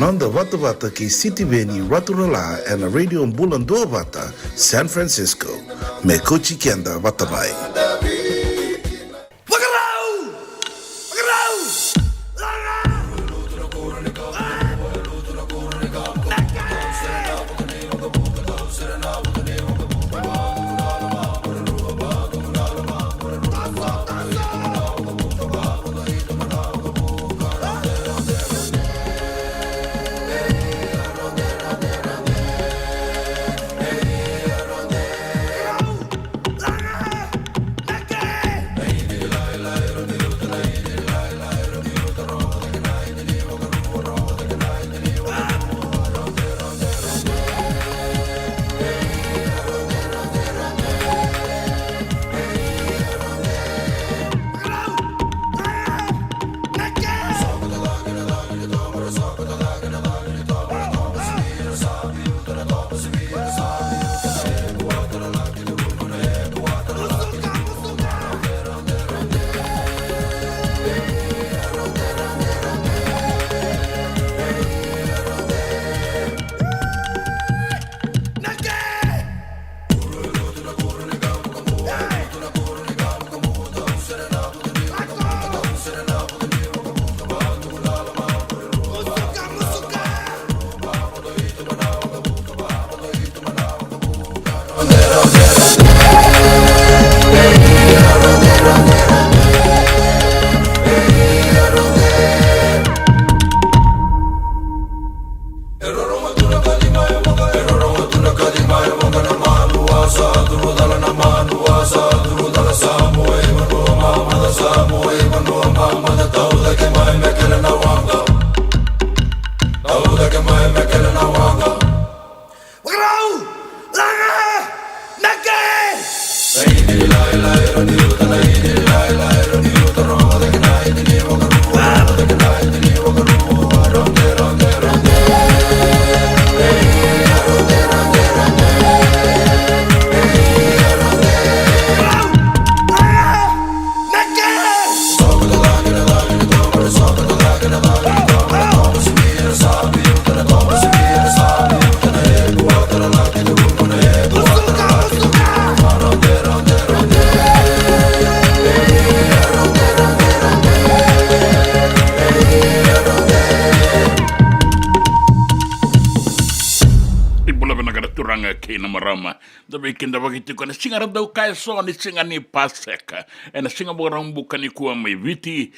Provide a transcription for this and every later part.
nonda wata wata ki City Veni Waturala and Radio Bulan Dua Wata, San Francisco. Me kochi kianda wata mai. Kinda wakiti kona singa radau kai so ni singa ni paseka na singa borang buka ni kuwa mai viti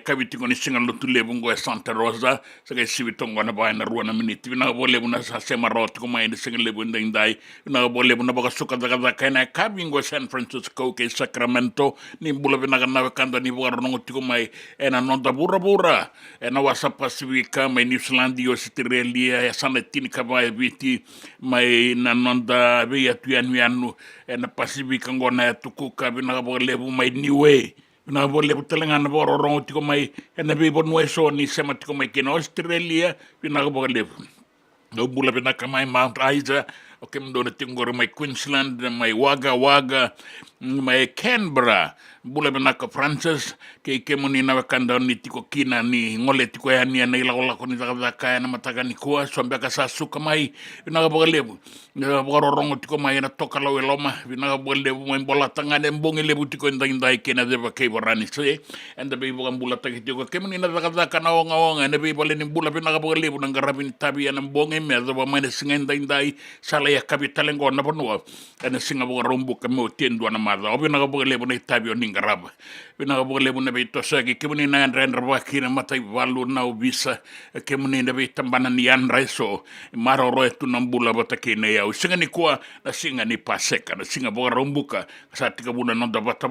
kabiti kona singa lutu lebu ngoe Santa Rosa saka sivitongo na bae na ruana miniti vina bo lebu na sasema roti kuma ina singa lebu ndai vina bo lebu na baka suka daga kaina kabi ngoe San Francisco ke Sacramento ni bula vina kana kanda ni bo rongo tiko mai na nonda bura na wasa Pasifika mai New Zealand yo Australia ya sana tini kabai viti mai na nonda via tuyan anu na Pasifika ngona tukuka bina bo lebu mai niwe bina bo lebu telengana bo rongo tiko mai na be bo nueso ni sema tiko mai kena Australia bina bo lebu no bula bina kamai Mount Isa okay mdo na tingor mai Queensland mai Wagga mai Canberra bula bina ka Francis ke muni na wakanda ni tiko kina ni ngole tiko ya ni na ila ola koni taka na mataka ni kuwa sombe ka sasuka mai bina bo lebu na bo rongo tiko mai na toka lo eloma bina bo lebu mai bola tanga de mbongi lebu tiko ndai kena de ke borani se and the people bula taka tiko ke muni na taka na onga na be bolen bula bina bo lebu na ngarabi tabi na mbongi me do ba mai singa ndai sala ya kapitale ngona bonua na singa bo rombu ka mo tendwa na mada obina bo lebu na tabi o ngaraba bina bo lebu na be to sagi ke muni na render ba kina matai valu na ubisa ke muni na be tambana ni andra so maro ro tu nambula bata kina ya singa ni kwa na singa ni paseka na singa bo rombuka sa tika buna no bata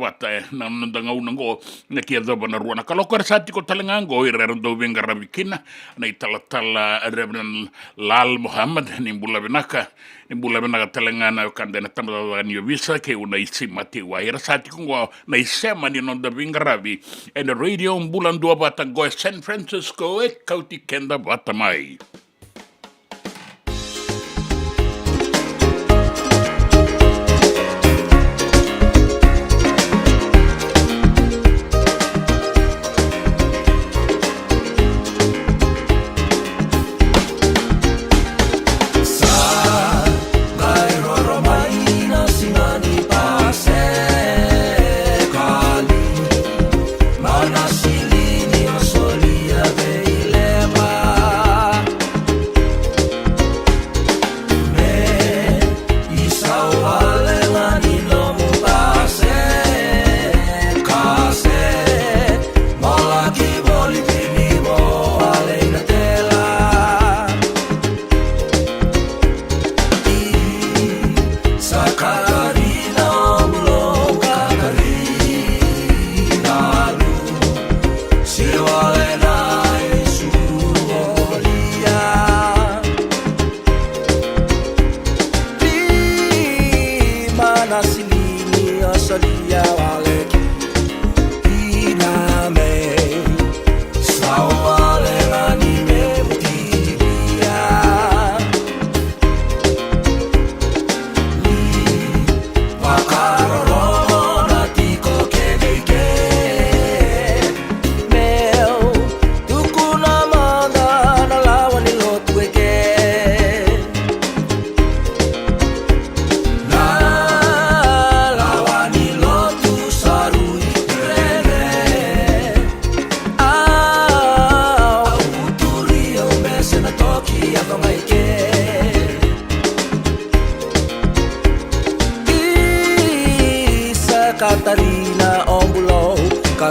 na nda ngau ngo na kia do bana ruana kalokor sa tiko talenga ngo ire ndo benga rabikina na itala Reverend Lal Muhammad ni bula benaka talengana kandena tamda ni visa ke una isi mati wa ira sa tiko ngo na isema ni no benga rabi and the radio mbulando bata go San Francisco e kauti kenda bata mai.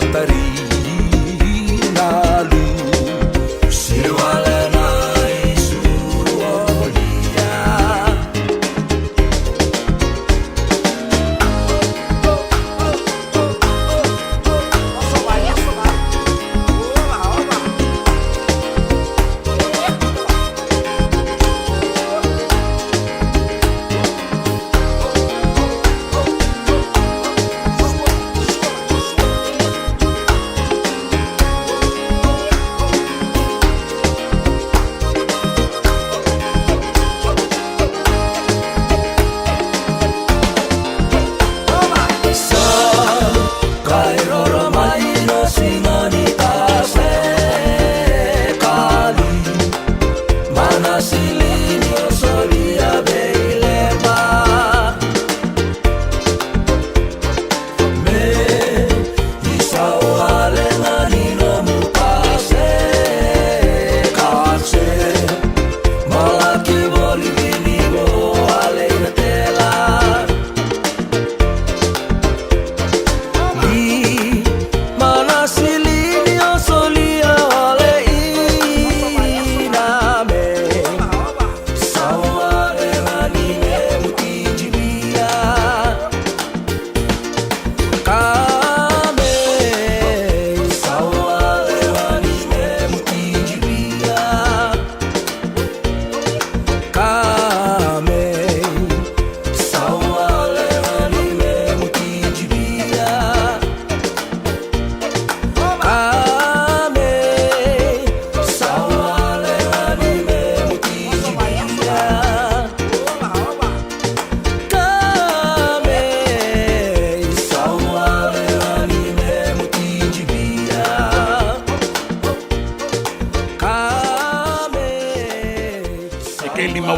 Katarinalu Siwalanai Suruolia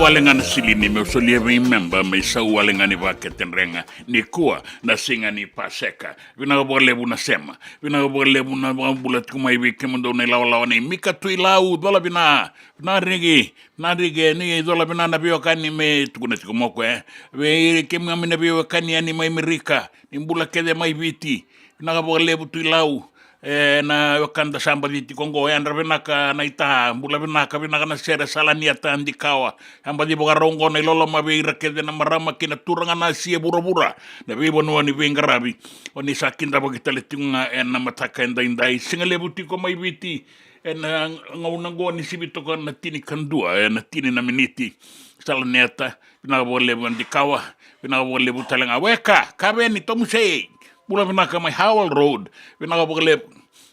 Walengan silini me solia member me sa walengani vaketenrenga ni kua na singa ni paseka vina bolebu na sema vina bolebu na bulat kumai wiki mundo ne lawa ni mika tuilau dola bina na rigi ni dola bina na biokani me tukuna tikomoko we kemga me na biokani ani mai merika ni bula kede mai viti vina bolebu tuilau na wakanda samba di Kongo andra benaka na ita bula benaka na sere salania tandi kawa hamba di bogarongo na lolo mabe rakede na marama kina turanga na sia bura na be bonu ni bengarabi oni sakinda bagita letunga na mataka indai singale butiko mai biti na ngaunango ni sibito na tini kandua na tini na miniti salaneta bina bole bandi kawa bina bole butalanga weka kabeni tomusei bula benaka mai Howell Road benaka bole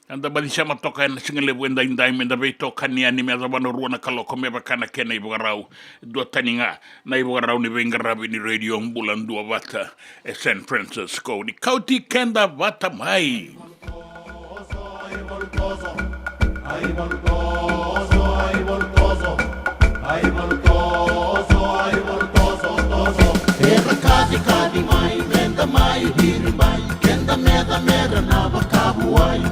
anda badi sama toka na singale buenda indai menda be toka ni ani me zabano ruana kaloko me bakana kena ibugarau do taninga na ibugarau ni bengarabi ni radio mbulando wata San Francisco ni kauti kenda wata mai Kadi mai menda mai diri mai kenda meda na bakabuai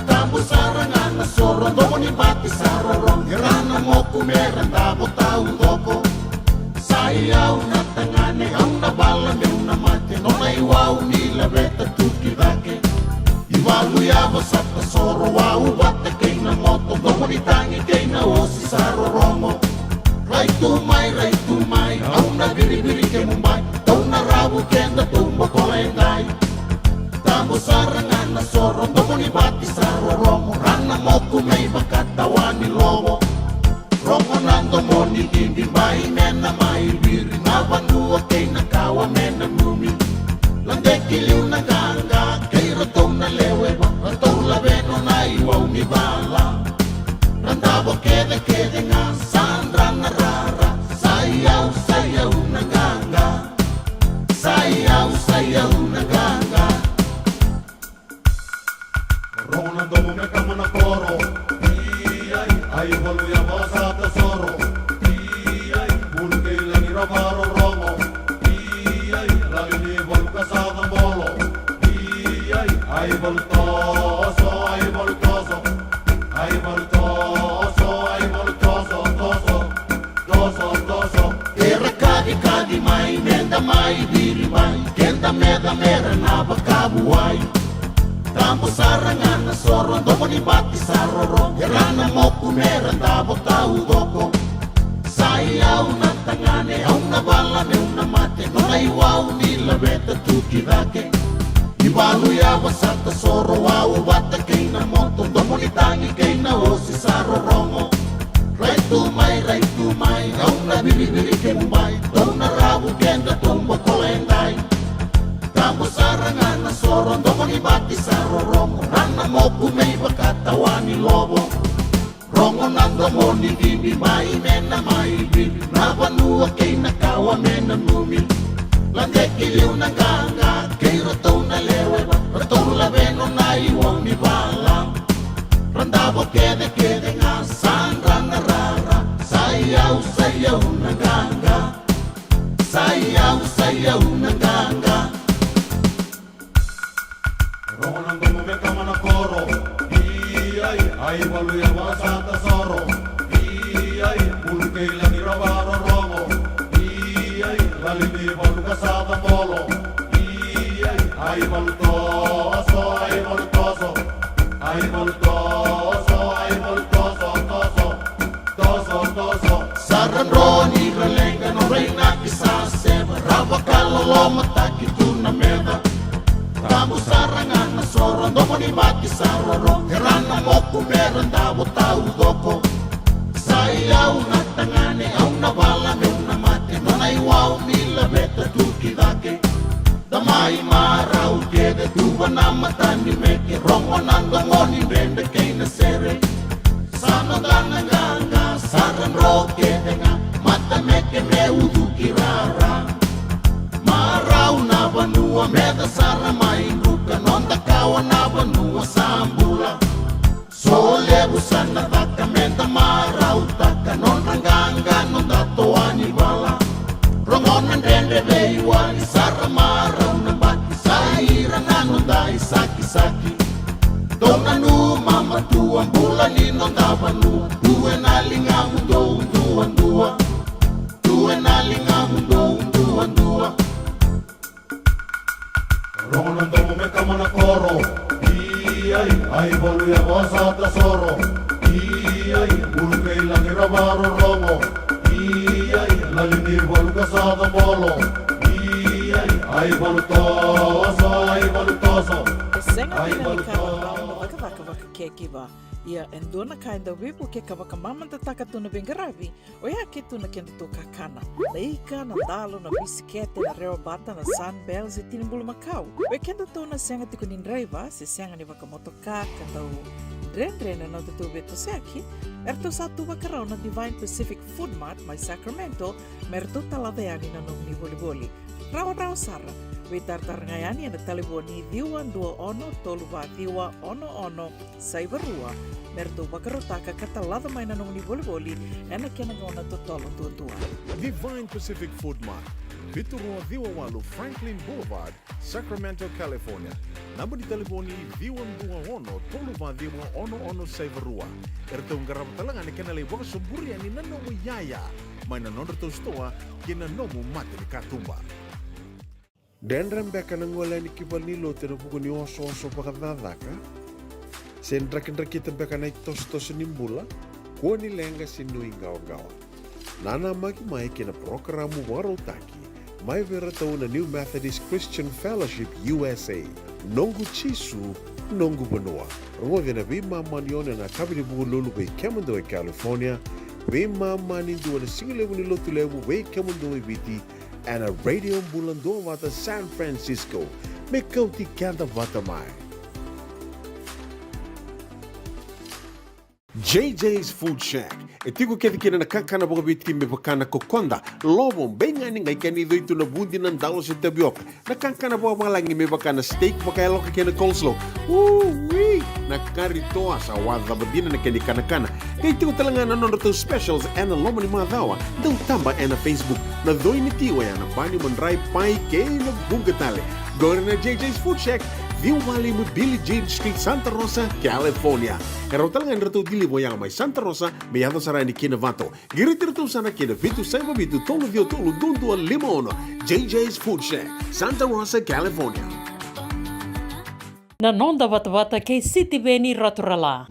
tambo sarangana soro doni bati saroro irana moku mera tabo tau doko sai au na tangane au na bala me una mate no mai wau ni la beta tuki dake iwalu ya vasata soro wau bate keina moto doni tangi keina osi saroromo rai tu mai au na biri ke mumbai na rabu kenda tumbo kolendai tambo sarangana soro doni bati saroromo rana moku mei bakata wani lobo romo nando moni dimbi mai mena mai biri na vanua keina kawa mena mumi landeki liu na ganga keira tona lewe ratou la veno na iwa unibala randabo kede nga sandra na rara sayau na ganga sayau na ganga Rona domo me kama na koro ai bolu ya basa tesoro bulu ke lagi robaro romo lagi ni bolu kasada bolo ai bolu toso era kadi mai menda mai diri mai kenda meda mera na bakabuai Tambo sarangan na soron Doko ni bati sarorong Irana mo kumeran Dabo tau doko Sayaw na tangane Au na bala meu na mate No na iwau ni labeta tuki dake Iwalu ya wasata soro Wau bata kay na moto Doko ni tangi kay na osi sarorongo Rai tu mai Au na biri kay mumbai Dau na rabu kenda tumba kolendai Tambo sarangan na soron Doko ni bati sarorong Rana mo kumay bakatawani lobo Rongo nando mo ni bibi mai mena mai bibi Nabanua kay nakawa mena mumi Lande kiliw na ganga Kay rato na lewe ba Rato labeno na iwang ni balang Randabo kede nga Sandra na rara Sayaw na ganga Sayaw na ganga Rongo nando mo me kama na koro Ay waluya wasata soro Iyay Pulkay lagi rabaro rongo Iyay Lalimi walu kasata polo Iyay Ay walutoso Ay walutoso Ay walutoso Ay walutoso Toso Saran roni ralenga no reina kisase Rava kalolo mataki tuna meda Tamu sarangan na soron Doko ni bati sarorong Hirana mo kumeran Dabo tau doko Sayaw na tangane Au na bala meu na mate No na iwau ni labeta tuki dake Damai marau kede Tuba na matani meke Rongo nando ngoni bende kay na sere Sana dana ganga Saran ro kede nga Mata meke meu duki rara Marau na banua Meda sara mainduka Nonda kawa na banua Sambula Solebu sana taka Meda marau taka Non ranganga Non datoani bala Rongonan rende beiwani Sara marau na baki Saira na nonda isaki Dona nu mama tuan Bulani nonda banua Due na linga mundo Dua Due na linga mundo Dua Rongo nando mo me kama na koro Iyay Ay waluya wasata soro Iyay Pulkay lagi rabaro rongo Iyay Lalimi walu kasata polo Iyay Ay walutoso Ay walutoso Senga pinalikawan raw na waka kekiba. Ia endona kainda wipu ke kawakamaman tataka tuna bengaravi. Oya ke tuna kenda to kakana. Leika na dalo na bisikete na reo bata na sunbells e tinimbulu Macau. Oya kenda tuna senga tikunin driver se senga ni wakamotoka kandau Dren na tutu beto seki. Erto satu wakarao na Divine Pacific Food Mart mai Sacramento. Merto talaveani na nung ni boli-boli. Rawa Sara. Witartar ngayani na taliboni diwan 21 toluva diwa ono saibarua. Merto bakarotaka katalada may nanong ni boli-boli na kinagona totolo tutua. Divine Pacific Food Mart, Viturua Diwawalu Franklin Boulevard, Sacramento, California. Number di taliboni D121 toluva diwa ono saibarua. Ertong garap talangan ikanalay waka suburi ani nanomu yaya. May nanonderto stoa kinanomu mati ni katumba. Dendram beka nangola ni kibal ni lo tena buku ni oso pakadadaka. Sendra kita beka na tos nimbula. Ko ni lenga sinu ingaw-gawa. Nana magi mai kina programu warotaki. Mai vera tau na New Methodist Christian Fellowship USA. Nongu chisu, nongu banoa. Rongo vina bima manione na kabini buku lulu bei Kemando California. Bima mani dua na singilewu ni lotu lewu bei Kemando biti. And a radio bulando wata San Francisco. Me kauti kanda wata mai. JJ's Food Shack. E tigo kete kina na kakana boka biti me bakana kokonda. Lobo benga ni ngai kani doitu na bundi nan dalo se tapioca. Na kakana boka malangi me bakana steak baka eloka kena coleslaw. Wee! Na karitoa sa wadha badina na kani kana. Kay tigo talanga na nondo specials and lomo ni madawa. Dau tamba na Facebook. Na doi ni tiwa ya na bani mandrai pai kay na bungatale. Go na JJ's Food Shack. View Valley mo Billie Jean Street, Santa Rosa, California. Karo talaga nito dili mo yang may Santa Rosa, may yato sarani kinavato. Giritirito sana kinavitu sa mabitu tolo vio tolo dundu al limono. JJ's Food Shack, Santa Rosa, California. Na nonda watawata kei City Veni Raturala.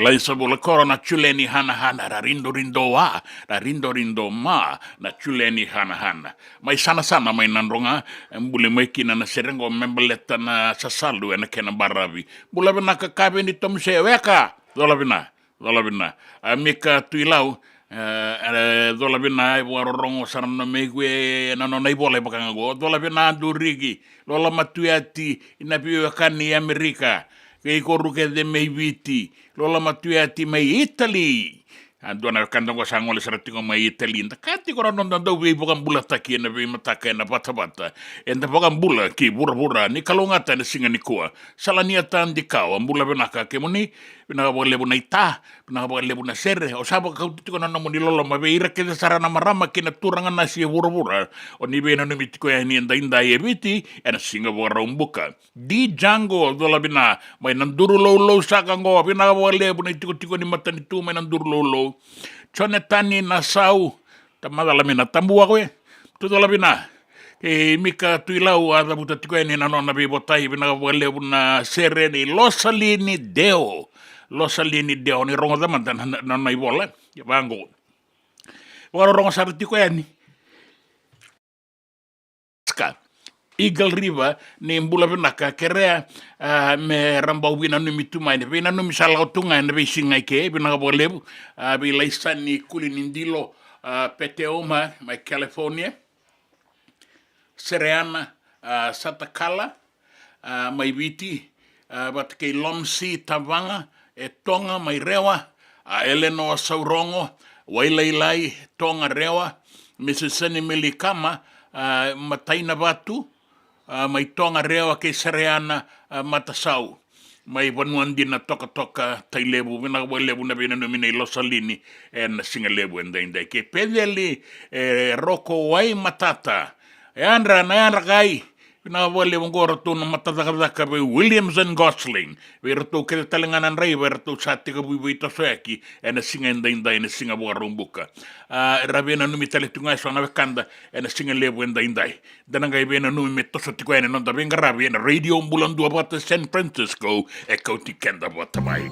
Laisa bula koro na chuleni hana hana ra rindo rindo ma na chuleni hana hana mai sana sana mai nandronga mbule mai kina na serengo membeleta na sasalu na kena baravi bula bina ka kabe ni tomse weka dola bina amika tuilau dola bina ai warongo sarana megwe na no nai bola bakanga go dola bina durigi lola matuati ina biwa kani Amerika kei koru ke de mei viti lola matuati mei Italy dona kandongo sangole saratingo mai Italy nda kati ko non do we bokan bula taki na we mataka na bata enda bokan bula ki bura ni kalongata na singa ni koa salania tan di kau ambula benaka ke moni bina bole buna ita bina bole buna serre o sabo ka tiko na moni lola ma beira ke sarana marama ke na turanga na si bura o ni bena no mitiko ya ni inda e viti ena singa bora umbuka di jango dola bina mai nanduru lo saka ngo bina bole buna tiko ni matani tu mai nanduru lo chone tani na sau tamada la mina tambua koe tu la bina e mika tuilau ada buta tiko ni na nona be botai bina wale buna sereni losalini deo ni rongo da man na nai bola ya bango waro rongo sar tiko ni ska Eagle River ni mbula benaka kerea me rambau bina no mituma ni bina no misala otunga na be singa ke bina bolebu be laisani kulinindilo Peteoma my California Sereana Satakala mai viti bat ke Lomsi Tavanga e tonga mai rewa Eleno Saurongo Wailailai tonga rewa Mississini Milikama mataina batu mai tonga rewa ke Sereana matasau mai vanuan din na toka tai lebu vina wa lebu na bina nomina I losalini na singa lebu ndai ke pedeli roko wai matata andra kai na wa lebu ngoro tu na matata ka Williams and Gosling ver tu ke talanganan rai ver tu sati ka bui to seki na singa ndai na singa wa rumbuka rabena numi tale tunga so na kanda na singa lebu ndai dananga bena numi metto sotti ko no da venga rabena radio ambulando about San Francisco e kauti kenda botamai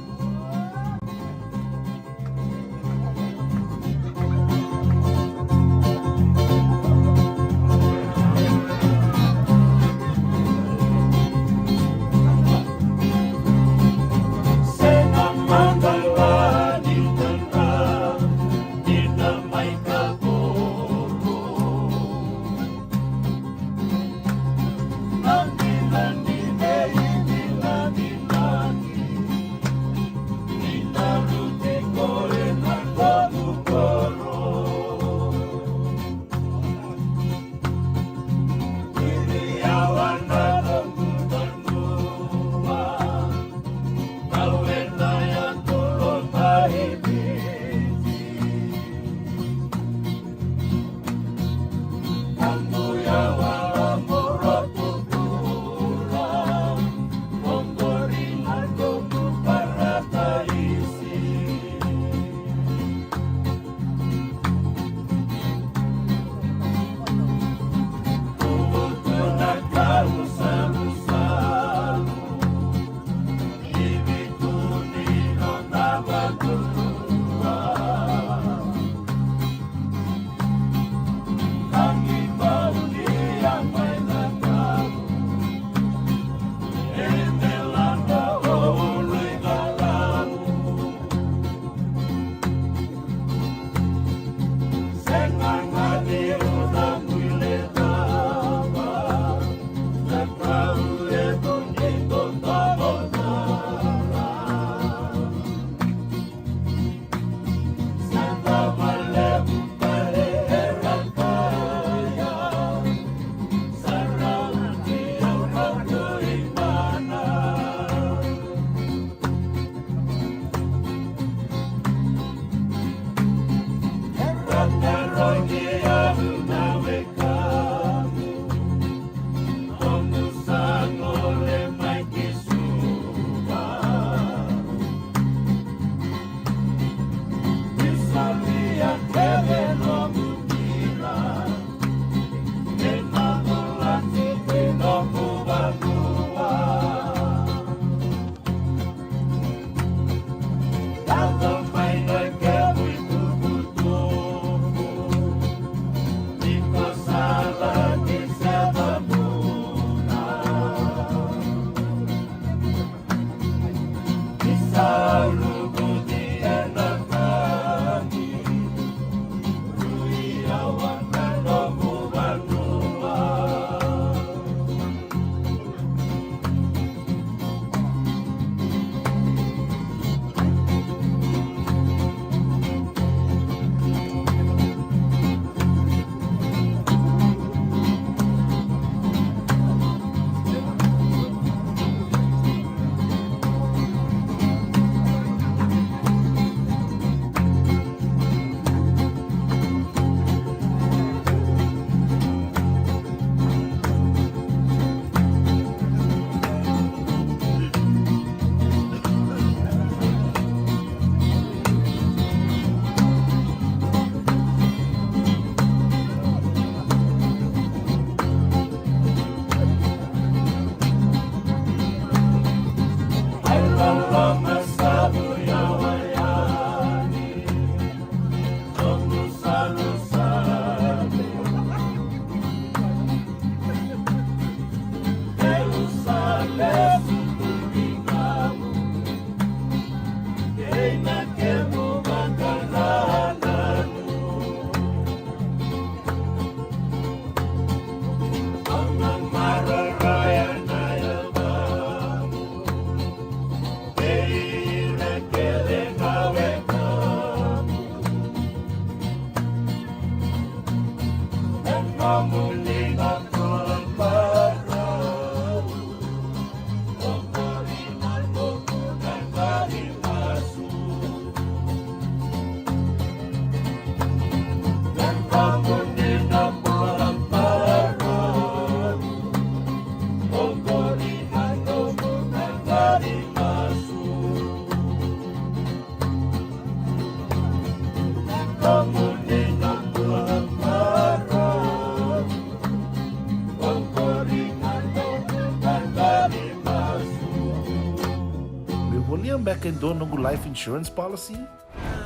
Eka ndo nungu life insurance policy?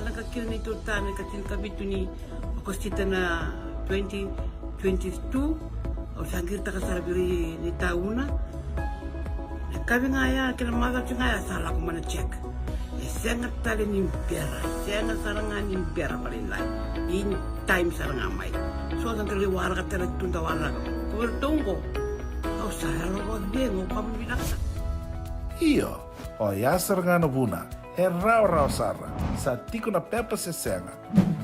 Nakakira ni tutana katil kabitu ni akostita na 2022 o sangir takasarabiri ni tauna. Kami ngaya kina maga ngaya salah ko mana check. Sangat tali ni biara, sangat sarangan ni biara paling lain. In time sarangan mai. So ang terliwara ka tala tunda wala. Kuwertongko. Au sahara ko dengo kamu binaksa. Iyo, o ya sarangan buna. E rau sara. Sa tiko na pepa se senga.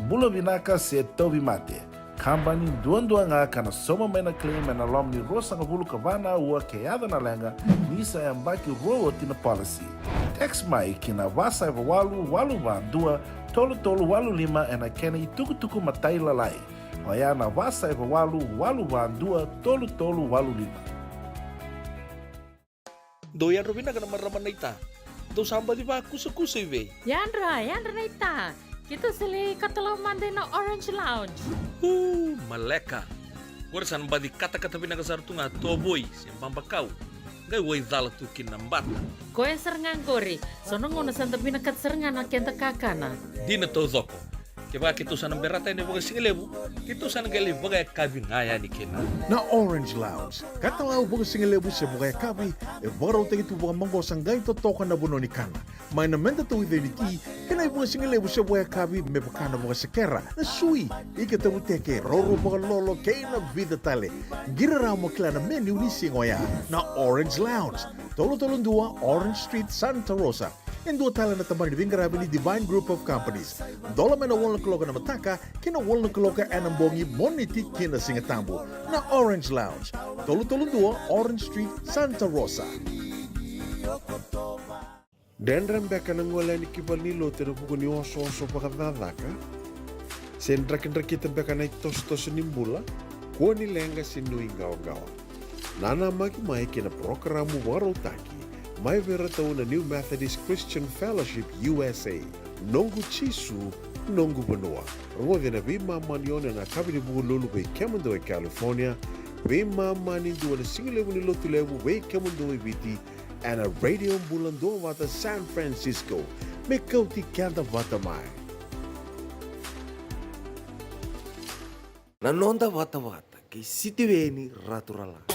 Bula binaka se tobi mate. Kambani dua nga kana soma mena claim na lom ni rosa nga bulu kavana ua keada na lenga nisa e mbaki roa tina policy. Text mai kina wasa e walu ba dua tolu walu lima e na kena i tuku matai lalai. Hoya na wasa e walu ba dua tolu walu lima. Doyan Robina kana maraman na ita. Do samba di ba kusa iwe. Yandra na ita. Kita sili katalaw mande na Orange Lounge. Maleka. Gora san badi kata-kata pinagasar tu nga toboy siyang pambakaw. Ngay way dala tu kinambata. Koe serengan kori. Sono ngona santa pinakat serengan na kenta kakana. Di na to zoko. Kaya kito sa nang berata ni baga singalebu, kito sa nang gali baga kabi ngaya ni kina. Na Orange Lounge, katalaw baga singalebu sa baga kabi, e baraw tayo ito baga manggo sanggay totoka na buno ni kana. May namenda to with the kanay baga singalebu sa baga kabi, may baka na baga sakera, na sui, ikatabu teke, roro baga lolo, kay na vida tale. Giraraw mo kila na menu ni singoya, na Orange Lounge, tolo-tolong dua, Orange Street, Santa Rosa. And dua tala na tamang ni Divine Group of Companies. Dola may na walang kaloka na mataka, kina walang kaloka anambongi moniti kina singatambo na Orange Lounge. Tolo-tolong dua, Orange Street, Santa Rosa. Dendram beka nang wala ni kibal ni lote na buko ni oso pakadadaka. Sendra-kendra kita beka na itos-tos ni mbula, kuha ni lenga sinuing gawa-gawa. Nana magi-mai kina programo warotaki. May veratao na New Methodist Christian Fellowship USA, Nongu Chisu, Nongu Banua. Rode na bima manion na kabini buo lulu bei Kemundo e California, bima mani dua na singilewu ni lotulewu bei Kemundo e Viti, and a radio bulando wata San Francisco, me kauti kanta wata mai. Nanonda wata kay sitiweni raturala.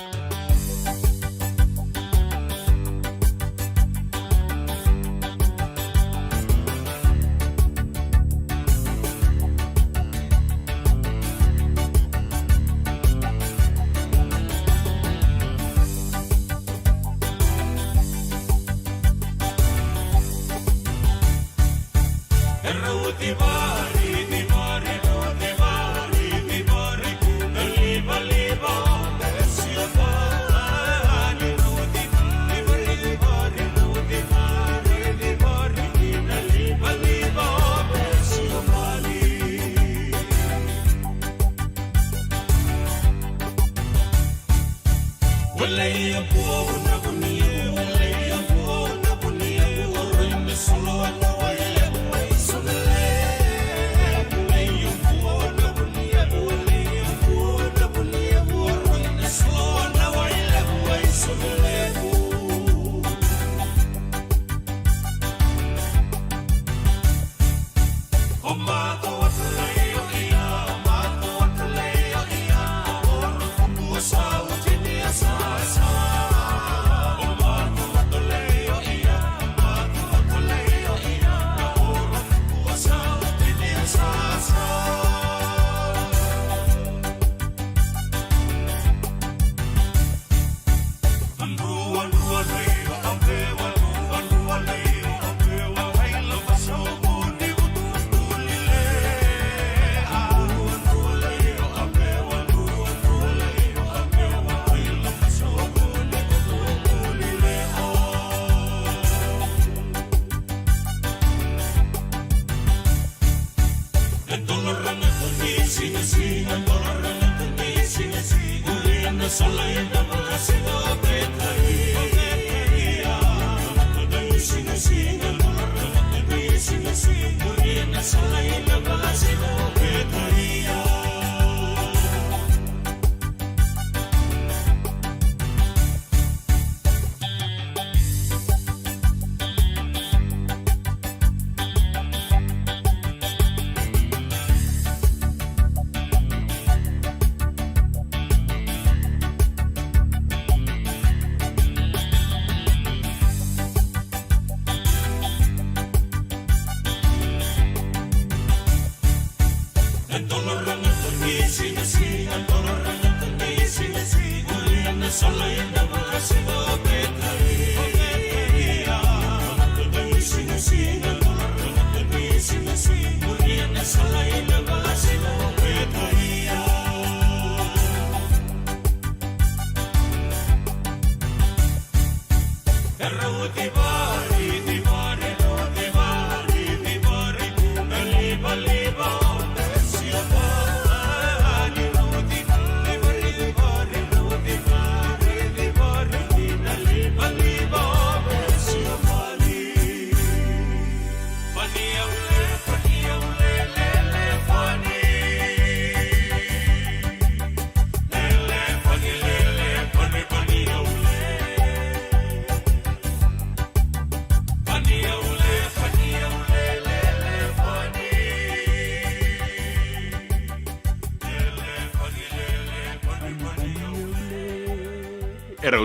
Era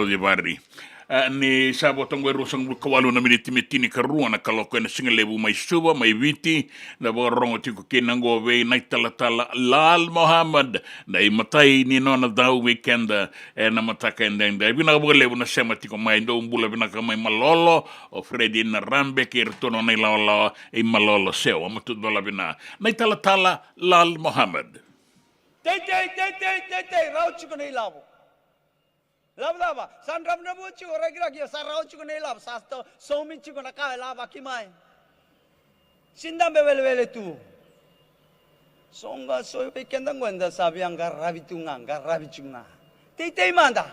o de barri. Ni sabo tongo rusang kawalu na miniti mitini karua na kaloko na singalebu mai suba mai viti na borongo tiko kinango ve na talatala Lal Muhammad na imatai ni nona dau weekenda na mataka endenda bina bolebu na sema tiko mai ndo umbula bina ka mai malolo o Freddy na rambe ke retono na la e malolo seo amatu dola bina na talatala Lal Muhammad Tei rau chiko nei lavo Lava, san ram na buchi ora gira sa rau chico nei lava, sa sto so mi chico na kai lava ki mai. Sindam bevele tu. Songa so pe kenda ngwenda sabi ang garabi tunga, garabi chunga. Tei manda.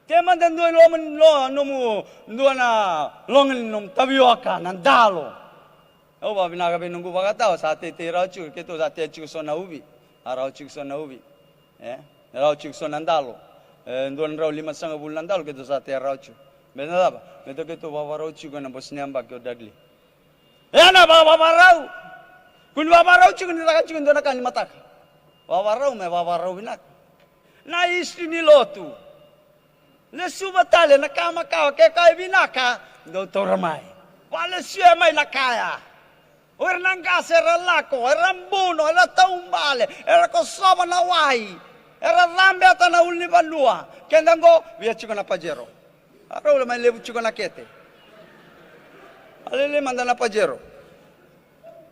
Te manda ndo no mu ndo na long nom tabioka nandalo. O ba binaga benungu bagata sa te rau chico ke to sa te chico so na ubi. Rau chico so na ubi. Rau chico so nandalo. Nduan rau 5,5 bulan dal gitu sa tia rauchu. Benar apa? Betul gitu bawa rauchu kan bosnya mbak kau dagli. Na bawa rau. Kun bawa rauchu kan tak cuma nduan kan matak. Bawa rau binak. Na istri ni lotu. Le suba tale na kama kau ke kai binaka. Doutor mai. Wala siya mai na kaya. Wer nangka serelako, rambuno, era taumbale, era kosoba na wai. Era rambe atana ulni banua. Kendango via chico na pajero. Arau mai lebu chico na kete. Alele manda na pajero.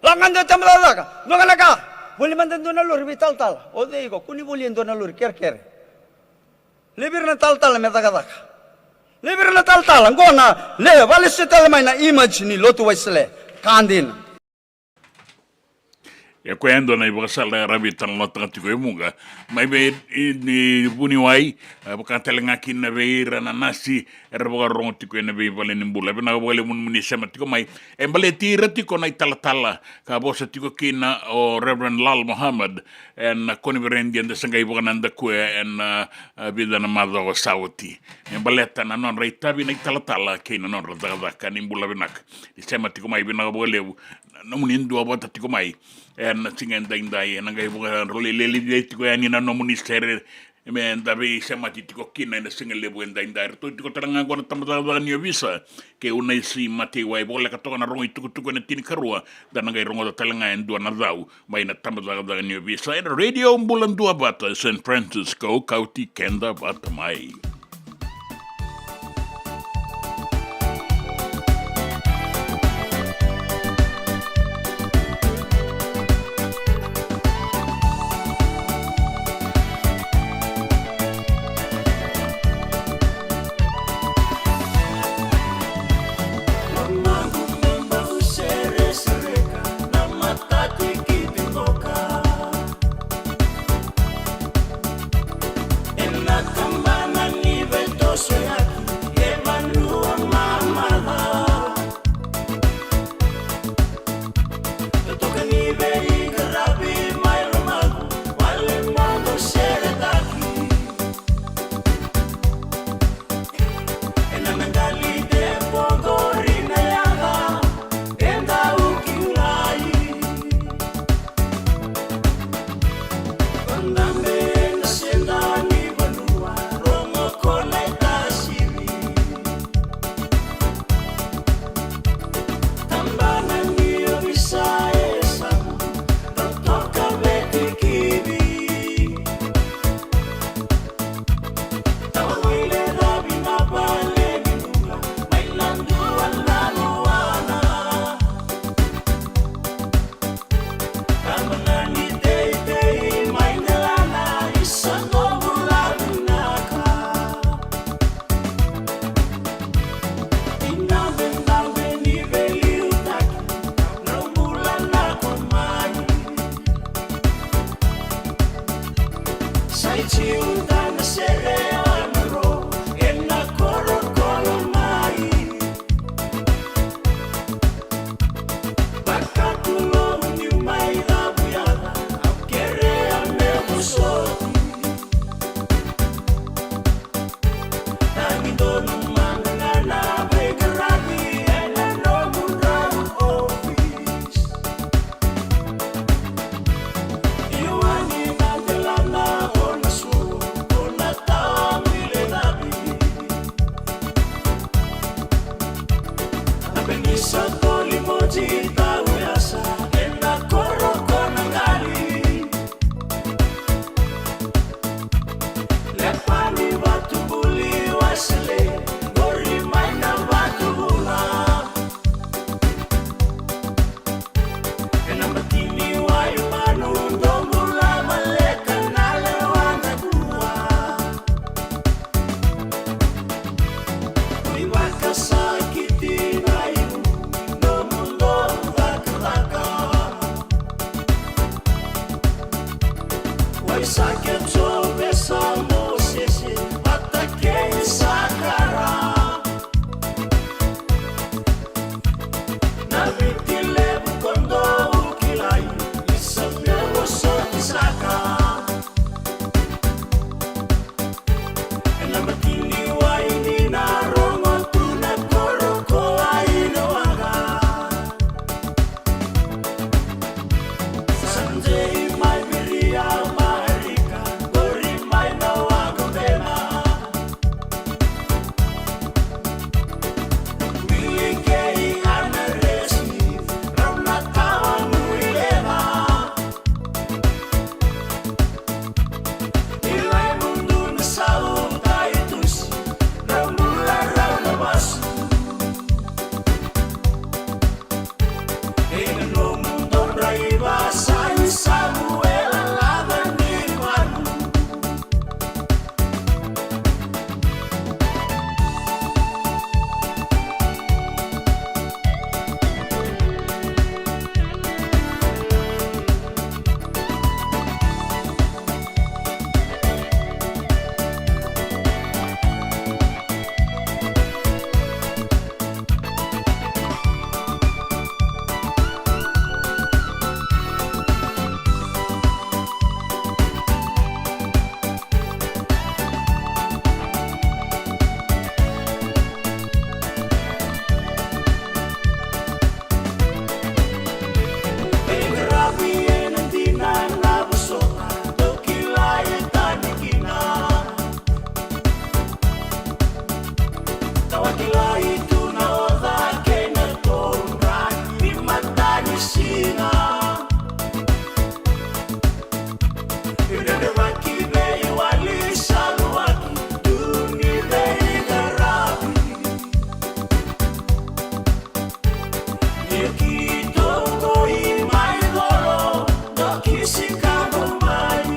Langan de tamlaga. Doga naga. Boleh manda dona lur vital tal. O deigo kuni boleh dona lur ker. Lebir na tal meta kata. Lebir na tal ngona le vale setal mai na image ni lotu waisle. Kandin. Ya kwendo na ibasala rabitan lotang tiko munga mai be ni buni wai bakatelenga kin na be rana nasi erbo rong tiko na be vale nimbula be na vale mun muni sema tiko mai embale tira tiko na talatala ka bosa tiko kina o Reverend Lal Muhammad en koni berendi ande sangai bokananda ku en bidana mado sauti embale tana non reita bi na talatala kina non rada ka nimbula benak sema tiko mai be na vale no munindu abata tiko mai en singen dai en ngai buka role leli tiko yani na no ministere men dabe sema tiko kina en singen lebu en dai to tiko taranga gona tamata ni visa ke una si mate wai bola ka tona rongo tuku na tini karua dan ngai rongo da talanga en dua na dau mai na tamata ni visa en radio mbulan dua bata San Francisco County Kenda bata mai Kambana ni Sai ciuda na sereana ro e na koro kolo mai Baka tulong ni mai da buyada Au kere a me musoti Tangi dono mangana begaragi e na no mundrau office Iwani na delana ona su ona tamile dabi Abenisa toli moji tawasa e na koro kona ngali Lepani watu buli wasile Gori maina watu bula Ena matini wa imanu Ndomula maleka nale wana kuwa Uiwaka sakiti na imu Nomundo dhaka Waisake chobe sa mosese Atake sakara Na vitile bukondo ukilai Isabe woso isaka Ena matini wa ini na rongo tuna koroko aino wanga Sanjay mai viria maharika Gori mai na wago bena Milikei ana resmi Rauna tawa muilema Ilai mundu na sauta itusi Ramula rauna basu Ina no mundo raiva sai Samuel lava ni manu Rabi ena dina na busota Dokila etani kina Tawakila itu na oda kena tonra Imatani sina Irene waki bei wali saluaki Duni bei garabi Yukito goi mai dolo Doki sikamo mai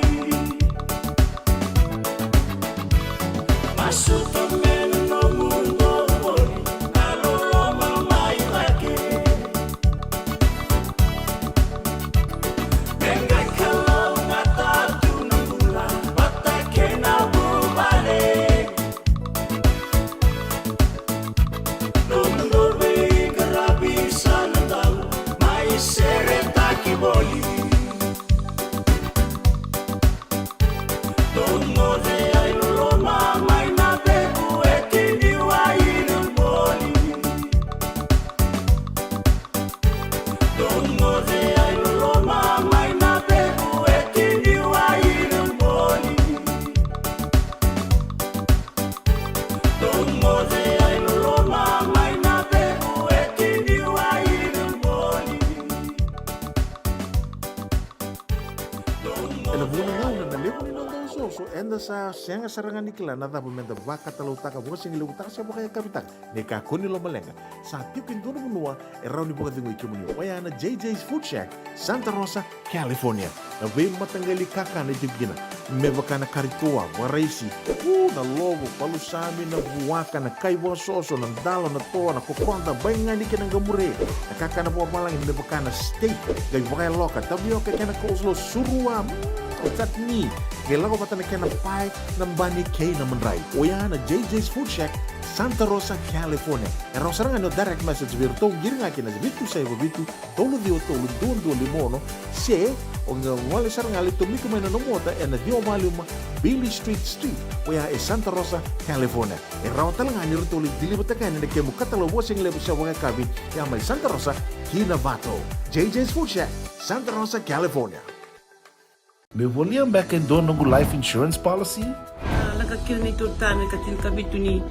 Masuto meno no mundo boli Aloloma mai lake Venga kalau ngata tuna mula Bata kena bubale Mundo bei karabi sana tau Mai sereta ki boli Tomo de ai loma mai na bebu etini wa inu boli Tomo de ai loma mai na bebu etini wa inu boli Tomo de ai loma mai na bebu etini wa inu boli Ela vuna ngauna na levo ni nanda soso enda sa senga sarangan ikla na tabu menda baka talau taka buka singi lewu taka siapa kaya kapitang ne ka koni lo malenga sa tikin dono menua e rauni buka tingo ikimuni wayana JJ's Food Shack Santa Rosa California na we matangali kaka na jibgina me baka na karitoa waraisi na logo palusami na buwaka na kaiwa soso na dalo na toa na kokonda bainga ni kena gamure na kaka na buwa malang me baka na steak gai baka loka tabioka kena coleslaw surua o chutney Kailangan ko na kena pai ng bani kay na manray. O yan na JJ's Food Shack, Santa Rosa, California. E rosa nga no direct message virto giring akin na bitu sa bitu tolo dio tolo don limono se o nga wala sa nga lito mi kumena no mota e na dio maluma Billy Street. O ya e Santa Rosa, California. E raw talaga ni rito dili batakan na kemu katalo wasing lebo sa mga kabi ya may Santa Rosa, Kinavato. JJ's Food Shack, Santa Rosa, California. Me voliam back in dono life insurance policy? Laga kira ni tutana katil kabitu ni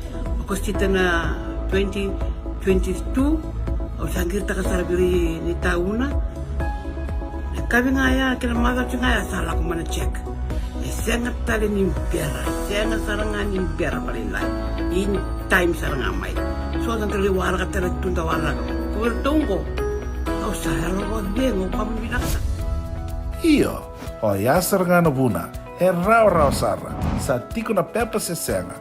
kostita na 2022 o sangir ta kasarabiri ni tauna. Kami ngaya kira maga ngaya salah ko mana check. Sangat tali ni biara, sangat sarangan ni biara paling lain. In time sarangan mai. So dan terli warga terli tunda warga. Kau tunggu. Kau saya lo dengo kamu binasa. Iyo, o yasar nga na buna, e raw sara, sa tiko na pepa se senga,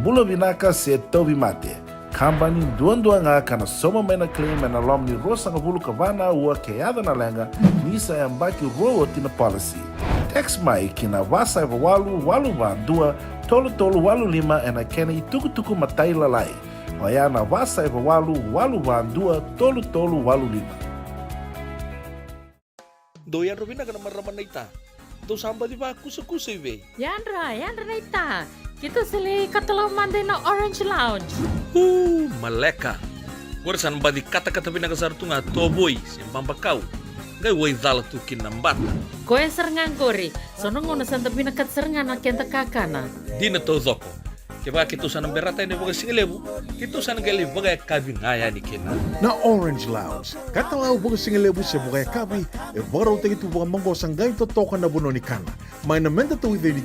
bulo binaka se tobi mate, kambani duan nga kana soma mena claim na lom ni rosa nga bulu kavana ua keada na lenga, nisa e ambaki roa tina policy. Text mai kina wasa eva walu van dua, tolu walu lima e na kena i tuku matai lalai, o ya na wasa eva walu van dua, tolu walu lima. Doyan Robina ka naman raman na ita. Do samba di ba kusa-kusa iwe? Yanra na ita. Kita sila katalaman din na Orange Lounge. Maleka. Gurasan ba di kata-kata pinakasar tu nga toboy, simbang bakaw. Ngay way dala tu kinambat. Koe serengan kori, sono ngono santa pinakat serengan na kenta kakana. Di na to zoko. Kaya kita sana berata ni baga singalebu, kita sana gali baga kabi ngaya ni kena. Na Orange Lounge, katalaw baga singalebu sa baga kabi, e baraw tayo ito baga manggo sanggay totoka na buno ni kana. May namenda to with the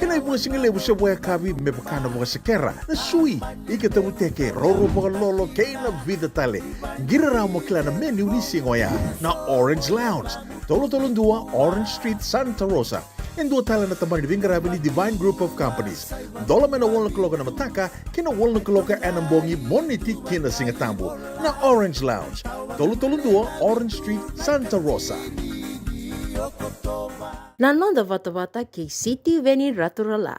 kanay baga singalebu sa baga kabi, may baka na baga sakera, na sui, ikatabuteke, roro baga lolo, kay na vida tale. Giraraw mo kila na menu ni singoya, na Orange Lounge, tolo-tolong dua, Orange Street, Santa Rosa. And dua tala na tamang ni Grabe ni Divine Group of Companies. Dola man na walang kaloka na mataka, kina walang kaloka anambongi moniti kina singatambo na Orange Lounge. Tolo-tolong dua, Orange Street, Santa Rosa. Nanonda vata-vata kay City Veni Raturala.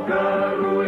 Garu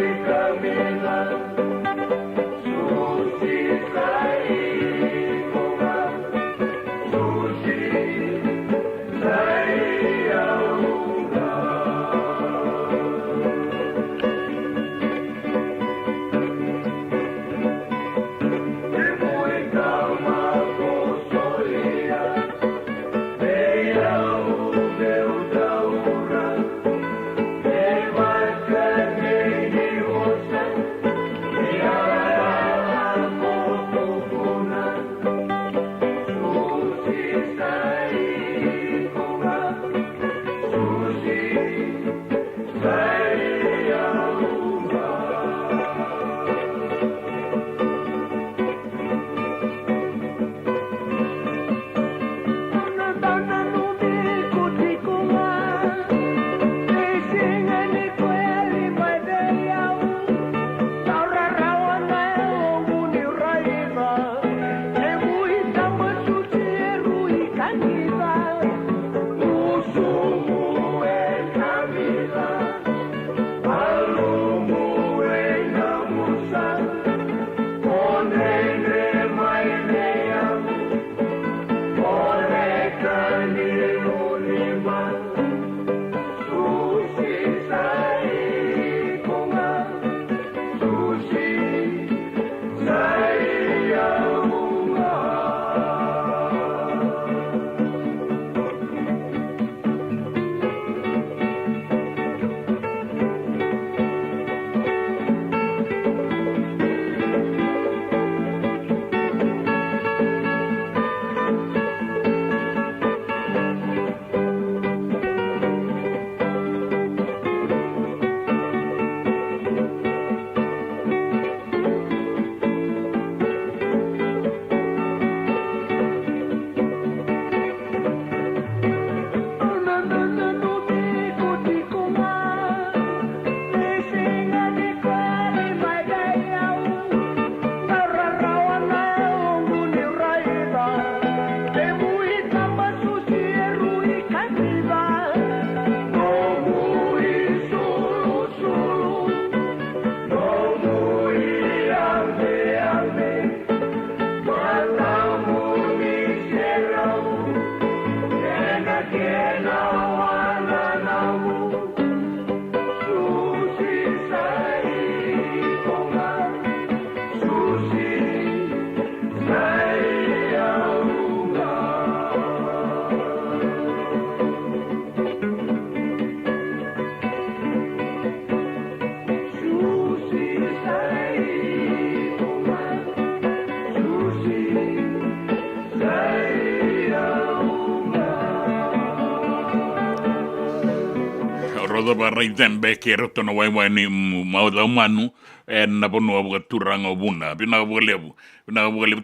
roda ba rai dembe ke roto na wai ni mau da manu na bono abu turanga buna bina lebu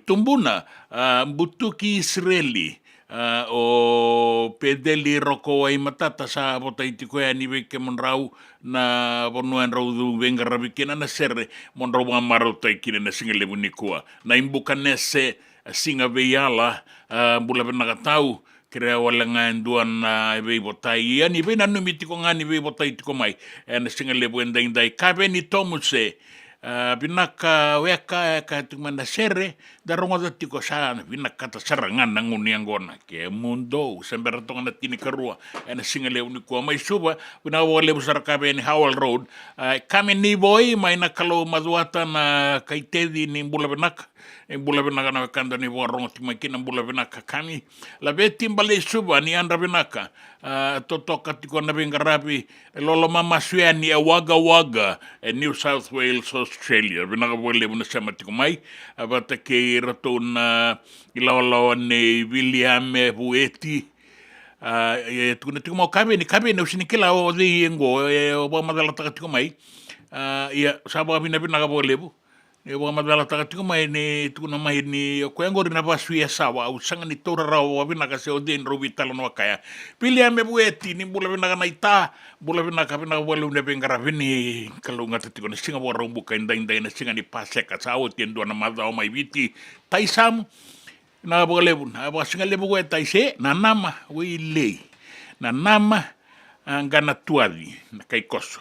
tumbuna butuki Israeli o pedeli roko ai matata sa bota itiko ni ve ke monrau na bono en rau du venga rabikena na serre monrau maro tai kine na singelebu nikua na imbuka nese singa veiala bula bena tau kira wala nga duan na vei botai ia ni vei nanu mitiko nga ni vei botai tiko mai na singelebu endai kabe ni tomuse binaka weka ka tumana serre da rongo da tiko sa binaka ta sarangan nguni angona ke mundo sembera tonga tini karua ena singale uni ko mai suba bina wale busar ka ben Howell Road kami ni boy mai na kalo maduata na kaitedi ni bula binaka na kanda ni rongo tima kina bula binaka kami la beti mbale suba ni andra binaka totoka tiko na bingarabi lolo mama suani waga New South Wales Australia binaka wale buna sama tiko mai abata ke rato na ilawa ne William Bueti tukuna tiko mau kabe ni usini kila o di ngo o ba madala taka tiko mai ia sabo bina binaka wale bu e wa madala taka tiko mai ni tukuna mai ni ko ngori na basu ya sawa usanga ni tora rawa wa binaka se o den robi talo no kaya William Bueti ni bula binaka na ita bula binaka wale une bengara vini kalau ngata tiko na singa wa rombu ka inda na singa ni paseka sa o tiendo na madao mai viti taisam na bolebu na ba singa lebu we taise na nama we le na nama ngana tuali na kai koso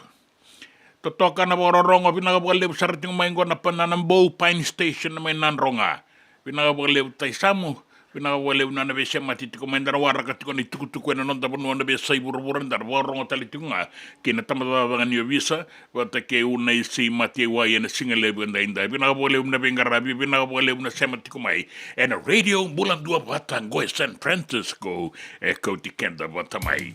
totoka na bororongo binaga bolebu sarting mai ngona pananam bow pine station mai nanronga binaga bolebu taisamu binaga bolebu na be sema titiko mendara waraka tiko ni tukutuku na nonda bono na be sai buruburan dar borongo talitunga kina tamada ngani visa wata ke una isi mati wa yana singalebu inda binaga bolebu na bengarabi binaga bolebu na sema tiko mai and a radio bulan dua batango San Francisco ko tikenda batamai.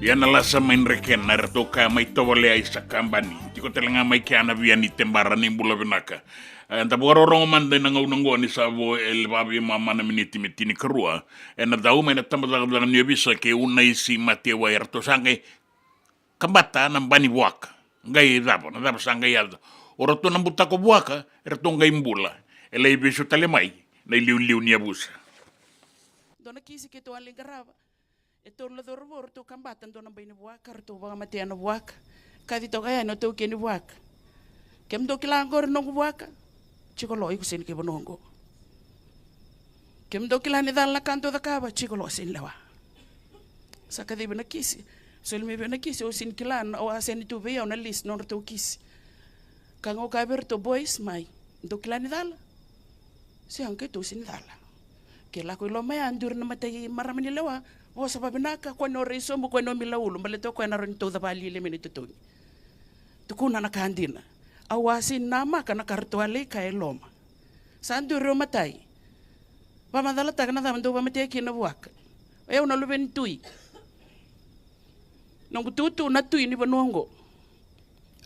Yana lasa main reken na retoka mai tawale ai sakambani. Tiko telenga mai kiana viani tembara ni bula vinaka. Anta bora rongo manda na ngau ni savo el babi mama na miniti mitini kerua. Na dau mai na tamba da ni bisa ke una isi mate wa erto sange kambata na bani buaka. Ngai dabo na dabo sange yaldo. Ora to na butako buaka erto ngai mbula. Ele ibisu tale mai na liu ni abusa. Dona kisi ke to alingarava. E tō la dorvor tō kambatan tō nambai ni waka, tō waka matea na waka. Kati tō kaya no tō ke ni waka. Kem tō ki langor nongo waka, chiko lo iku sen ke bonongo. Kem tō ki lani dal na kanto da kaba, chiko lo sen lewa. Saka di bina kisi. So ilmi bina kisi o sin kilan, o asen itu vea o na list nor tō kisi. Kango kaber tō boys mai, tō ki lani dal. Siang ke tō sin dal. Ke lako ilo mea andur na matay maramani lewa. O sa pabinaka, kung ano reso mo, kung ano milaulo, malito kung ano rin ito da bali limin ito ito. Tukuna nakandina. Awasin nama ka nakartuali kay loma. Saan duro matay? Pamadalata ka na naman doon pamatay kinabuak. Ayaw na lubin tuy. Nung tutu na tuy ni Banongo.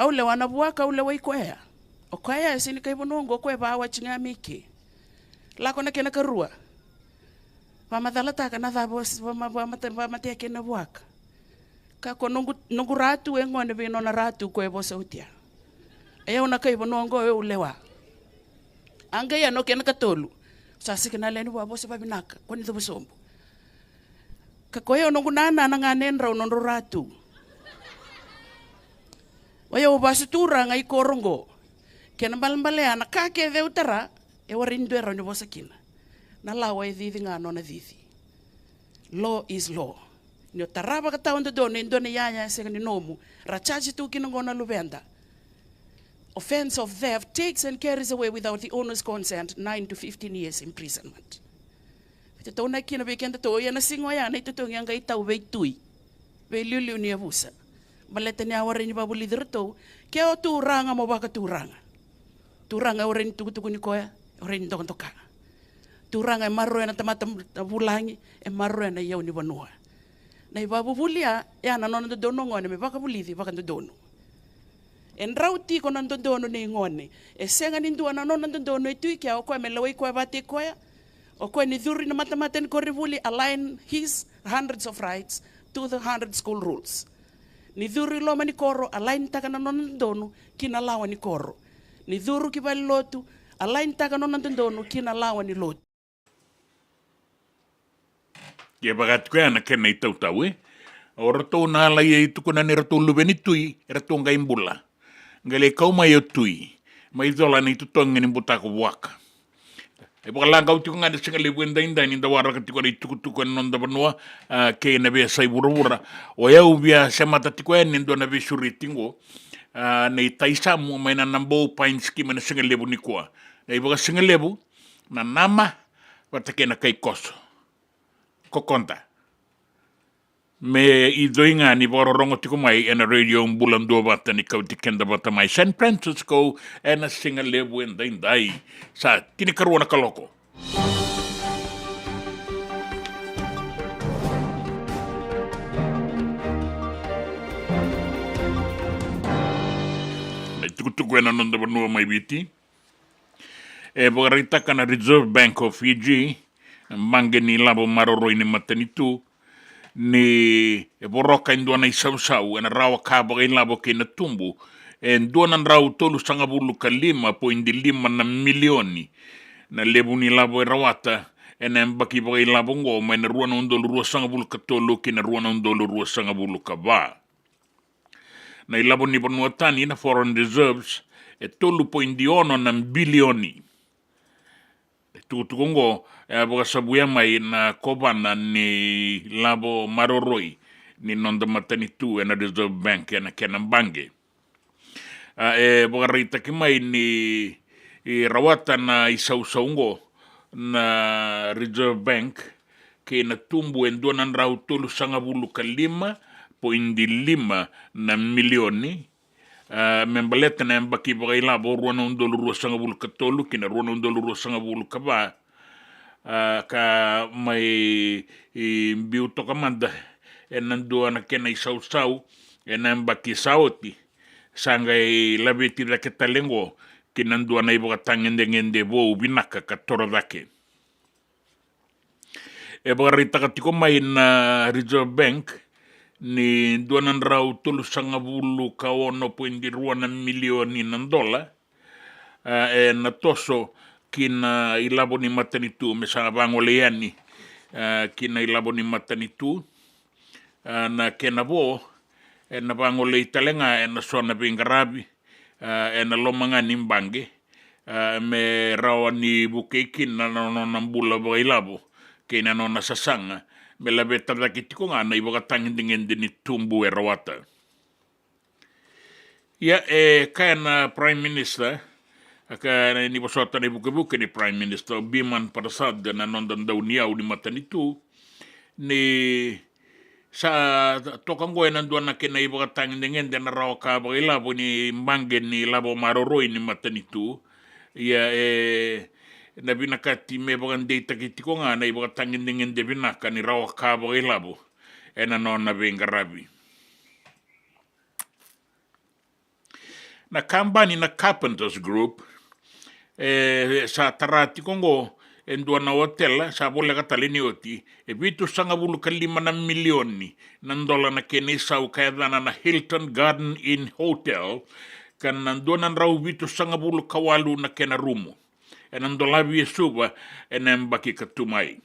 Aw lewa na buwak, aw leway kwaya. O kwaya, sini kay Banongo, kwaya bawa chinga miki. Lako na kinakarua. Pamadalata ka na tapos pamatay kinabuak. Kako nungu ratu e ngone vino na ratu ko e bosa utia. Ayaw na kay Banongo e ulewa. Angaya no kena katolu. Sasi kena leni wa bosa babinaka. Kwani ito busombo. Kakoyo nungu nana nanganen raw nungu ratu. Ayaw basutura ngay korongo. Kena balambalea na kake de utara. E warindu e raw ni bosa kina. Nalawa e didi nga no na didi. Law is law. Nyo taraba ka taon doon, ndo na yaya sa kaninomu. Rachachi tu kinangona lubenda. Offense of theft takes and carries away without the owner's consent 9 to 15 years imprisonment. Ito na kinabigyan to, yan na singoya na ito yang gaitaw bay tuy. Bay liuliu ni abusa. Baleta niya warin ni babu lider to, kaya o turanga mo baka turanga. Turanga warin tukutuku ni koya, warin dokon toka. Turanga e marro na tamatam bulangi e marro na yaw ni banua. Na ibabu bulia ya na nono dono ngone me baka bulidi baka dono. En rauti ko nan dono ni ngone. E senga ni ndua na nono dono itu kia o ko me lawai ko bati ko ya. O ko ni duri na matamaten ko rivuli align his hundreds of rights to the 100 school rules. Ni duri lo mani koro align taka na nono dono kinalawa ni koro. Ni duru ki bali lotu align taka nono dono kinalawa ni lotu. Ia bagat ko na kena itau tau ora to na la ye tu kuna ni rato lubeni tui rato ngai mbula ngale kau mai o tui mai dola ni tu tong ni buta ko waka e bala ngau tu ngade singa le wenda inda ni dawara ka tikori tu non da banua ke na be sai burura o ya ubia semata tiko en ndo na be shuritingo nei taisa mo mai na nambo pain scheme na singa lebu ni kwa nei baga singa lebu na nama watake na kai koso ko konta. Me I doinga ni boro rongo tiko mai ena radio mbulan dua bata ni kau tikenda bata mai San Francisco ena singa lebu endai sa kini karuana kaloko. Tuku ena nonda banua mai biti. E bogarita kana Reserve Bank of Fiji mange ni labo maroro ini matanitu ni e boroka induana isau ena rawa kaba in labo ke na tumbu en duana rau tolu sanga bulu ka 5.5 na milioni na lebu ni labo e rawata ena mbaki bagai labo ngo ma na ruana undolu rua sanga bulu ka tolu ke na ruana undolu rua sanga bulu ka ba na ilabo ni banuatani na foreign reserves e tolu poindiono na bilioni tukutukungo boga sabuya mai na kobana ni labo maroroi ni nonda matanitu na Reserve Bank na kenambange boga rita ki mai ni rawata na isausaungo na Reserve Bank ke na tumbu enduanan rau tolu sanga bulu ka 5.5 na milioni membaleta na mbaki bagai labo ruana undolu rua sanga bulu ka tolu kina ruana undolu rua sanga bulu ka ba ka mai biu toka manda e nandua na kena I sau e nambaki saoti sanga I laveti da ke talengo ki nandua na iwa tangende wo binaka ka torodake. E baka tiko mai na Reserve Bank ni duanan rau tulu sanga bulu ka 1.2 milioni ng dola e na toso kina ilabo ni matanitu me sa bangoleani kina ilabo ni matanitu na kena bo e na bangole italenga e na sona bingarabi e na lomanga nimbange me rawa ni bukekin na nambula bo ilabo kina no na sasanga me la beta da kitiko nga na iba katangin ni tumbu e rawata ya kaya na Prime Minister aka ni bosota ni buke ni Prime Minister Biman Prasad na nondan daw niyaw ni matanitu ni sa tokang goy nanduan na kina iba katangin na rawa ka ba ilabo ni mbangen ni labo maroroy ni matanitu ya na binakati me bagan data kitiko nga na iba katangin de binaka ni rawa ka ba ilabo na non na bengarabi na kambani na Carpenters Group sa tarati kongo endua na hotel sa bole katalini oti bitu sanga bulu kalima na milioni ng dola na kenisa ukayadana na Hilton Garden Inn Hotel kan nandua na raw bitu sanga bulu kawalu na kenarumo ng dola suba enembaki katumay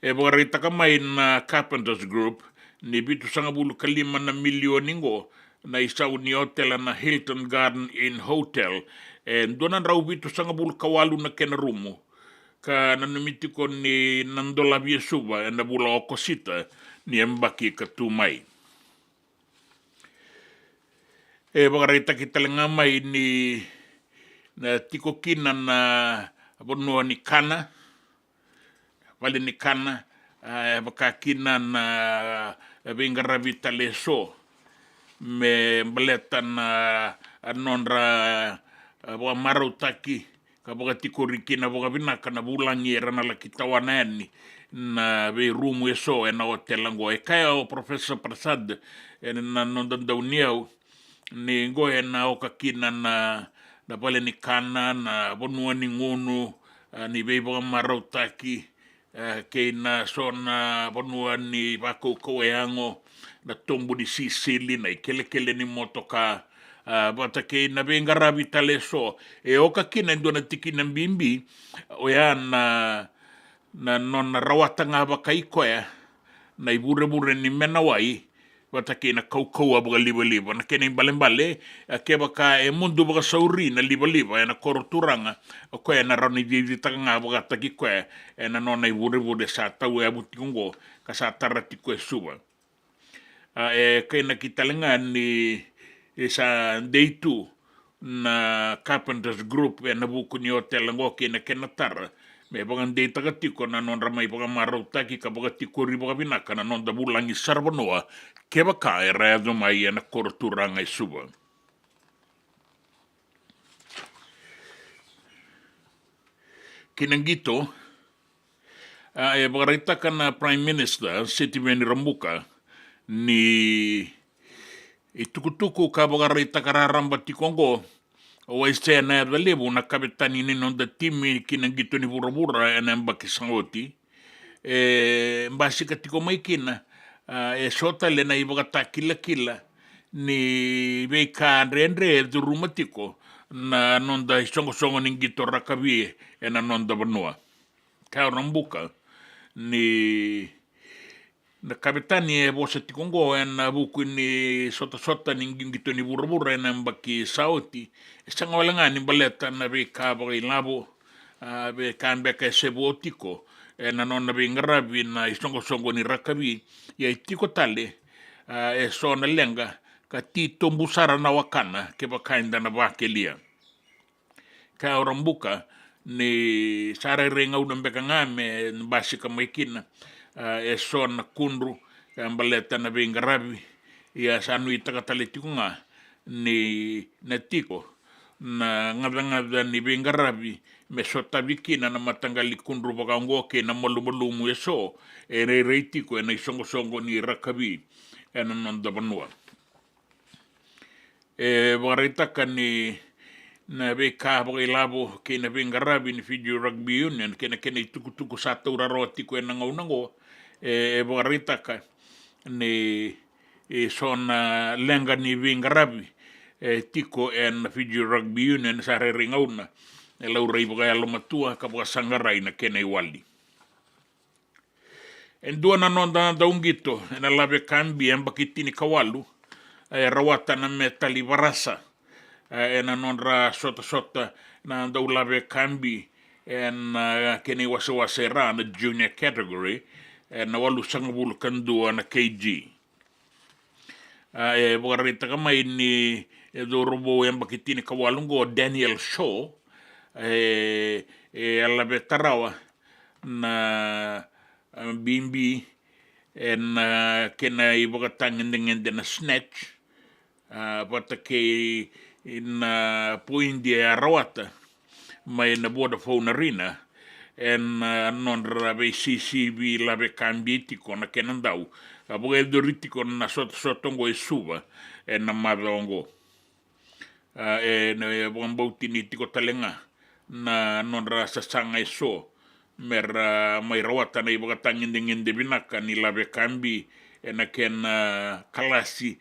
barita kamay na Carpenters Group ni bitu sanga bulu kalima na milioni ngo na isaw ni hotel na Hilton Garden Inn Hotel donan raw bitu sanga bulu kawalu na kenarumo ka nanumiti ko ni nandola suba na bula okosita ni embaki katumay bagarita kita lengamay ni na tikokinan na bonua ni kana wale ni kana bakakinan na bingarabi taleso me baletan nonra wa marutaki ka boga tikoriki na boga binaka na bulangi era na lakitawanani na be rumu eso na hotel ngo e kaya o Professor Prasad na nondan daw niyaw ni ngo na o kakina na pale ni kana na bonua ni ngunu ni be boga marutaki ke na sona bonua ni bako koeango na tombo di Sicily na ikele ni motoka bata ke na bengarabi taleso oka kina ndo na tiki na bimbi o ya na non na rawata nga ba kai koya na ibure ni menawai bata ke na kau abaga liba na kena balembale ke baka mundu baga sauri na liba na korturanga koya na rani di tanga baga taki koya na non na ibure sa tau abutingo ka sa tarati ko suba kaya nakitalangan ni sa day 2 na Carpenters Group na buko ni hotel ngo kina kenatar me bangan day tagatiko na non ramay baga marutaki ka baga tikuri baga binaka na non da bulangi sarbonoa ke baka redo mai na kortura ngai suba kinangito bagarita ka na Prime Minister City Veni Rambuka ni itukutuku ka bagarita kararamba tikongo o ese na relevo na kapitani ni non da timi kinangito ni burabura na mbaki sangoti mbasi katiko maikina sota le na ibagata kila ni beika rendre durumatiko na non da songo ningito rakabi na non da banua ka rambuka ni na kapitani bosa tikongo na buku ni sota ningin gito ni burabura na mbaki sauti isang wala nga ni baleta na be kabay labo be kanbe ka sebotiko na non na be ngarabi na isongo ni rakabi ya itiko tale so na lenga ka tito mbusara na wakana ke bakainda na bakelia ka orambuka ni sare renga unambeka ngame basi kamaikina son kundru baleta na bingarabi ya sanu itakatalitiko nga ni netiko na ngada ni bengarabi me sotabikina na matangali kunru bakango ke na malumumu eso e reiti ko na songo ni rakabi e na non da banua e warita kani na be ka bo ilabo ke na bengarabi ni Fiji Rugby Union ke na tuku satu raroti ko na ngaunango e warita ka ni sona lenga ni bengarabi tiko en Fiji Rugby Union sa ringauna e lau rei baka alo matua ka baka sangarai na kene wali. En dua na nonda daungito en alabe kambi en bakitini kawalu rawata na metali varasa en anonra sota na daulabe kambi en kene wasera na junior category en walu sangabulu kandua na KG. E baka rita kamay ni do robo en bakitini kawalungo Daniel Shaw alabe tarawa na bimbi en kena iboga tangin na snatch pata ke in poindi rawata may na Vodafone Arena en non rabe CCB labe kambiti na kenandau aboga edoriti na sotongo esuba en na madongo na bambauti ni tiko talenga na non rasa sanga eso mer mai rawata na ibaga tangin de binaka ni labe kambi na ken kalasi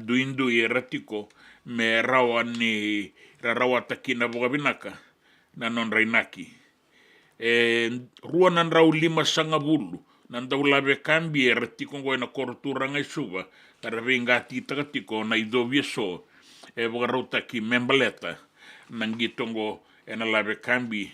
duindu ratiko me rawan ni rawata kina boga binaka na non rainaki ruanan raw 5 sanga bulu nan daw labe kambi ratiko ngo na kortura ngai suba tarabe ngati takatiko na idovie so boga rauta ki membaleta nangitongo ena labe kambi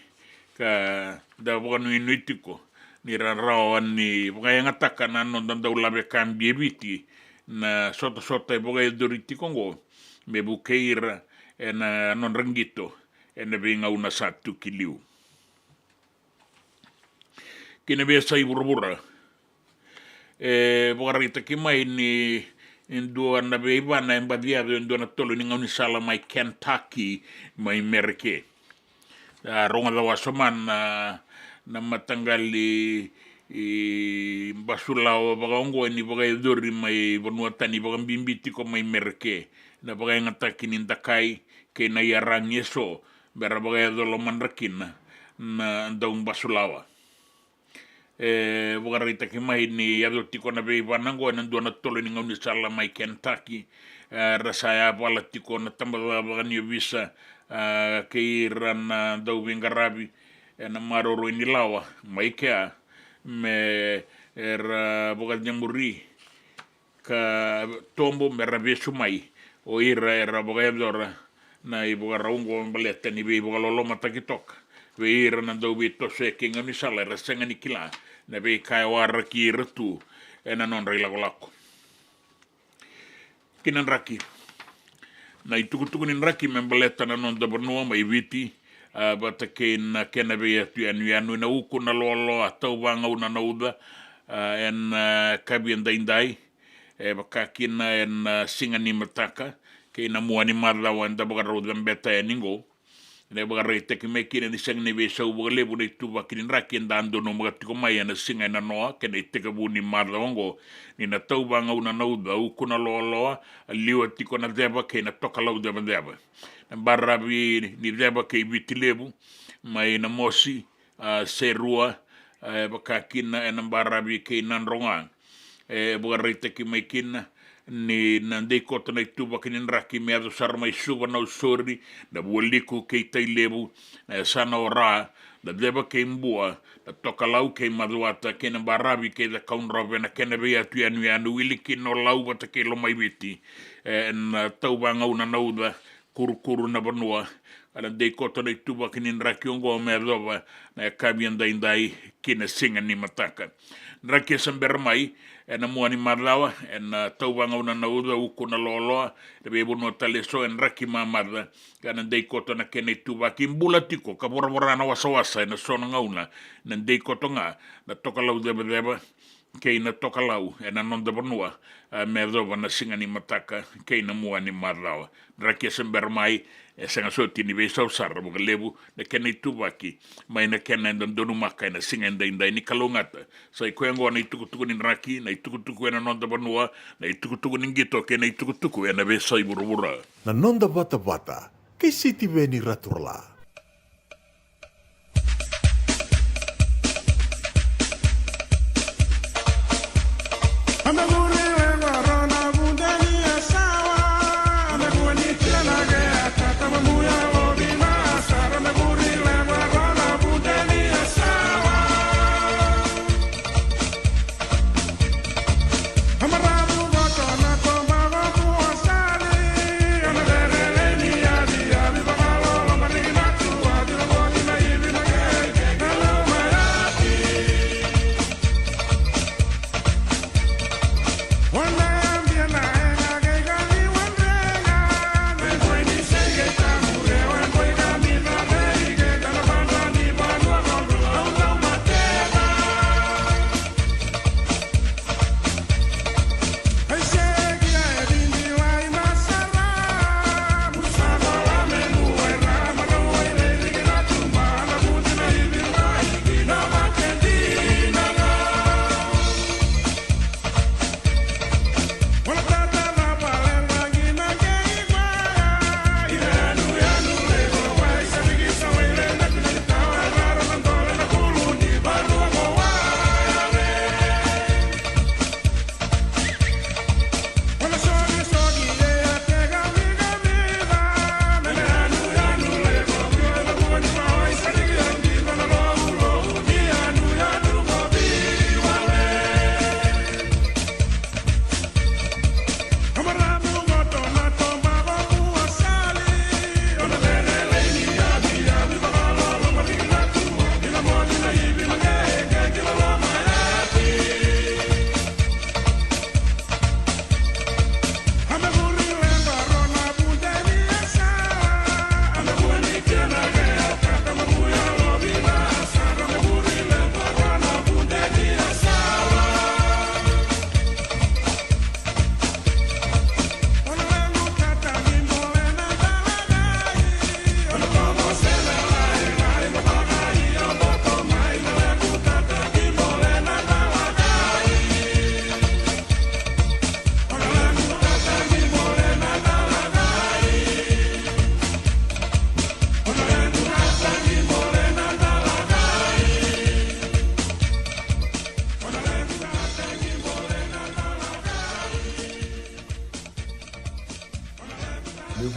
ka da boga nuitiko ni rawan ni boga yang ataka na non daw labe kambi ebiti na sota boga edoritiko ngo me bukeira ena non rangito ena benga una satu kiliu kina besa iburbura boga rita kimai ni Indua na beiba na embadia indua na tolo ni ngau ni sala mai Kentucky mai Merke. Ronga da wasoman na matangali basulao bagongo ni bagai dori mai bonuata ni bagam bimbiti ko mai Merke. Na bagai ngataki ni takai ke na yarang yeso bera bagai dolo manrakin na daung basulawa. Bukarita kimai ni yado tiko na beiba nango na dua na tolo ni ngau ni sala mai Kentucky rasaya pala tiko na tambala bagan yo visa keiran dau bingarabi na maroro ini lawa mai kea me bukan nyamuri ka tombo merabe sumai o era bukan dora na ibu raungo baleta ni beiba lolo matakitok veira na dau bito se kinga ni sala rasenga ni kila na be kai wara ki retu ena non rei lako kinan raki na itukutuku nin raki membeleta na non da bernua mai viti bata ken kena be tu anu na uku na lolo atau banga una na uda en kabien daindai baka kina en singani mataka ke na muani marlawan da baka roda beta eningo ne baga rete ki me kine ni sang ni besa u baga lebu ni tuba kini rakin dando no mga tiko maya na singa na noa kene iteka bu ni marlawango ni na tau banga una na uda u kuna loa liwa tiko na deba ke na toka lau deba na barabi ni deba ke ibiti lebu mai na mosi serua baka kina na barabi ke nan ronga baga rete ki me kina ni nandei kota na ituba kinin raki me ado sarma isuba na usori na bualiku kei tai lebu na sana ora na deba kei mbua na toka lau kei maduata kena barabi kei da kaunrabe na kena bea tu anu wiliki no lau bata kei lomai biti na tau banga una nauda kuru na banua ana dei kota na ituba kinin raki ongo me adoba na kabian daindai kina singa ni mataka raki samber mai ena muani marlawa ena taubanga una nauda uku na loloa te bebo no taleso en raki mamarda kana dei koto na kene tuba kimbula tiko kabora na wasawasa ena sona ngauna na dei koto nga na toka lau deba kei na toka lau e na nonda vanua me dova na singa ni mataka kei na mua ni marlawa raki sember mai e sanga so tini ve sau sara mo lebu na kena tubaki mai na kena ndon donu maka na singa ndai ni kalongata so i koengo na tuku ni raki na tuku e na nonda vanua na tuku ni ngito ke na tuku e na ve sai burubura Na nonda bata kei siti veni raturla.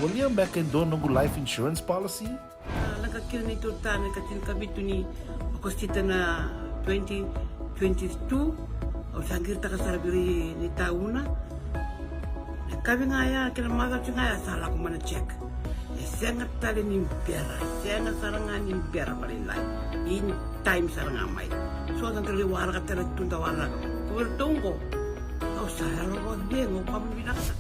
William back in Donongu life insurance policy? Laka kira ni tutana katin kabitu ni okostita na 2022 o sangir taka sarabiri ni tauna. Kabi ngaya kira maga ngaya salah ko mana check. Sengat tali ni biara, sengat sarangan ni biara balilai. In time sarangan mai. So ang kali warga tala tunda warga. Kubertungo. Au saya lo dengo pamilaka.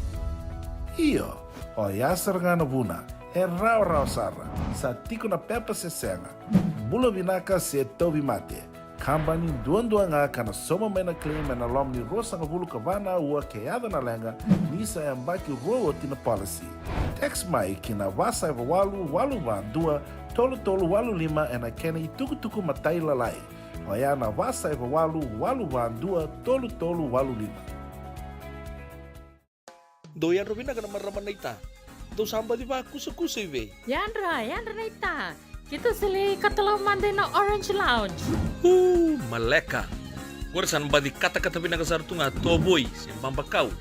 Iyo, o yasar ngana buna, e rau sara, sa tiko na pepa se senga, bula vinaka se tobi mate, kambani duan nga kana soma mena claim na lom ni rosa nga bulu kavana ua keada na lenga, nisa e mbaki roa tina policy. Text mai kina wasa e walu van dua, tolu walu lima e na kena i tuku matai lalai, o ya na wasa e walu van dua, tolu walu lima. Doyan Robina kana maraman naita. Do samba di ba kusa iwe. Yandra naita. Kita sili katalaw mande na Orange Lounge. Maleka. Gurasan ba di kata-kata pinakasartunga toboy simpang bakau.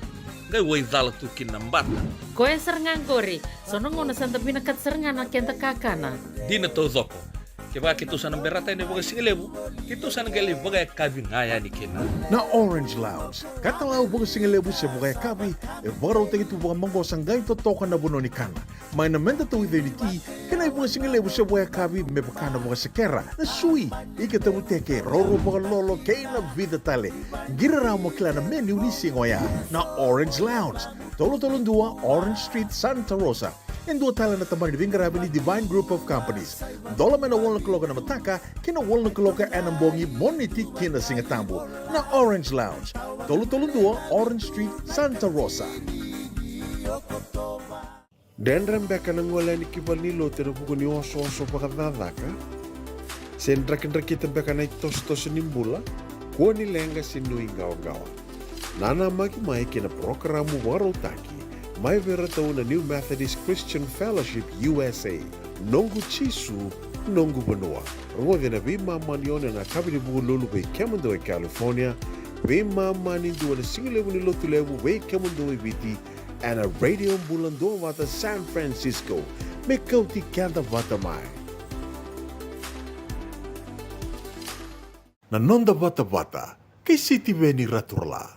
Gay way dala tu kinambata. Koe serengan kori. Sono ngona santa pinakat serengan na kenta kakana. Dina to zoko. Kaya kita sana berata ini bagai singlebu, kita sana gali bagai kabi ngaya ni kena. Na Orange Lounge, katalaw bagai singlebu se bagai kabi, e baro te itu bagai manggo sanggay to toka na buno ni kana. May na menta to ide ni ti, kena bagai singlebu se bagai kabi me bakana bagai sekera. Na sui, ike te muteke roro bagai lolo kei na vida tale. Gira ramo kila na menu ni singoya. Na Orange Lounge, tolo 2 Orange Street, Santa Rosa. en dua tala na tamani vingarabi ni Divine Group of Companies. Dola mena wolna kaloka na mataka, kina wolna kaloka anambongi moniti kina singatambo na Orange Lounge. Tolu dua Orange Street, Santa Rosa. Denrem beka nangola ni kibal ni lo tere buku ni oso pakadadaka. Sen drakin beka na tos nimbula, ko ni lenga sinui gawa. Nana maki mai kina programu warotaki, mai vera tau na New Methodist Christian Fellowship USA, nongu chisu, nongu banua. Rongo na bima manione na kabini buku lulu be Kemando California, bima mani dua na singilebu ni lotu lebu be Kemando biti, and a radio bulando wata San Francisco, me kauti kanda wata mai. Na nonda wata, kay City Veni Raturla.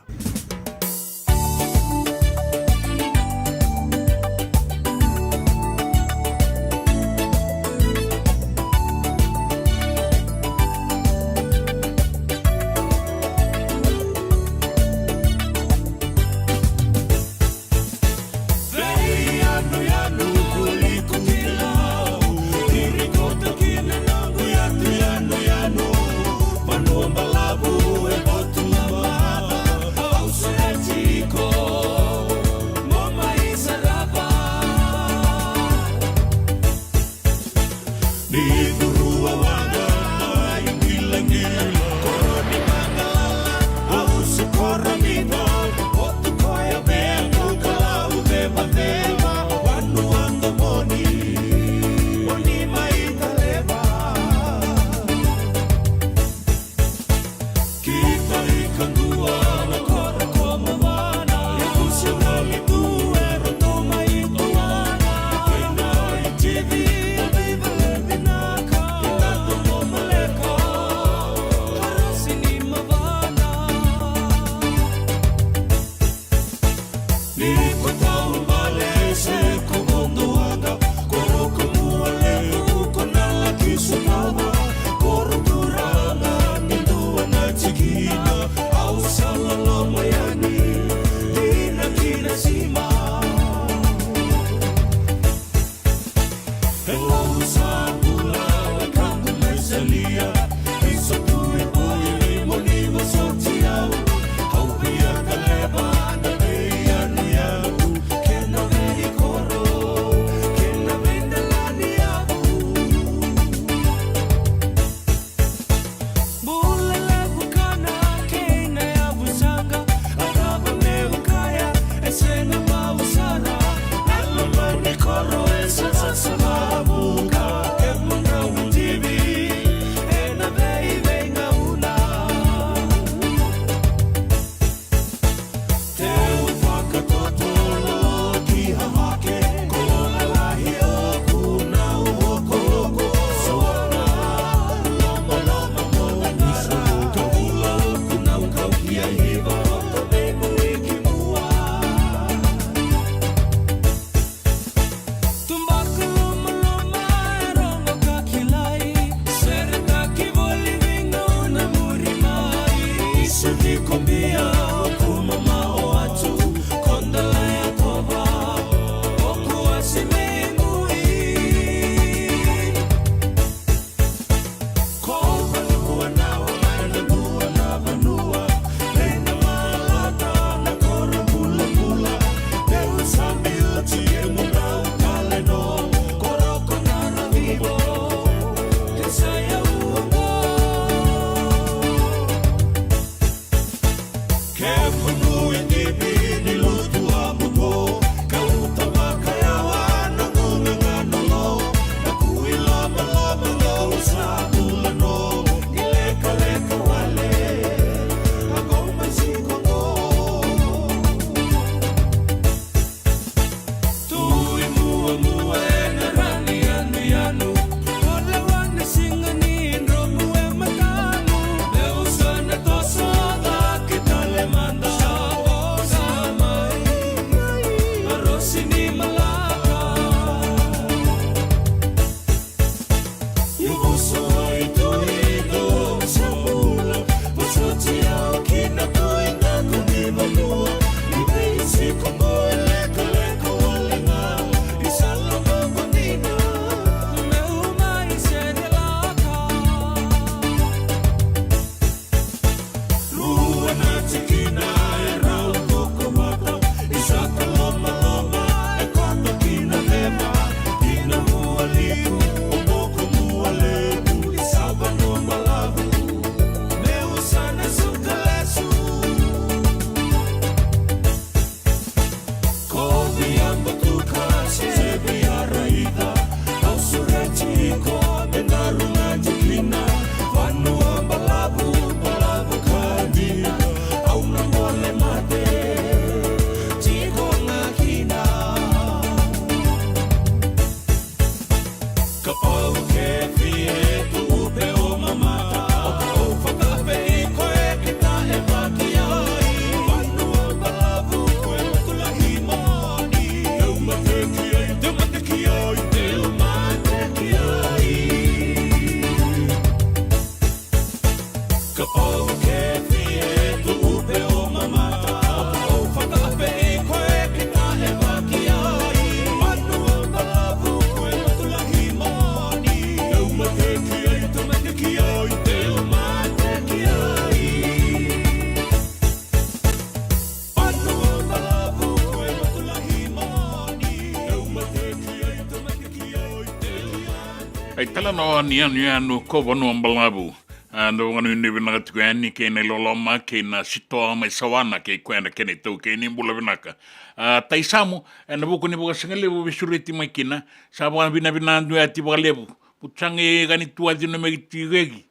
Ai tala no anu ko vanu ambalabu. Ando nganu ni vina tu ani ke ne loloma ke na sitoa mai sawana ke kwena ke ne tau ke ni bula vinaka. Tai samu na buku ni buka singale bu visuriti mai kina sabu vina andu ati buka lebu. Putsange gani tua dino me tigegi.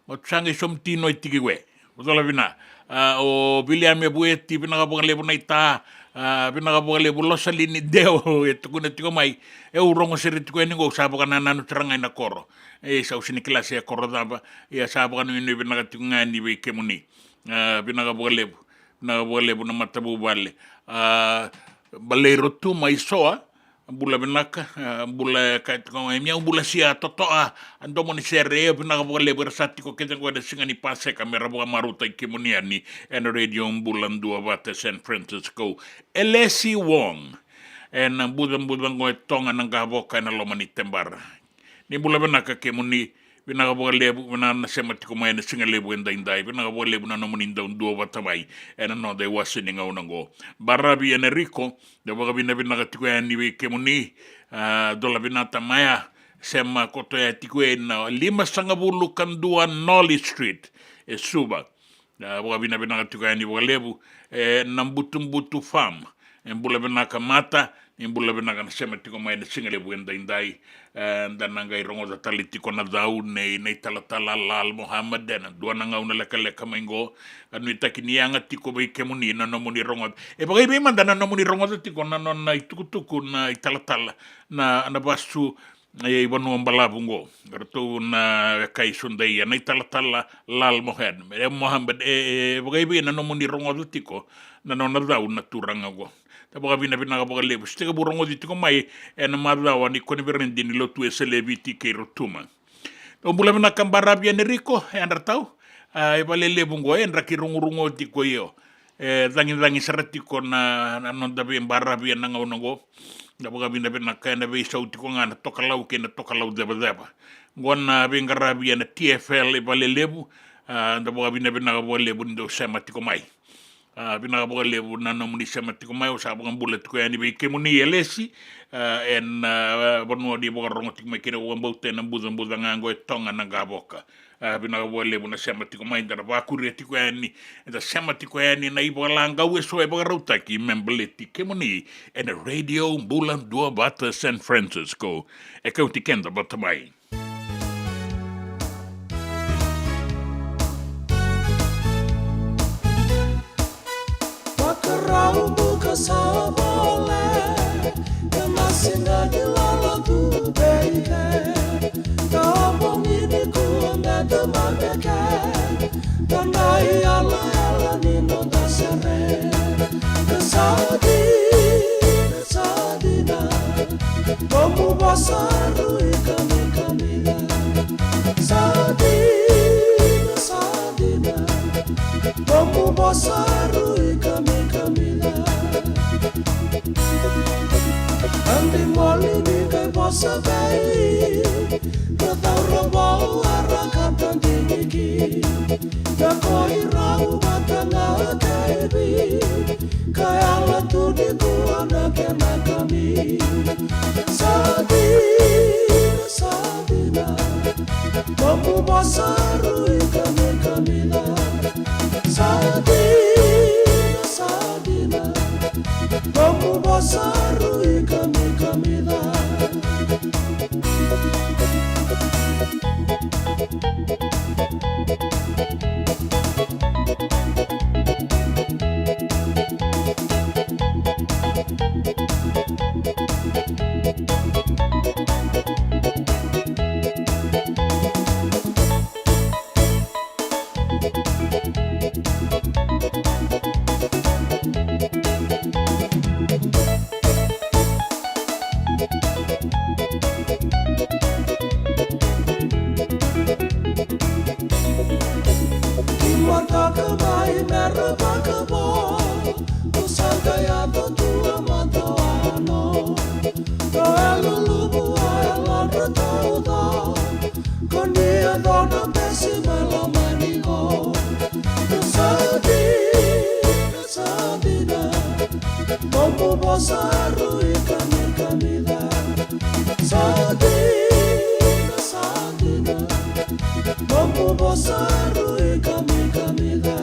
O tsange somtino itigiwe. Utola vina. O William e bueti vina buka lebu na ita. Vina buka lebu losalini deo e tukuna tiko mai. E urongo seri tiko e ningo sabu kana nanu teranga ina koro. E sa usini klase ya koro daba. E sabu kana inu vina tiko ngani we kemuni. Vina buka lebu na matabu bale. Balero tu mai soa. Bula benaka bula kait ko miau bula sia totoa ando moni sere bina ko le bersati ko kete ko de singani pase kamera bo maruta kimuniani en radio bulan dua bata San Francisco Elesi Wong en budan ko tonga nanga boka na lomani tembar ni bula benaka kimuni bina ko le bina na semati ko mai na singale bo indai bina ko le bina no moni ndon dua bata mai en no de wasini ngaunango barabi Enrico de boga bina tiko ani we kemuni dola bina tamaya sema koto ya tiko na 5 kandua Nolly Street e suba boga bina tiko ani boga lebu nambutumbutu farm en bula bina kamata en bula bina kan sema tiko mai na singale bu indai ndananga irongo da talitiko na dau nei talatala lal Muhammad den dua nanga una leka maingo anu itakini anga tiko bai kemuni na no muni rongo e bagai be mandana no muni rongo tiko na no na itukutuku na talatala na basu e ibanu ambalabungo gertu na kai sundai na talatala lal Muhammad e bagai be na no muni rongo tiko na no na dau na turanga go boga bina boga lebu stega burongo ditiko mai en madawa ni koni berendi ni lotu e celebrity ke rotuma o bula bina kambara bien Enrico e andartau e vale lebu ngo en rakirungo tiko yo dangi saratiko na non da bien barra bien nga ongo da boga bina ka na be sauti ko ngana tokalau ke na tokalau deba ngona bengara bien TFL e vale lebu da boga bina boga lebu ndo sema tiko mai bina boga lebu na no muni sema tiko mai o sabu ngambula tiko yani be kemuni Elesi en bonu di boga rongo tiko mai kene o mbote na mbuza ngango e tonga na gaboka bina boga lebu na sema tiko mai ndara ba kuri tiko yani da sema tiko yani na ibo langa we so e boga rauta ki membeleti kemuni en radio bulan dua bata San Francisco e kauti kenda bata mai Rau buka sabole Kemasinga di lala tu beike Kampung ini ku meda mabeke Tandai ala nino dasare Kesadina Bomu basaru ikami kamila Sadina Bomu basaru ikami Andi moli ni kai bossa bei Kau robo arakatan diniki Ya koi rau batanga kaibi Kai ala tu di kuana kena kami Sadina Bomu basaru ikami kamila Sadina Bomu basaru ikami kamila Sadina bosaru e kami kamida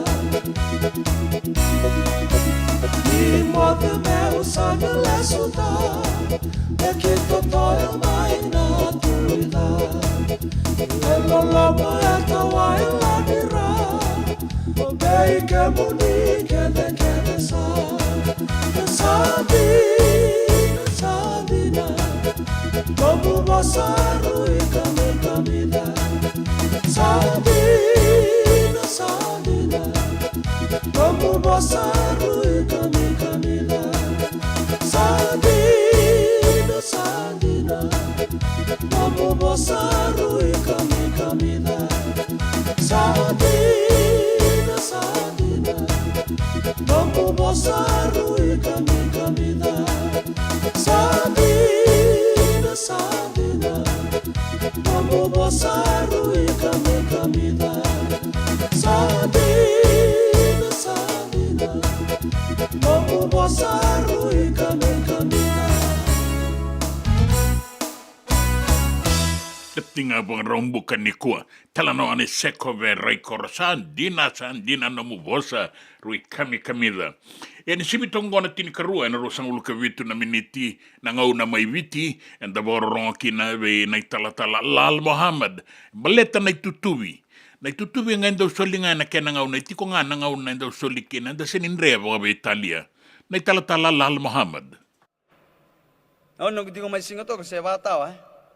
Ni mote me usage lesuta E ki totoe mai na tuida E lolomo e tawai lanira O bei ke muni kede sa E sadina, sadina Como bosaru e kami kamida Sadina, sadina Como bosaru e kami kamida Sadina, sadina Como bosaru e kami kamida Sadina, sadina Como bosaru e kami kamida Sadina, sadina Como bosaru e kami kamida Sadina, sadina Como bosaru e kami kamida Tinga bang rombukan ni kua. Talano ane seko ve rai korosan dina no mubosa rui kami kamida. E ni sibi tongona tini karua na rosang uluka vitu na miniti na ngau na mai viti en da borong kina ve na tala Lal Muhammad. Baleta na tutubi. Na tutubi nga endo soli nga na kena ngau na tiko nga na ngau na endo soli kina da senindrea ba Italia. Na tala Lal Muhammad. No tiko mai singato kasi bata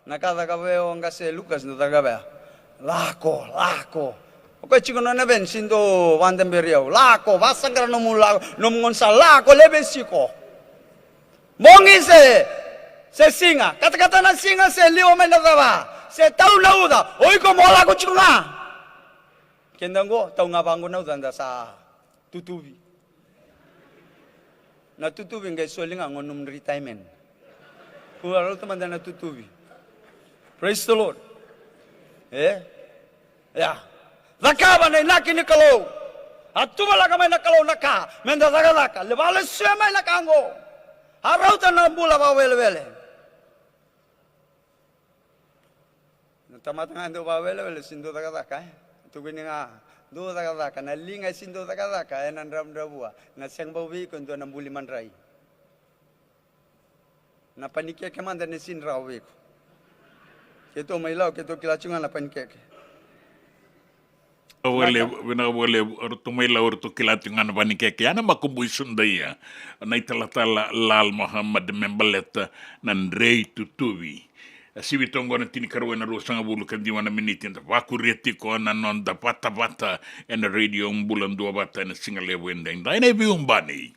Nakada kabeo nga se Lucas no tagabea. Lako. Okay, chico no neven sindo Vandenberiau. Lako, vasangra no mula no ngonsa lako lebe siko. Mongi se singa. Kata na singa se lio menadava. Se tau nauda. Oi ko mola ko chico na. Kendango tau ngabango na udanda sa tutubi. Na tutubi ngai solinga ngonum retirement. Kuaro teman na tutubi. Praise the Lord. Yeah. Nakaba na inaki ni kalau. At tumala kamay na kalau naka. Menda tagalaka. Lebala siya may nakango. Araw ta na bula pa wele-wele. Natamata nga ito pa wele-wele. Sindo tagalaka. Tugin nga. Do tagalaka. Nalingay sindo tagalaka. Yan ang ramdabua. Nasyang bawi ko ito ng buliman ray. Napanikya kamanda ni sinrawi ko. Kito may law, kito kilachungan na pancake. Wale orto may law orto kilachungan na pancake. Yana makubuy sundaya. Na italatala Lal Muhammad membaleta nan rei tutubi. Sibitongo na tinikaruan na rosang abulu kandiwa na minitin. Wakureti ko na non da bata en radio bulan dua bata na singalewo endeng. Da ina biumbani.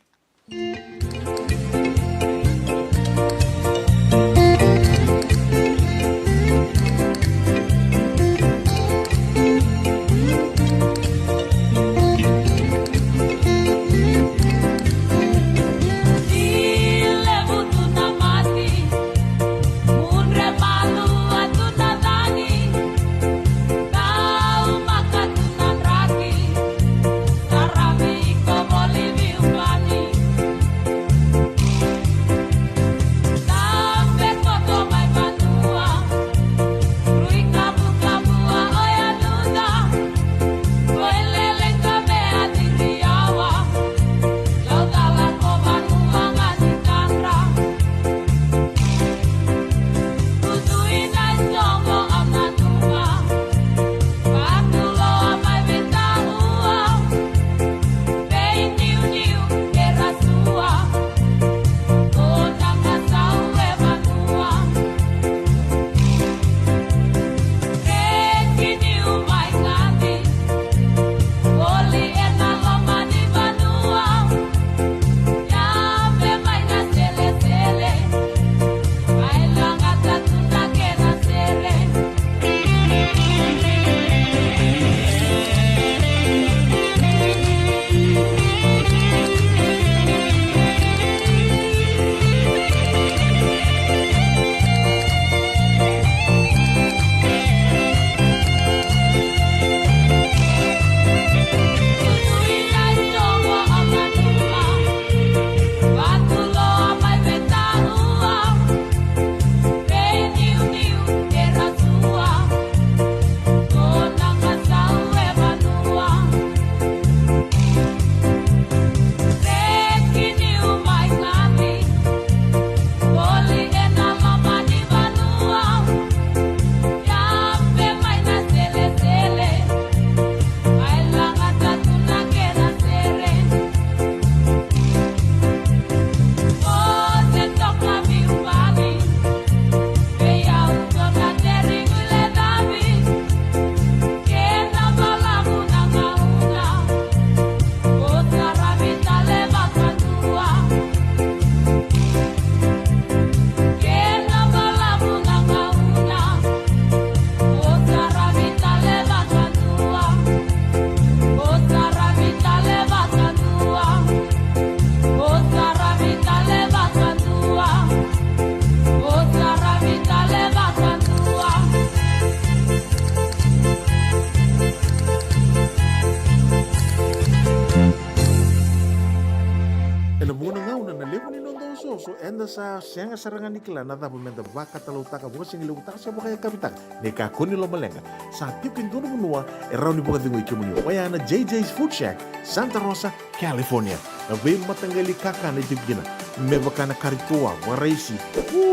so enda sa sianga sarangan ikila na tabu menda baka talau taka buka singi lu taka siapa kaya kapitang neka kuni lo malenga sa tiukin dono menua erau ni buka dingo ikimuni wayana JJ's Food Shack Santa Rosa California na be matanggali kaka na tibgina me bakana karitua waraisi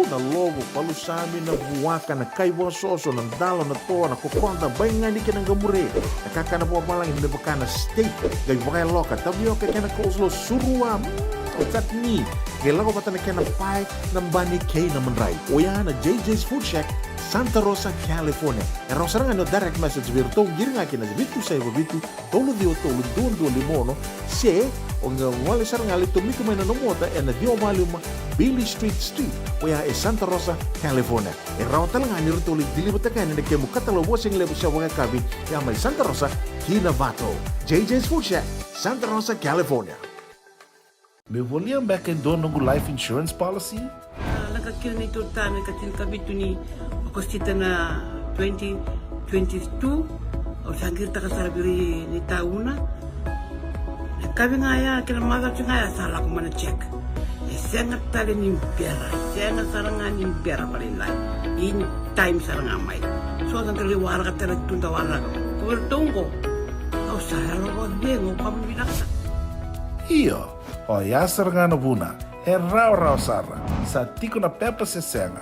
na logo palusami na buwaka na kaiwa soso na dalo na toa na kokonda bayangani ka ng gamure na kaka na buwa malang me bakana steak gay bakay loka tabioka ka na coleslaw surua o tatni gay lago pata na kena pie ng bani kay na manray o yan na JJ's Food Shack Santa Rosa, California. E rosarangan no direct message virtual giring akin na bitu sa bitu tolo dio tolo don limono se o nga wale sarang ali to miku mena no mota e na dio maluma Billy Street o ya e Santa Rosa, California. E rawata lang ani rutuli dili batakan na kemu katalo bosing lebu sa wanga kabi ya mai Santa Rosa, Kinavato. JJ's Food Shack, Santa Rosa, California. Me voliam back in dono life insurance policy? Nakakil na ito tayo katin kabitu ni Kostita na 2022 o sangkir ta kasarabiri ni tauna kami nga ya kila maga nga ya sala ko mana check sengat tali ni pera sengat sarangan ni pera palinlay in time sarang amay so ang kaliwara ka tala tunda wala ko tungko o sala ko dengo kami binaksa Iyo o ya sarangana buna e rau sara sa tiko na pepa se senga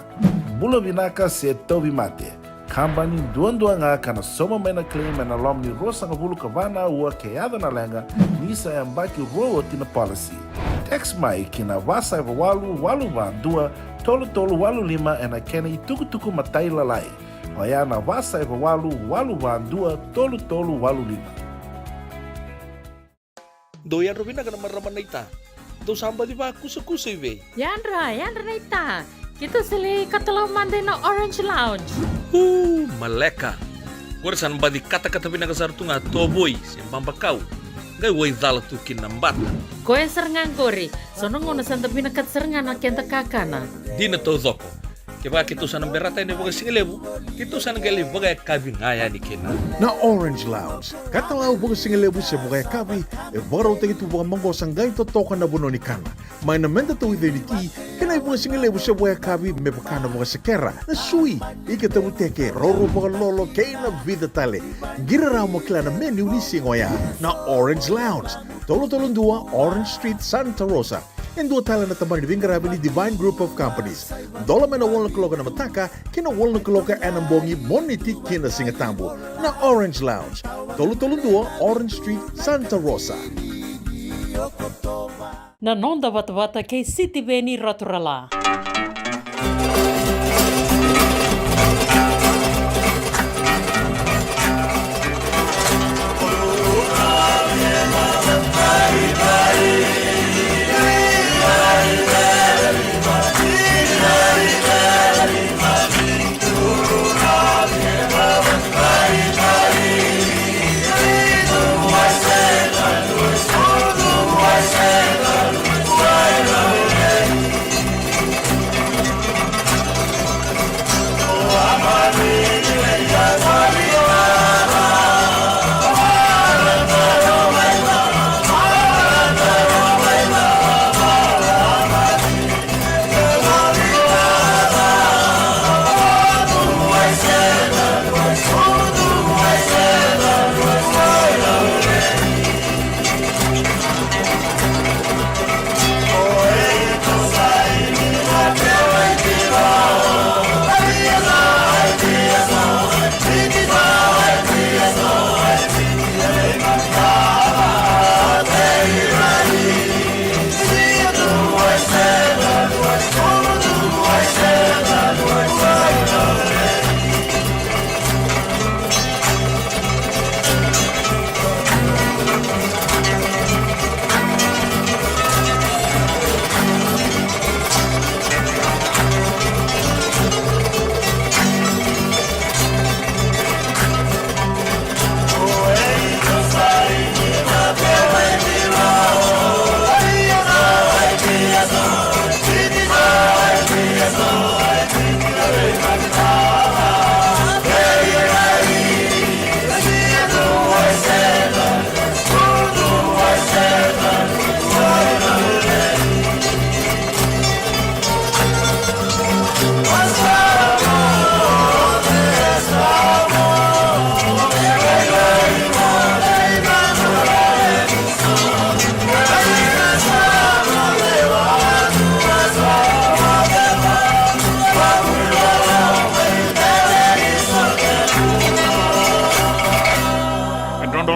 Bula binaka se tobi mate. Kambani duan nga kana soma mena claim na lomni rosa nga bulu kavana ua keada na lenga nisa e ambaki roa tina policy. Text mai kina wasa eva walu ba dua tolu walu lima e na kena i tuku matai lalai. Oya na wasa eva walu ba dua tolu walu lima. Doyan Robina kana maraman na ita. Do samba di ba kusa iwe. Yanra na ita. Kita sili katalaw mande na Orange Lounge. Maleka. Warasan ba di kata-kata pinagasar tunga toboy simpang bakau. Gay way dala tu kinambat. Koe serengan gori. Sono ngono santa pinakat serengan na kenta kakana. Di na to zoko. Kaya kito sana berata ini bagai singelebu. Kito sana gali bagai kabin ngaya di kena. Na Orange Lounge. Katalaw bagai singelebu siya bagai kabi. E baraw tayo ito bagai manggosang gay totokan na buno ni kana. May namenda to identity. Kena bagai singelebu siya bagai kabi. May bakana bagai sekera. Na sui. Ikatabuteke. Roro bagai lolo. Kaya na vida tale. Giraraw mo kila na menu ni singoya. Na Orange Lounge. Tolo-tolong dua Orange Street, Santa Rosa. And dua tala na tamang ni Bingarabi ni Divine Group of Companies. Dola may na walang kaloka na mataka, kina walang kaloka anambongi moniti kina singatambo na Orange Lounge. Tolo-tolong dua Orange Street, Santa Rosa. Na nonda wata kay City Beni Raturala.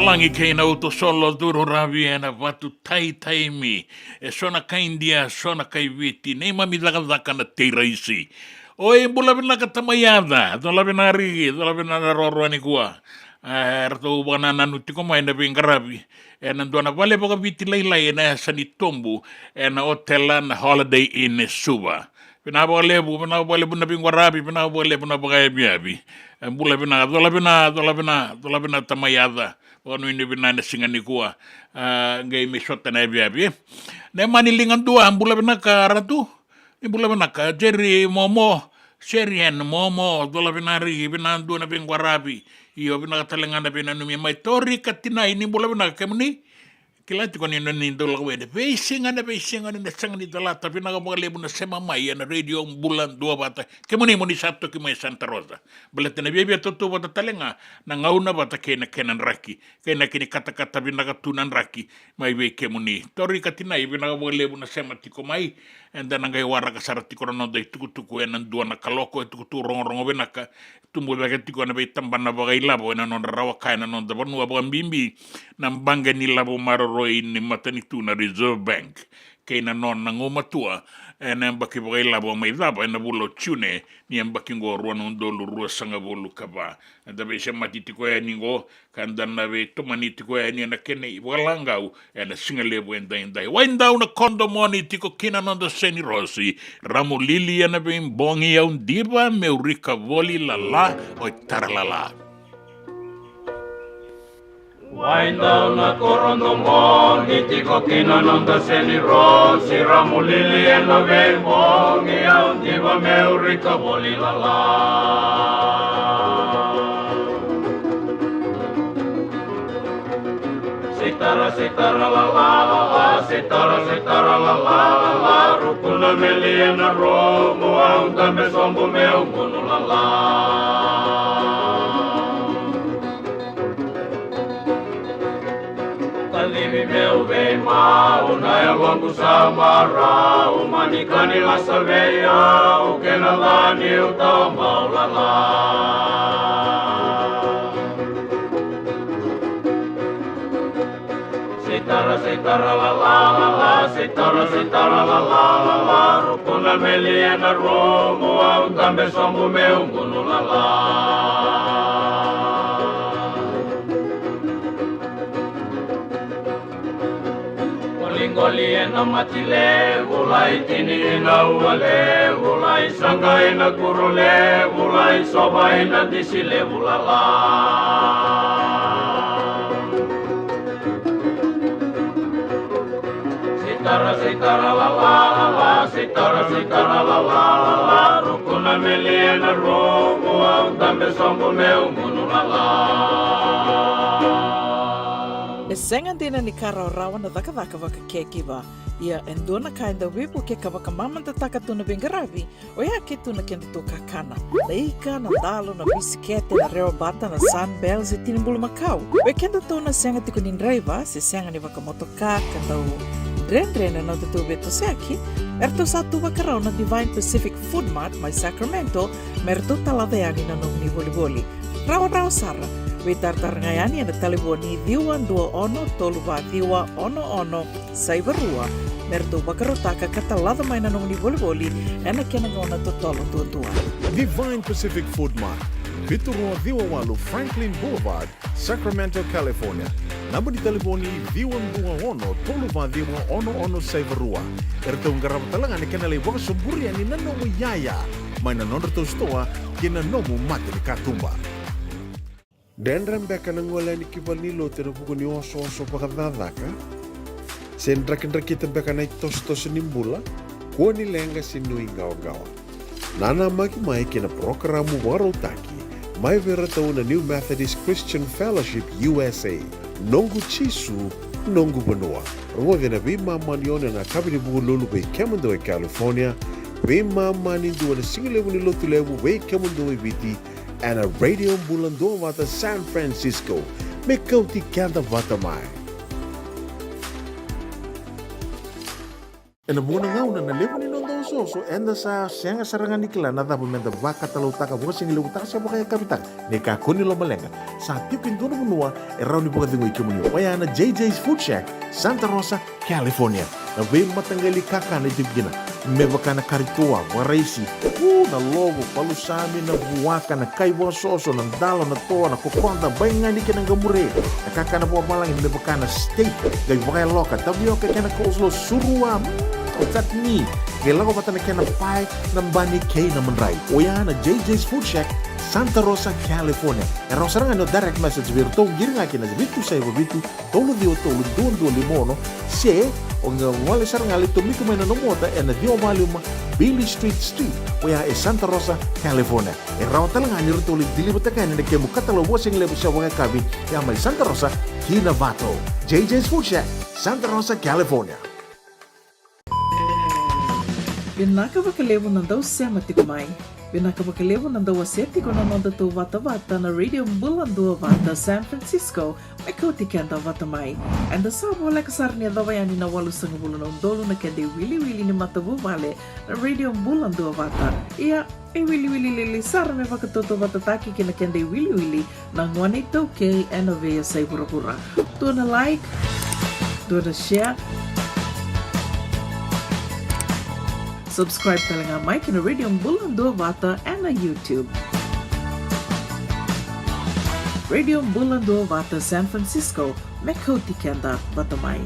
Rolangi kei na uto solo duro ravi e na watu tai tai mi. E sona kai india, sona kai viti. Nei mami daka na teira isi. Oi, bula bina ka tamayada. Dola bina rigi, dola bina roro ani kua. Rato wana nanu tiko mai na bingarabi. E na dona vale boka viti leilai e na sani tombu. E na hotela na Holiday Inn e Suba. Bina boka lebu na bingarabi, bina boka lebu na boka ebiabi. Bula bina, dola bina tamayada. Wanu ini bina na singa ni kua. Ngai me sota na ebiabi. Ne manilingan dua, bula bina ka ratu. Bula bina ka Jerry Momo. Serian Momo, dola bina rigi, bina dua na bingarabi. Iyo bina katalengana bina numi. Mai tori katina ini bula bina kemuni. Kila tiko ni nani dola wede. Beisingan na sangan ni dola. Tapi na mga lebu na sema mai. Na radio bulan dua bata. Kemuni mo ni sato ki mai Santa Rosa. Balata na bibia tutu bata talenga. Na ngauna bata kena kenan raki. Kena kini kata-kata bina katunan raki. Mai be kemuni. Tori katina bina mga lebu na sema tiko mai. And then ngai wara kasara tiko na nodai tuku-tuku enan dua na kaloko. Tuku rongo-rongo benaka. Tumbu baga tiko na bei tambana baga ilabo. Enan non rawa kaya na non dabar nuwa baga bimbi. Nambanga ni labo maroro ini matanitu na Reserve Bank. Kaya na non nangomatua. Ena mbaki baga ilabo may daba. Ena bulo tune. Ni mbaki ngo ruwa nung dolu ruwa sanga bolu kaba. Enda be siya matitiko ya ningo. Kanda na be tumanitiko ya ni na kene iwalangau. Ena singalebo enda. Waindau na kondomoni tiko kina non da seni rosi. Ramo lili ya na be imbongi ya undiba. Meurika voli lala. Oi taralala. Waindau na korondo mo, nitiko kinanonda seni rosi, ramulili en la vengongi, aundiva meurika voli lala. Sitara la la, sitara la la, rukuna meli na romo, aunda me sombo meu kunu la la. Kalivi meu vei mau, na e longo samara, o manicani la saveia, o que na lani o tau mau la la. Sitara la la, sitara la la, rukuna melia na romo, au tambe sombo meu kunu la la. Ngoli ena matile, ulai tini ena uale, ulai sanga ena kurule, ulai soba ena disile ulala. Sitara la la, sitara la la, rukuna meli ena romo, au tambe sombo meu munu la la. E senga dina ni kara o rawa na dhaka waka kekiwa. Ia endona ka inda wipu ke ka waka mamanta taka tuna bingaravi. O ia ke tuna kenda tō kakana. Leika, na dalo, na bisikete, na reo bata, na sunbells e tinimbulu makau. O kenda tōna senga tiko ni driver, se senga ni waka motoka, kanda o dren na tō beto seaki. Erto sa tu waka rau na Divine Pacific Food Mart, mai Sacramento, merto talaveani na nong ni voli. Rawa sara. We tartarangayani na taliboni diwan dua ono toluwa diwa ono saivarua. Merto bakarotaka katalada mai na nung ni voli ena kenangona totolo tua. Divine Pacific Food Mart. Viturua Diwa Walu Franklin Boulevard, Sacramento, California. Namba di taliboni diwan dua ono toluwa diwa ono saivarua. Erto ngarama talangani kenale waka soburi ani nanomu yaya. Mai na nonderto stoa kina nomu mate ni katumba. Dan rembeka na ngola ni kibalilo tena buku ni oso pakadadaka. Sen drakin-drakin tembeka na itos-tos nimbula. Kuo ni lenga sinui gawa-gawa. Nana mai kina programa warotaki. Mai vera tau na New Methodist Christian Fellowship USA. Nongu chisu, nongu banua. Rua vena bima manione na kabini buku lulu bei Kemando e California. Bima mani dua na singilewu ni lotu lewu bei Kemando e Viti. And a radio bulan doa wata San Francisco. Me kauti kanta wata mai. E na muna ngau na lewa ni nondos. soso enda sa senga sarangan ikila na dapat menda baka talau taka buka singi lu taka siapa kaya kapitang neka kuni lo malenga sa tipin dono menua erau ni buka dingo ikemuni waya na JJ's Food Shack Santa Rosa California na be matanggali kaka na jibgina me baka na karitoa waraisi na logo palusami na buwaka na kaiwa soso na dalo na toa na kokonda bainga ni kena gamure na kaka na buwa malang me baka na steak gai baka loka tabioka kena coleslaw surua tatni gela ko patana kena pai na bani kay na menrai oya na JJ's Food Shack Santa Rosa California era saranga no direct message virtual giringa kina bitu sai bitu tolo dio tolo don limono se onga wale saranga le tomiku mena no mota ena dio maluma Billy Street oya e Santa Rosa California era talanga ni rutoli dili butaka ne ke mukatalo washing le busha wanga kabi ya mai Santa Rosa Kinavato JJ's Food Shack Santa Rosa California. Binaka bakalevo nandau sema tiko mai. Binaka bakalevo nandau aseti ko nanda to vata na Radio Bulandua Vata San Francisco. Mai koti kenda vata mai. And the sabo la kasarni adawayani na walu sanga bulan dolu na kende wili ni matabu vale na Radio Bulandua Vata. Ia e wili lili sara me vakatoto vata taki kina kende wili na ngwane toke and veya sai pura. Do na like, do na share. Subscribe talaga Mike na Radio Bulandua Vata and na YouTube. Radio Bulandua Vata San Francisco, Mekoti Kenda Vatamai.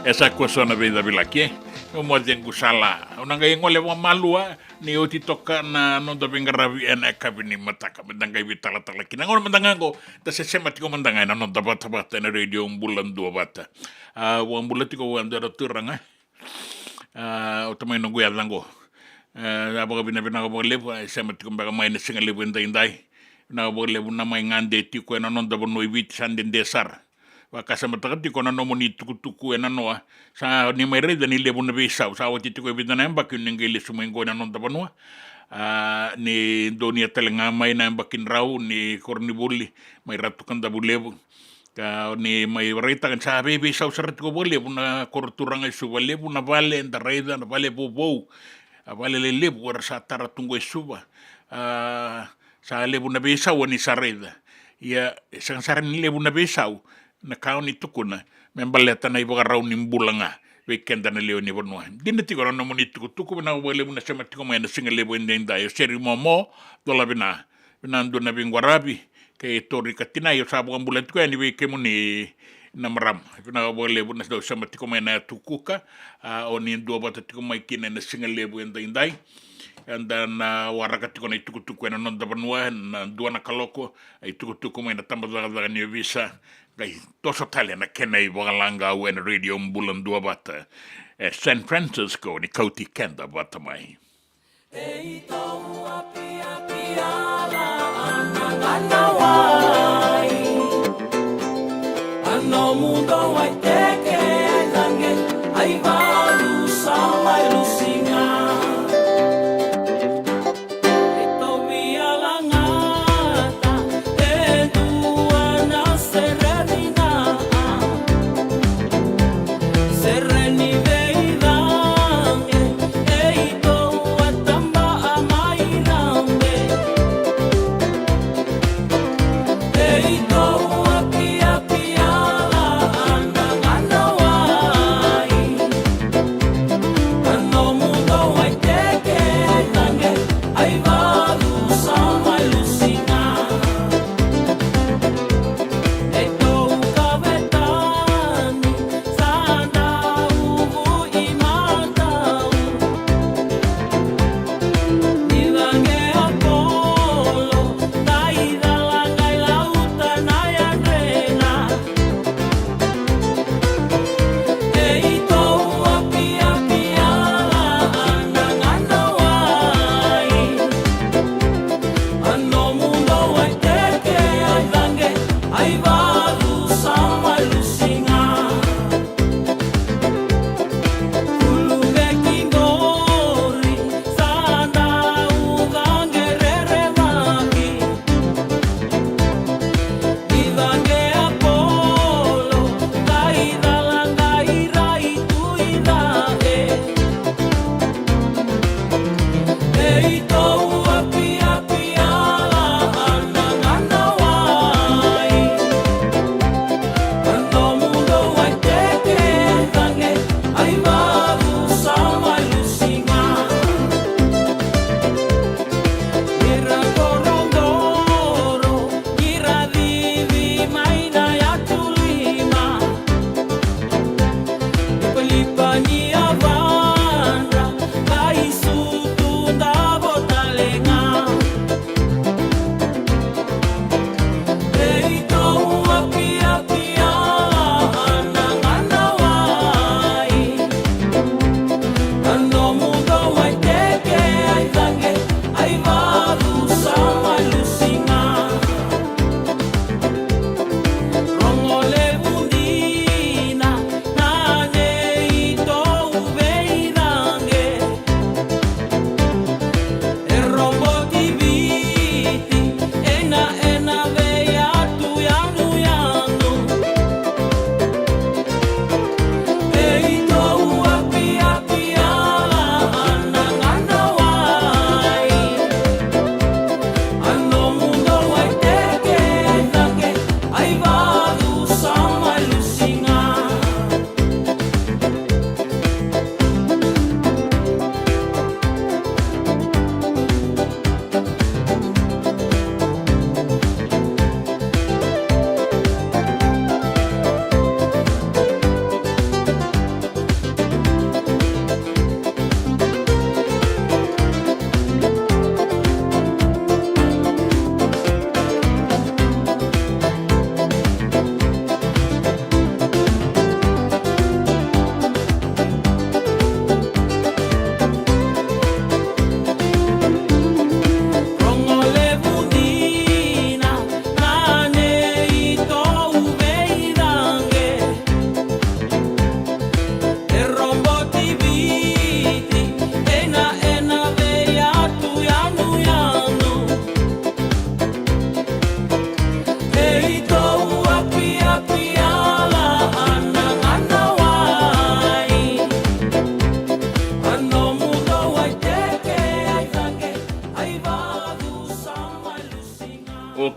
esa kuasona vida vilake o mo den kusala ona ngai ngole wa malua ni oti toka na no da bengaravi ena kabini mataka mendangai vitala tala kina ngona mendangango ta se sema tiko mendangai na no da bata bata na radio bulan dua bata wa bulatiko wa ndara turanga o tamai no gua lango aba bina bina ko lepo sema tiko mbaga mai na singa lepo ndai na bo lepo na mai ngande tiko na no da bono vit sanden desar wa kasa matakati ko na no moni tukutuku na noa sa ni mai reda ni lepo na besau sa wati tiko bina na mbakin ngile sumengo na no da bono ni donia telenga mai na mbakin rau ni kornibuli mai ratukan da bulebu ka ni mai reta kan sa bebe sau sarat ko bole na korturang isu bale na vale nda reda na vale bobo vale le lepo sa tara tungo isuba sa lepo na besau ni sareda ya sang saran ni lepo na besau na kauni tukuna membaleta na iboga rau ni mbulanga weekend na leo ni bonwa dinne tiko no moni tuku na wale na sema tiko mai na singa lebo ndenda yo seri momo dola bina ndo na bingwarabi ke tori katina yo sabu ambulan tiko ni we kemuni na maram na wale na do sema tiko mai na tukuka oni ndo bata tiko mai kine na singa lebo ndenda and then waraka tiko na tuku na nonda bonwa na ndo na kaloko ai tuku mai na tamba daga ni visa gai toso tale na kenei wagalanga when radio mbulan dua bata San Francisco ni kauti kenda bata mai Ei tau api api ala ana wai ano mundo wai teke ai lange ai valu sama lusinga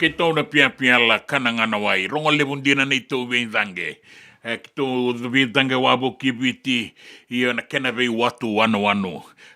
ke tau na pia la kanangana wai. Rongo le bundina nei tau veindange. Kito veindange wabo ki viti ia na kena vei watu wano.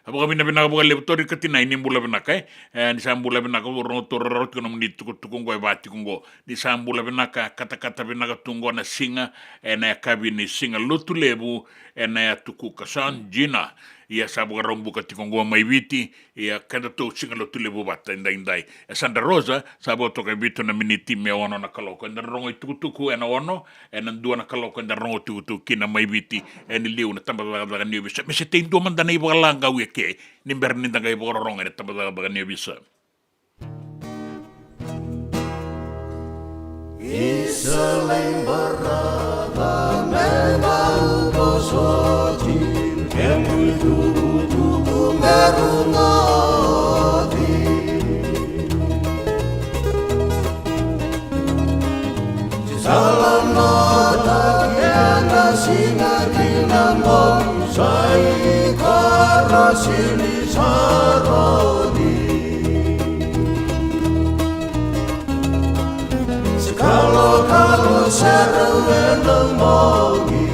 Apoka bina apoka le tori katina ini mbula bina kai. Ni sa mbula bina ka rongo tororot kono mni tukungo e vati kungo. Ni sa mbula bina ka kata bina ka tungo na singa na ya kabini singa lutu lebu na ya tuku kasan jina. Ia sabu rombu katikongo mai viti ia kada to singa lutu lebu bata indai. Santa Rosa sabu toka vito na miniti me ono na kaloko. Nda rongo tukutuku na ono na dua na kaloko nda rongo tukutuku kina mai viti ni liu na tamba daga ni bisa. Mese te ndo manda nei balanga weke ni berni daga i rongo na tamba daga ni bisa. Isaling barada memang bosotin kemui tubuh merungati salam nota kena singa kinambong sai karasili sarodi kalau seru mongi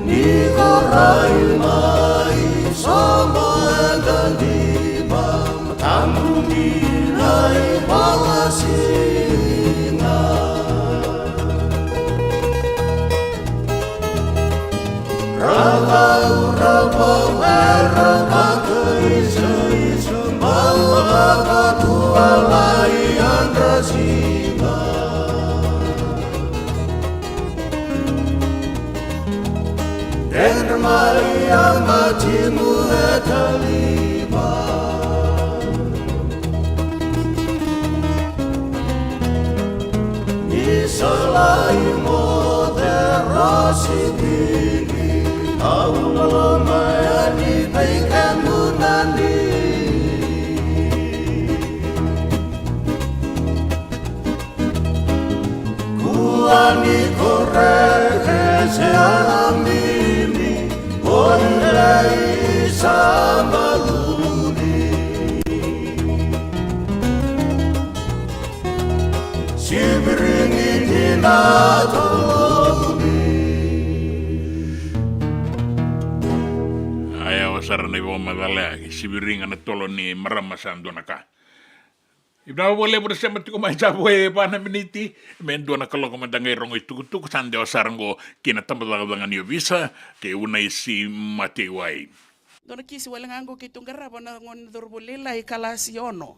ni korai mai sama dan di bam tamu nilai balasinga raga merah keisa Bawa tua layan rasinga Dan Maria macimu etaliba Isalai moderasi tinggi Allah mayani baikkan munani Ani koreke se alamini Onlai samaluni Sibiringi tinatoluni Aya wasara na iwa madalea Sibiringa na toloni maramasan donaka Ibna boleh bersama tiko mai jabu pa na miniti men do na kalo komandang rong itu tu sande osarango kina tambah dengan yo visa ke una isi mate wai Dona kisi wala ngango kitungara bona ngon dorbolela ikalasi ono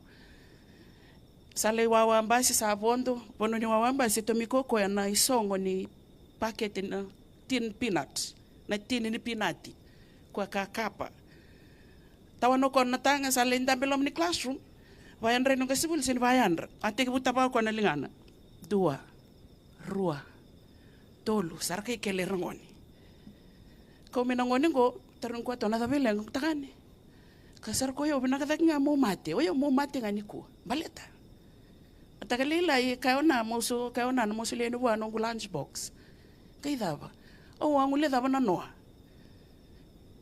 Sale wawamba si sabondo bono ni wawamba si tomikoko ya na isongo ni packet na tin peanuts na tin ni pinati kwa kakapa Tawano kon na tanga sale ndabelom ni classroom Vayan rin nung kasibul sin vayan. Ate kibuta pa ako na lingana. 2, 2, 3. Sarkay kelirangoni. Kau minangoni ko tarung ko to na tabilang takani. Kasar ko yo binakatak nga mo mate. O yo mo mate nga ni ko. Baleta. At tagalila kayo na muso leno buwan ng lunchbox. Kay daba. O ang uli daba na noa.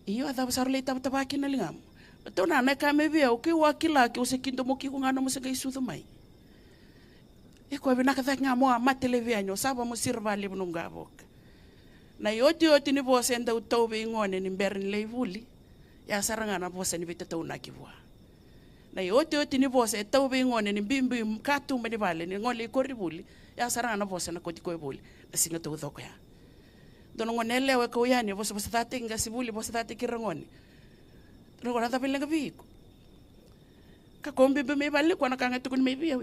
Iyo daba sarulay tabakin na lingam. Ito na kami biya, okay, wakila, ki usa kinto mo kiko nga mo sa kayo sudumay. Iko, binakatak nga mo, matelevian nyo, saba mo sirvali mo nung gabok. Na yoti ni bosa enda utaw bingon ni berin leivuli, ya saranga na bosa ni bitataw na kibwa. Na yoti ni bosa etaw bingon ni bimbi katu manibale, ni ngoli koribuli, ya saranga na bosa na kotiko ibuli, na singa to udoko ya. Dono ngonelewe ko yani, bosa tati nga sibuli, bosa tati kirangoni. Pero na tapi lang gabi ko. Kakombi ba may balik ko nakangatu ko may biya.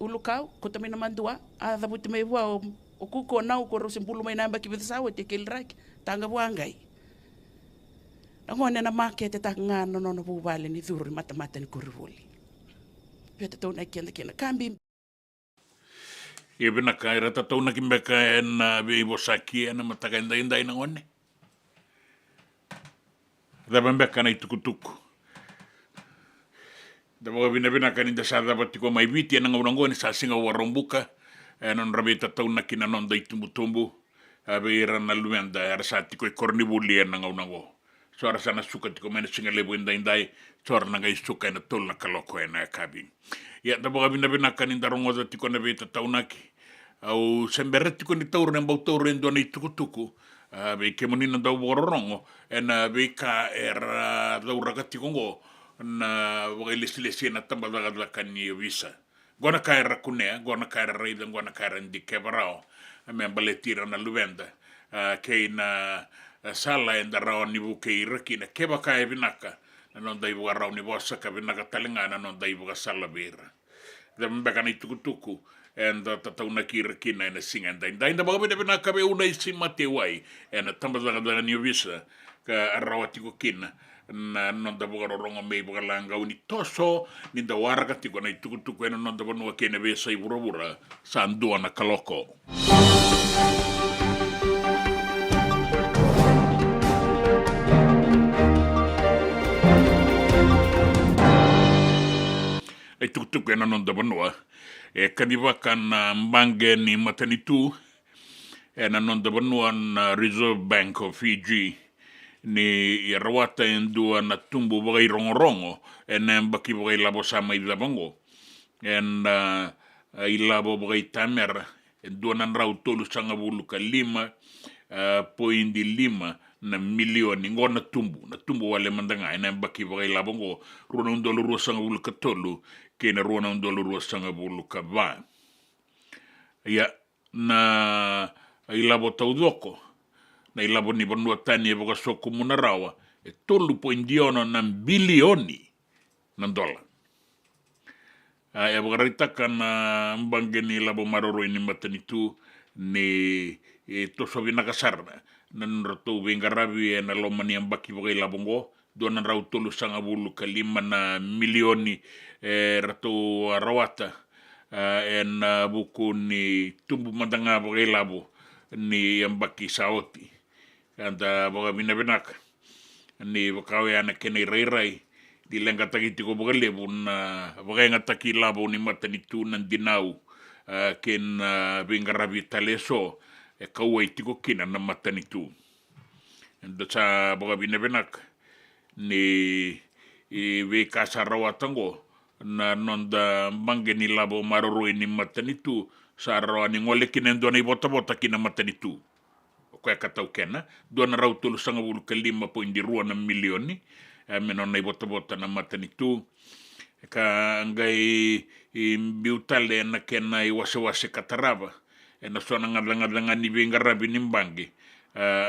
Ulukaw ko tami naman dua, ada buti may buwa o kuko na ko ro simpulo may namba kibita sawo te kilrak tanga buangay. Ngone na market ta ngano no bubale ni duri mata ni kuruli. Peta to na kenda kambi. Ibe na kaira ta to na kimbeka na bibo saki na mataka inday na ngone. Dabambeka na itukutuku. Dabaga bina kaninda sa dapat ko may biti ang ngawanggo ni sa singa warombuka. Non rabita taon na kinanon da itumbutumbu. Abiran na lumenda arasati ko kornibuli ang ngawanggo. Sora sana suka tiko mena singa lebu indai sora nanga isuka ina tolu na kaloko ena kabi. Ya da boga bina kan inda rongoza tiko na beta taunaki. Au sembere tiko ni tauru na mbau tauru endo na tuku be ke monina da bororongo ena be ka era da uraga tiko ngo na boga lesi na tamba da kan ni visa. Gona ka era kunea, gona ka era reida, gona ka era ndi kebarao. Me baletira na luvenda. Ke na sala enda rao ni buke iraki na keba ka ebinaka na non dai buga rao ni bosa ka binaka talinga na non dai buga sala bira da mbeka ni tukutuku enda tatauna ki iraki na ina singa enda enda baga binaka be una isi mate wai ena tamba daga ni visa ka rao tiko kina na non da buga rongo me buga langa uni toso ni da waraka tiko na tukutuku ena non da banua kene besa i burabura sandua na kaloko. Ai tukutuku ena non da banua kaniwa kan mbange ni matanitu ena non da banua na Reserve Bank of Fiji ni rawata endua na tumbu bagai rongo ena mbaki bagai labo sama i labango en ilabo bagai tamer endua nan rau tolu sanga bulu ka 5.5 na milioni ngona tumbu wale mandanga ena mbaki bagai labango runa undolo rua sanga bulu ka tolu kena runa undolo rua sanga bulu ka va ya na ilabo taudoko na ilabo ni banua tani e boga soko munarawa e 3.1 na bilioni na dola. E boga ritaka na mbange ni ilabo maroro ini matanitu ni toso vinakasarna na nrato vingarabi e na lomani ambaki boga ilabo ngo doana rau tolu sanga bulu ka 5 na milioni rato arawata en buku ni tumbu mandanga boga ilabo ni ambaki saoti. Anda boga binabenaka ni bakawe ana kene rai di lenga taki tiko boga lebu na boga ngataki labo ni matanitu nan dinau ken bingarabi taleso e kawai tiko kina na matanitu anda sa boga binabenaka ni we kasarawa tango na nonda mbange ni labo maroro ni matanitu sa rawa ni ngole kinendo ni bota kina matanitu ko katau kena dona rau tolu sanga bulu ka 5.2 na milioni menon na bota na matanitu ka ngai biutale na kena i wase kataraba na sona ngadanga ni bingarabi ni mbangi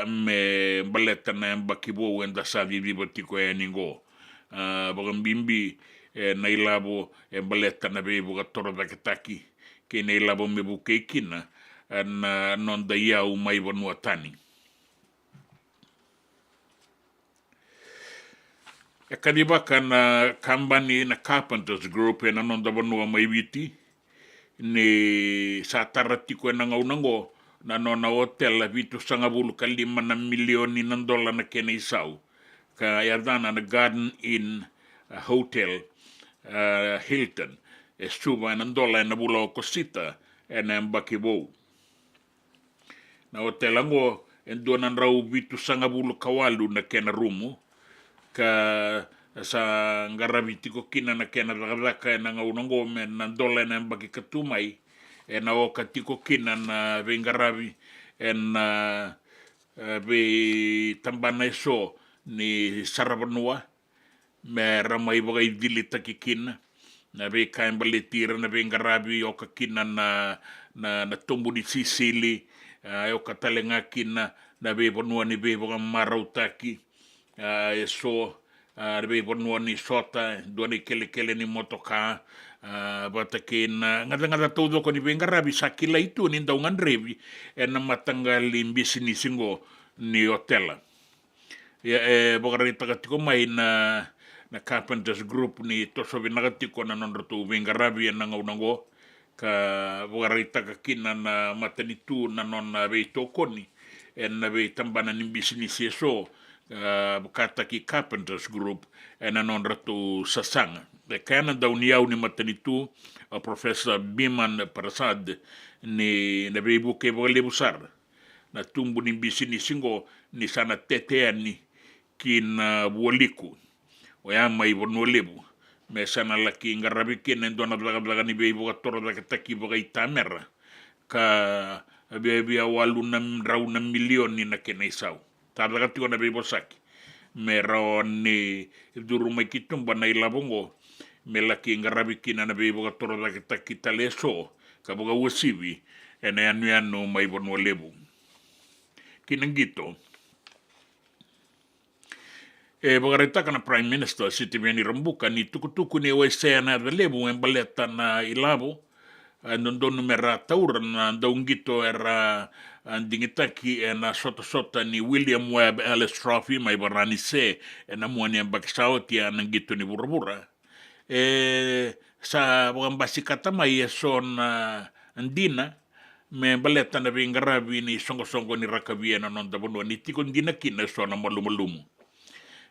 me baleta na mbakibo wenda sa vivi botiko e ningo bogambimbi na ilabo baleta na be buga toro bakataki ke na ilabo me buke kina na non da iau mai vanua tani. E kaniba kana kambani na Carpenters Group e na non da vanua mai viti ni sa taratiko e na ngaunango na nona hotel vitu sanga bulu ka 5 na milioni na dola na kena isau ka yadana na Garden Inn Hotel Hilton e suba na dola na bula o kosita e na mbakibou. Na hotel ango en donan rau vitu sanga bulu kawalu na kena rumu ka sa ngaraviti ko kina na kena raka na ngaunango men na dola na mbaki katumai e na o katiko kina na vengaravi en be tambana iso ni sarabanua me ramai bagai dilita kikina na be kain baletira na vengaravi o kakina na tumbu ni Sisili o katalenga kina na be bonua ni be boga marautaki so be bonua ni sota doni kele ni motoka batakina ngada todo ko ni bengarabi sakila itu ni ndaungan revi na matangali mbisini singo ni hotela ya boga ritaka mai na Carpenters Group ni toso binagatiko na nonroto bengarabi na ngaunango ka bogarita ka kina na matanitu na non be tokoni en be tambana ni business so bukata ki Carpenters Group en non ratu sasanga de kana da uniau ni matanitu Professor Biman Prasad ni na be buke bole busar na tumbu ni business singo ni sana teteani kina bualiku o ya mai bono lebu me sana laki ngarabi kina ndona blaga ni be ibo toro da taki bo itamera ka be walu na rauna milioni na kena isau tabla tu na be bosaki me raoni duru mai kitum bana ilabongo me laki ngarabi kina na be ibo toro da taki taleso ka boga wasibi ene anu mai bono lebu kinangito bagarita kana Prime Minister Siti Veni Rambuka ni tukutuku ni wese na lebu en baleta na ilabo nondonu mera taura na daungito era dingitaki na sota ni William Webb Ellis Trophy mai barani se na muani ambakisao tia nangito ni burabura sa basi kata mai son andina me baleta na bingarabi ni songo ni rakabia na nonda bono ni tikon dina kina sona malumalumu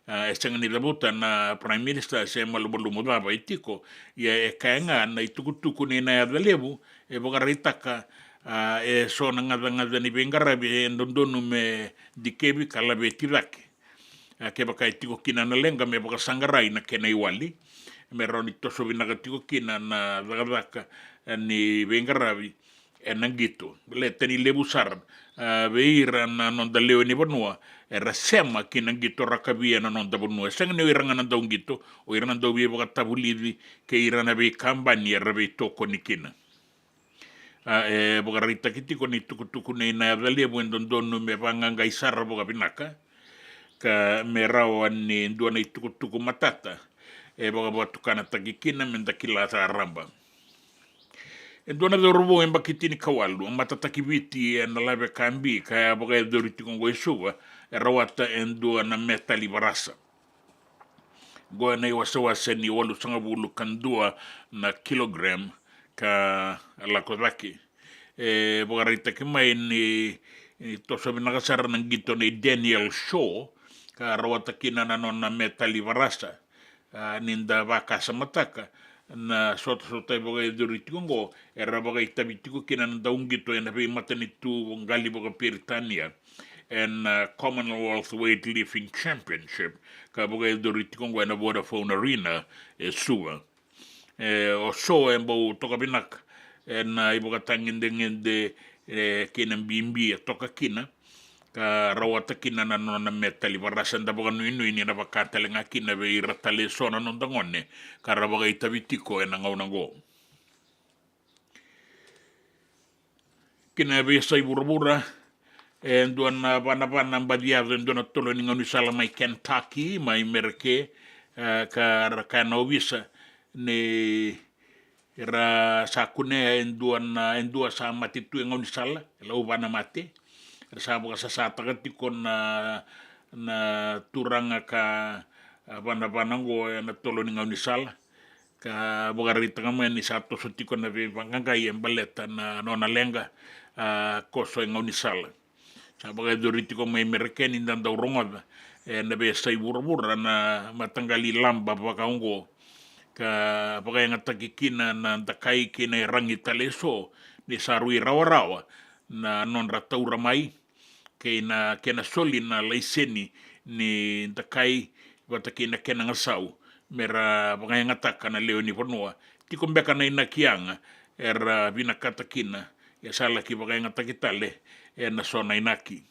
esanga ni labuta na Prime Minister se malumalumu dava itiko ia kaenga na itukutuku ni na adalebu bogaritaka sona ngada ni bingarabi ndondonu me dikebi kalabe tirake ke baka itiko kina na lenga me boga sangarai na kena iwali me roni toso binaga tiko kina na dagadaka ni bingarabi enangito le teni lebusar beira na non da leo ni bonua era sema kinangito rakabia na non da bonua seng ne iranga na daungito o iranga do bi boga tabulidi ke irana be kambani rabe toko nikina boga rita kitiko ni tukutuku ne na vale bwendondonu me banganga isara boga binaka ka me rawa ni ndona itukutuku matata boga botukana tagikina mendakila ramba dona do rubo en bakitini kawalu matataki viti na lave kambi kaya boga doriti kongo isuwa rawata endo na metali barasa go na wasa ni walu sanga bulu kandua na kilogram ka la kozaki boga rita kimai ni to sabi nakasara ng gito ni Daniel Shaw ka rawata kina na na metali barasa ninda baka sa mataka na sota boga doriti kongo era boga itabitiko kina na daungito na be matanitu ngali boga Peritania and Commonwealth Weightlifting Championship ka boga doriti kongo na Vodafone Arena suwa o so embo toka binak na iboga tangindengende kina bimbi toka kina ka rawata kina na nona metali barasan da boga nui ni na bakatale nga kina be iratale sona non dangone ka raboga itabitiko na ngaunango kina be sai burabura duan bana badiado ndona tolo ni ngani sala mai Kentucky mai merke ka na obisa ne era sakune endua sa matitu ngani sala la ubana mate sabu sa takati na turanga ka bana-banango na tolo ni ngani sala ka bogarita ngamen ni sato sotiko na be banganga baleta na nona lenga koso ngani sala sabu ga doriti ko mai merkeni ndanda uronga na be sai burabura na matangali lamba bakaungo ka bagai ngataki kina na takai kina rangi taleso ni sarui rawa na non rataura mai kena soli na laiseni ni takai wataki na kena ngasau mera bagai ngataka na leo ni ponua tiko mbeka na ina kianga era binakata kina ya sala ki bagai ngataki tale na sona inaki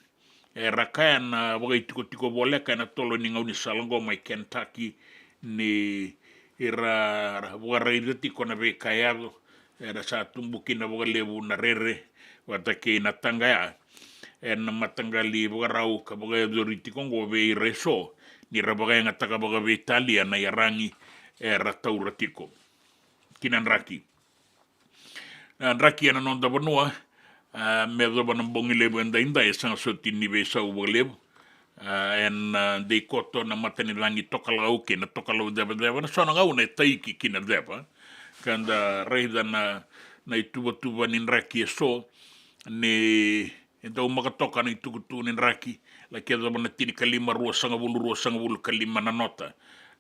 era kaya na bagai tiko boleka na tolo ni ngauni salongo mai Kentucky ni era bugarai tiko na be kayado era sa tumbukin na bugalebu na rere wataki na tangaya na matangali bugarau ka buga doriti kongo be reso ni rabaga nga taka buga be Italia na yarangi era tauratiko kinan raki na non da bonua me do bonam bongile benda inda esang sotini be sa ubalebu de koto na matani langi tokalau ke na tokalau deba na sona ngau na taiki kina deba kanda reida na ituba nin raki so ni então makatoka na itukutu nin raki la keda bana tini kalima rua sanga bulu kalima na nota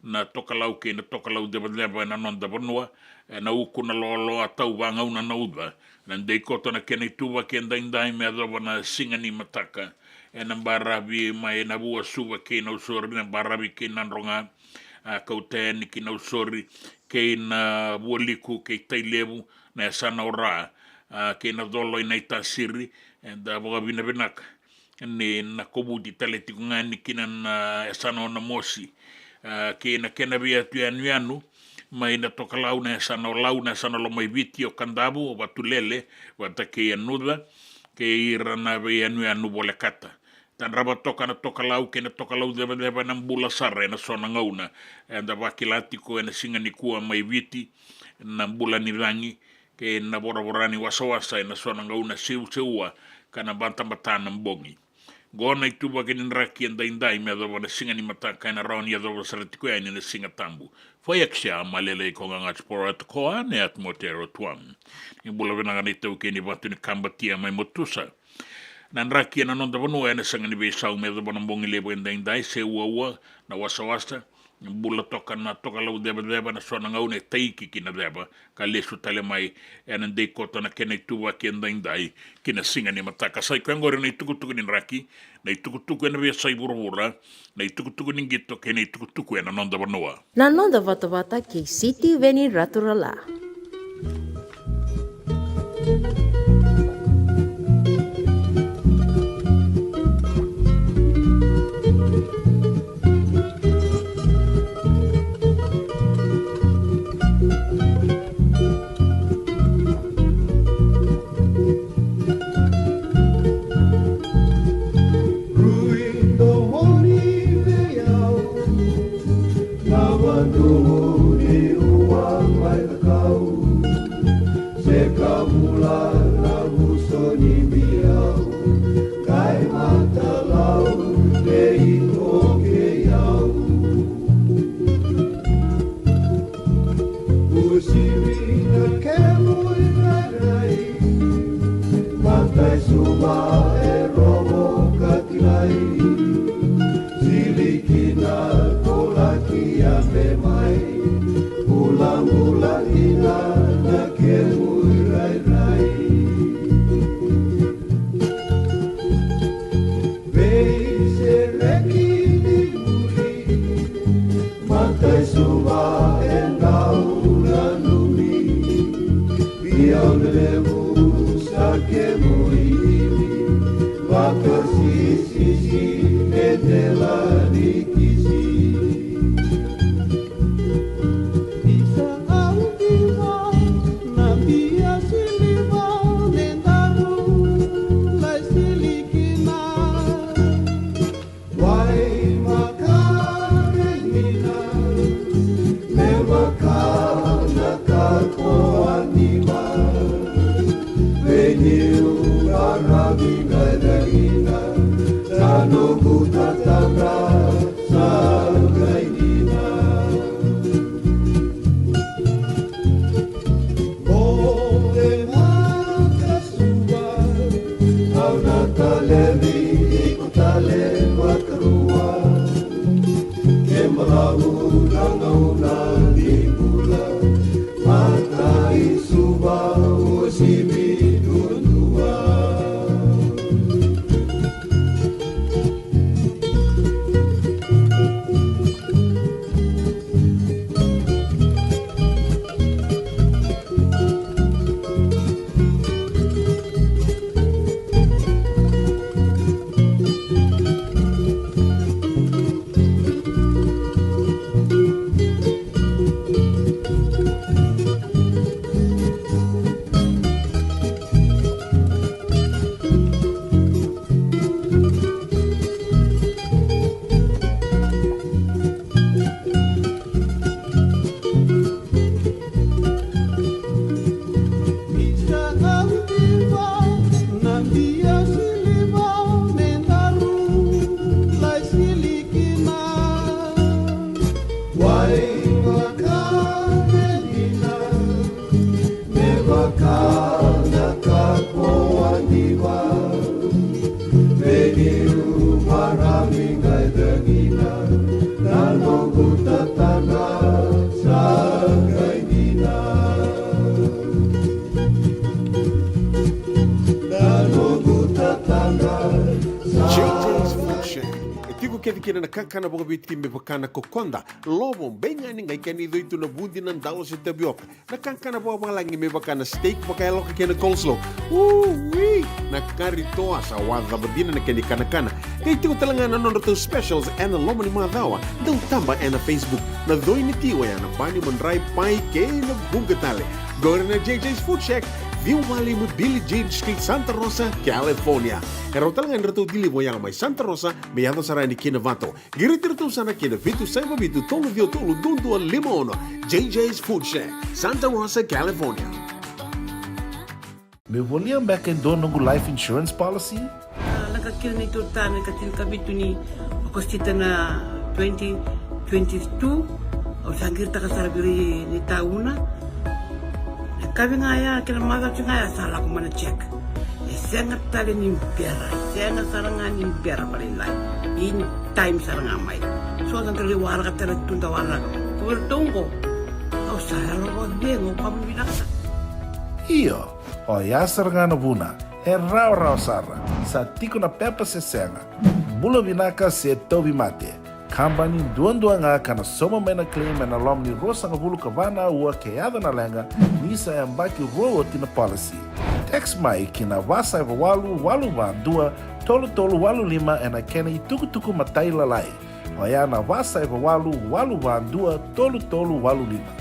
na tokalau ke na tokalau deba na non da bonua na uku na lolo atau banga una na uba na de koto na kena ituba ke ndai me adova na singa ni mataka na barabi mai na bua suwa ke na usori na barabi ke na ronga kauteni ki na usori ke na buoliku ke tailevu na sana ora ke na dolo ina itasiri da boga bina binaka ni na kobu di tale tikungani kina na sana ona mosi ke na kena bia tu anu mai na toka lau na sana lo mai viti o kandabu o batulele wata ke anuda ke irana be anu bole kata tan raba toka na toka lau ke na toka lau deba na mbula sare na sona ngauna da wakilati ko na singa ni kua mai viti na mbula ni rangi ke na bora ni wasa na sona ngauna seua kana banta mbongi gona itu bagian raki and indai me do na singa ni mata kana rauni ya do saratiku ya ni singa tambu foi aksha malele ko nga explore at ko ane at motero tuam ni bula vena ganita ke ni batu ni kambatia mai motusa nan raki na non do no ene singa ni be sau me do bona bongi lebo indai se uwa na wasa bula toka lau deba na sona ngaune taiki kina deba ka lesu tale mai ena dei kota na kena itua ki indai kina singa ni mataka sai kengore na itukutuku ni raki na itukutuku ena via sai burubura na itukutuku ni gito kena itukutuku ena nonda vanoa Na nonda vata ki City Veni Raturala. DJ's Food Shack. E tiku kevi kina na kakana boga biti me bakana kokonda. Lobo benga ni ngai kani do itu na bundi na dalo se tabioka. Na kakana boga malangi me bakana steak baka loka kena coleslaw. Wee! Na kari toa sa wadha badina na kani kana. Kay tiku talangana non to specials and the lomo ni madawa. Dau tamba na Facebook. Na doi ni tiwa ya na bani mandrai pai ke na bungatale. Go na JJ's Food Shack. Viu Valley mo Billie Jean Street, Santa Rosa, California. Pero talagang rito dili mo yang may Santa Rosa, may yato sarani kinavato. Girit-rito sana kinavitu sa mabitu tolo dio tolo dundu al limono. JJ's Food Shack, Santa Rosa, California. Me volia back in doon ng life insurance policy? Nakakil na ito tayo, nakatil kami ito ni Agostita na 2022. O sangir ta kasarabiri ni tauna. Kami nga ya, kinamada ko nga ya, sala ko mana check. Sengat tali ni pera, sengat sarangan ni pera palinlay. In time sarangan may. So, ang kaliwara ka talaga tundawara ka. Kuwertong ko. O, sara ko din, o pamibinaksa. Iyo, o ya sarangan na buna, raw sara, sa tiko na pepa se senga. Bula binaka se tobi mate. Kambani duan nga kana soma may na claim na lom ni rosa nga bulu kabana ua keada na lenga nisa yang baki rowo tina policy. Text mai kina wasa walu ba dua tolu walu lima ena kena tuku matai lalai. Waya na wasa walu ba dua tolu walu lima.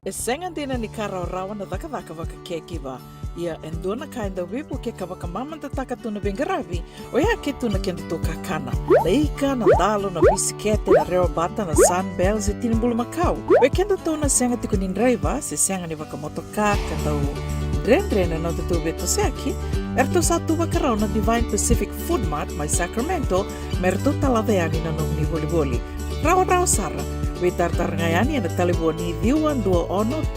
E senga dina ni kara rawa na daka waka keki ba. Ia endona kainda wipu ke kawaka mamanta taka tuna bengaravi o ia ke tuna kenda to kakana. Leika na dalo na bisikete na reo bata na sunbells e tinimbulu makau. O kenda tona senga tiku nindraiva se senga ni waka motoka kanda u dren na tutu beto seki. Erto satu wakarao na Divine Pacific Food Mart mai Sacramento merto talaveani na nung ni boli. Rawa sara. Witartar ngayani na taliboni diwan 21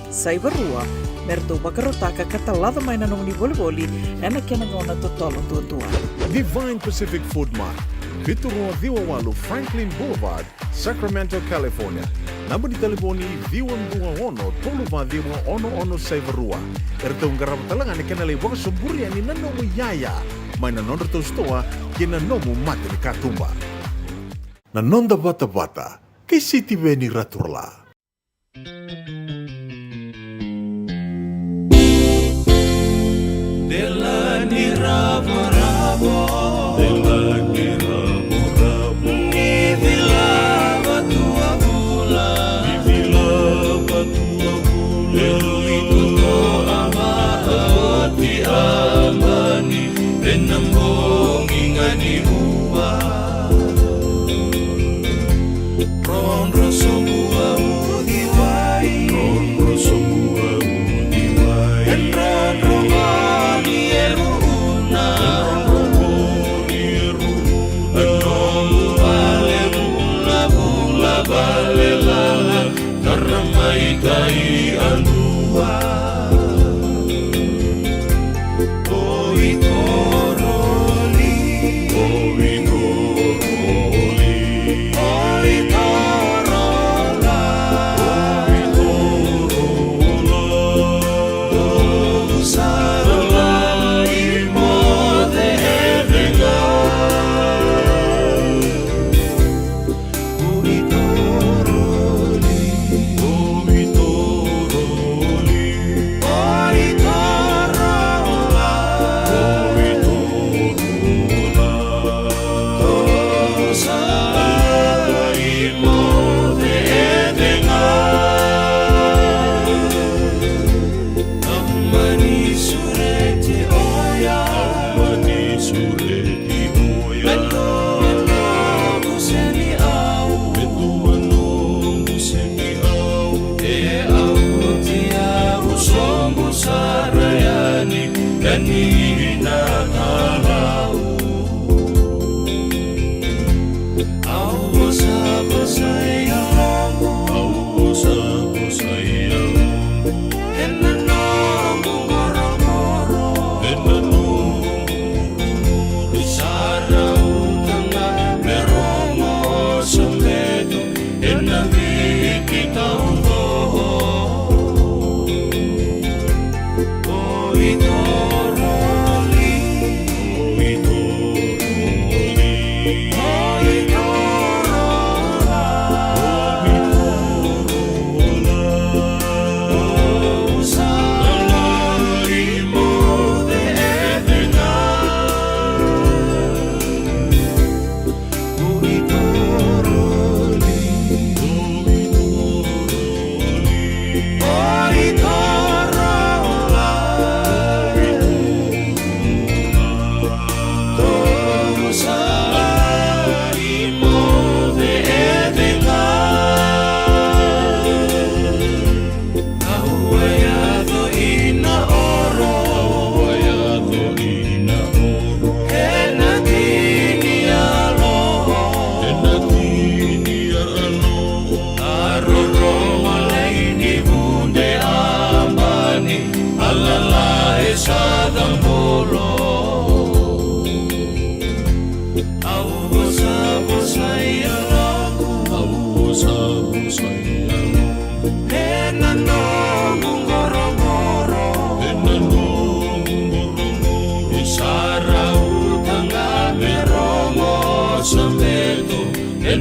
saibarua merto bakarotaka katalada may nanong ni boli na kinangona totolo tutua. Divine Pacific Food Mart, Biturua Diwawalu Franklin Boulevard, Sacramento, California. Namba di taliboni diwan 21 saibarua. Erto ngarap talangan ikanalay waka suburi ani nanomu yaya. May nanon rito stoa kinanomu mati ni katumba. Nanonda bata-bata, kay City Veni Raturla. Della ni rabo-rabo, della ni rabo-rabo, ni vilava tua bula, Elito amahati amani, enambong ingani uwa. Ronro somua udiwai, en ronro mani eruna, enomu bale bula bale lala, karamai tai andua.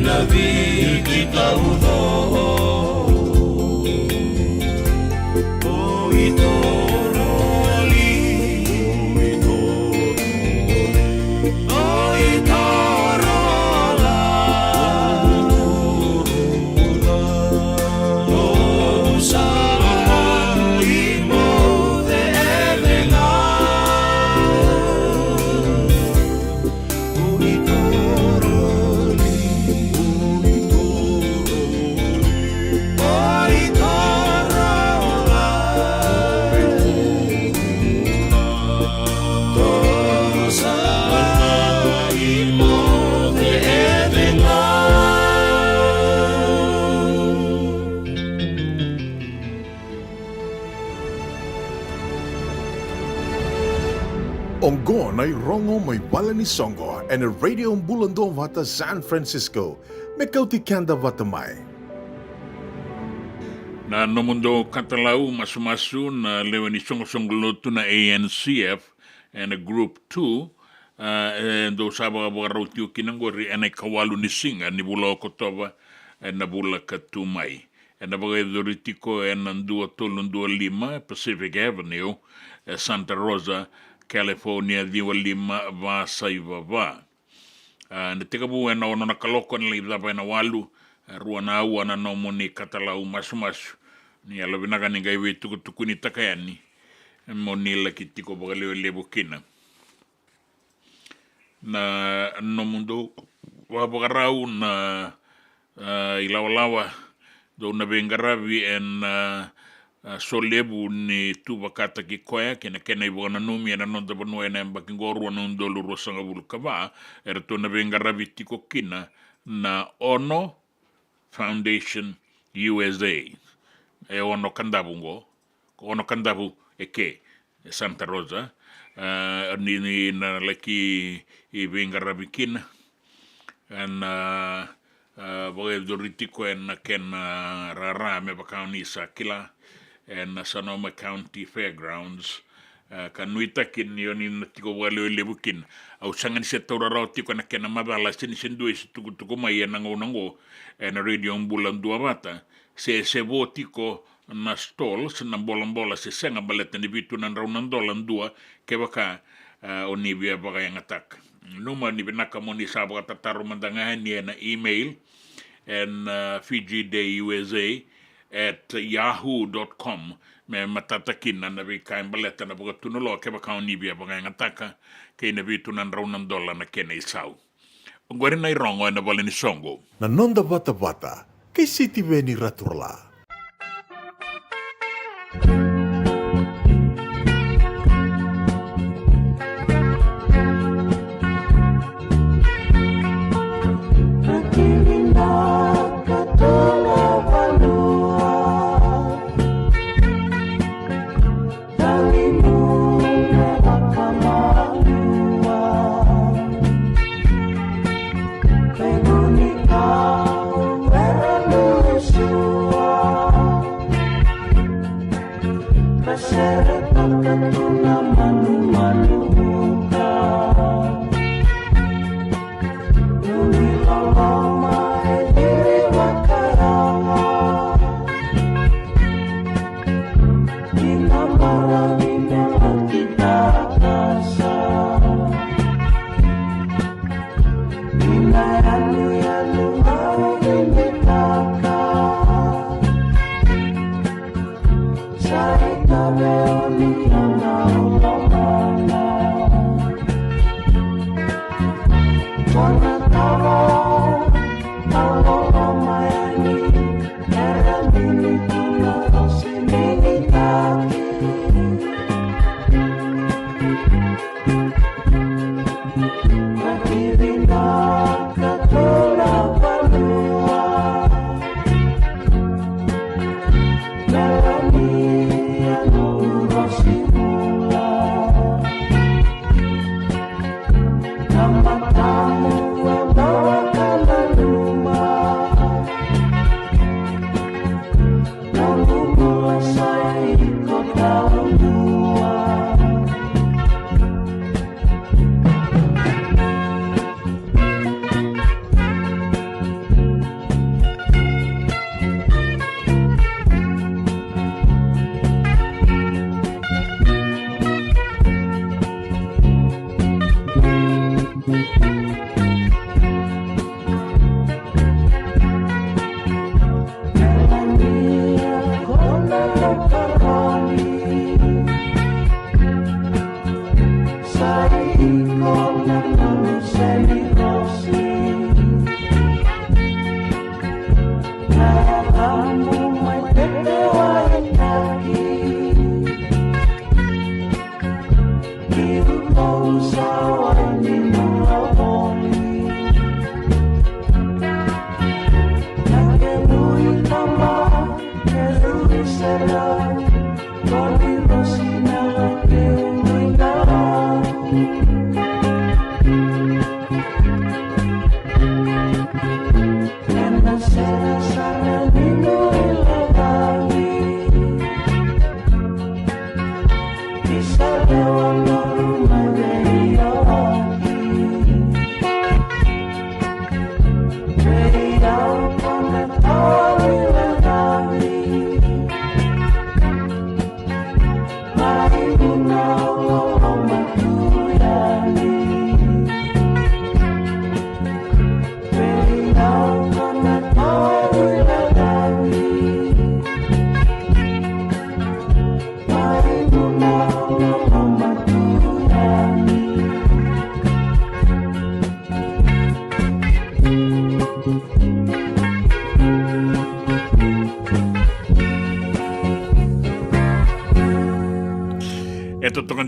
navi kita uno o itoro ali o itoro la o sala imo de elena o itoro Ongo na rongo may bala ni Songo and a radio bulando vata San Francisco. Mekauti kanda vata mai. Na no mundo katalau masu-masu na lewa ni songo-songo lotu na ANCF and a group 2 do sabara rautiu kinangori ane kawalu ni singa ni bula okotova na bula katumai. Na bagai doritiko nandua tolundua lima Pacific Avenue Santa Rosa California diwa lima va saiva va. Na tekabu na ono na kaloko na libda na walu rua na au na nomo ni katalau masu-masu. Ni ala binaga ni gaiwe tuku ni takayani. Mo ni la kitiko bagaleo lebo kina. Na no mundo wabagarau na ilawa-lawa do na bengaravi en solebu ni tu bakata ki koya kena ibu na numi na nonda banua na mbakingoru na undolu rosanga bulu kava to na bengaravi tiko kina na Ono Foundation USA ono kandabu eke Santa Rosa ni na laki i bengaravi kina and bagai doritiko en ken rara me bakauni sakila and Sonoma County Fairgrounds kanuita kin yoni natiko wale lebukin au sangan se taurara tiko na ken madala sin due tuku mai nango and radio ambulan dua bata se botiko na stalls na bola se senga baleta ni bitu na raunandolan dua ke baka onibia bagai ngatak numa ni binaka moni sabra tataru mandanga ni na email and fijdusa@yahoo.com me matatakin na kain baleta na buka tunulo ke baka onibia bagai ngataka ke na bitu na raunandolan na kena isau ngwari na irongo na bala ni songo Na nonda bata-bata, kay City Veni Raturla.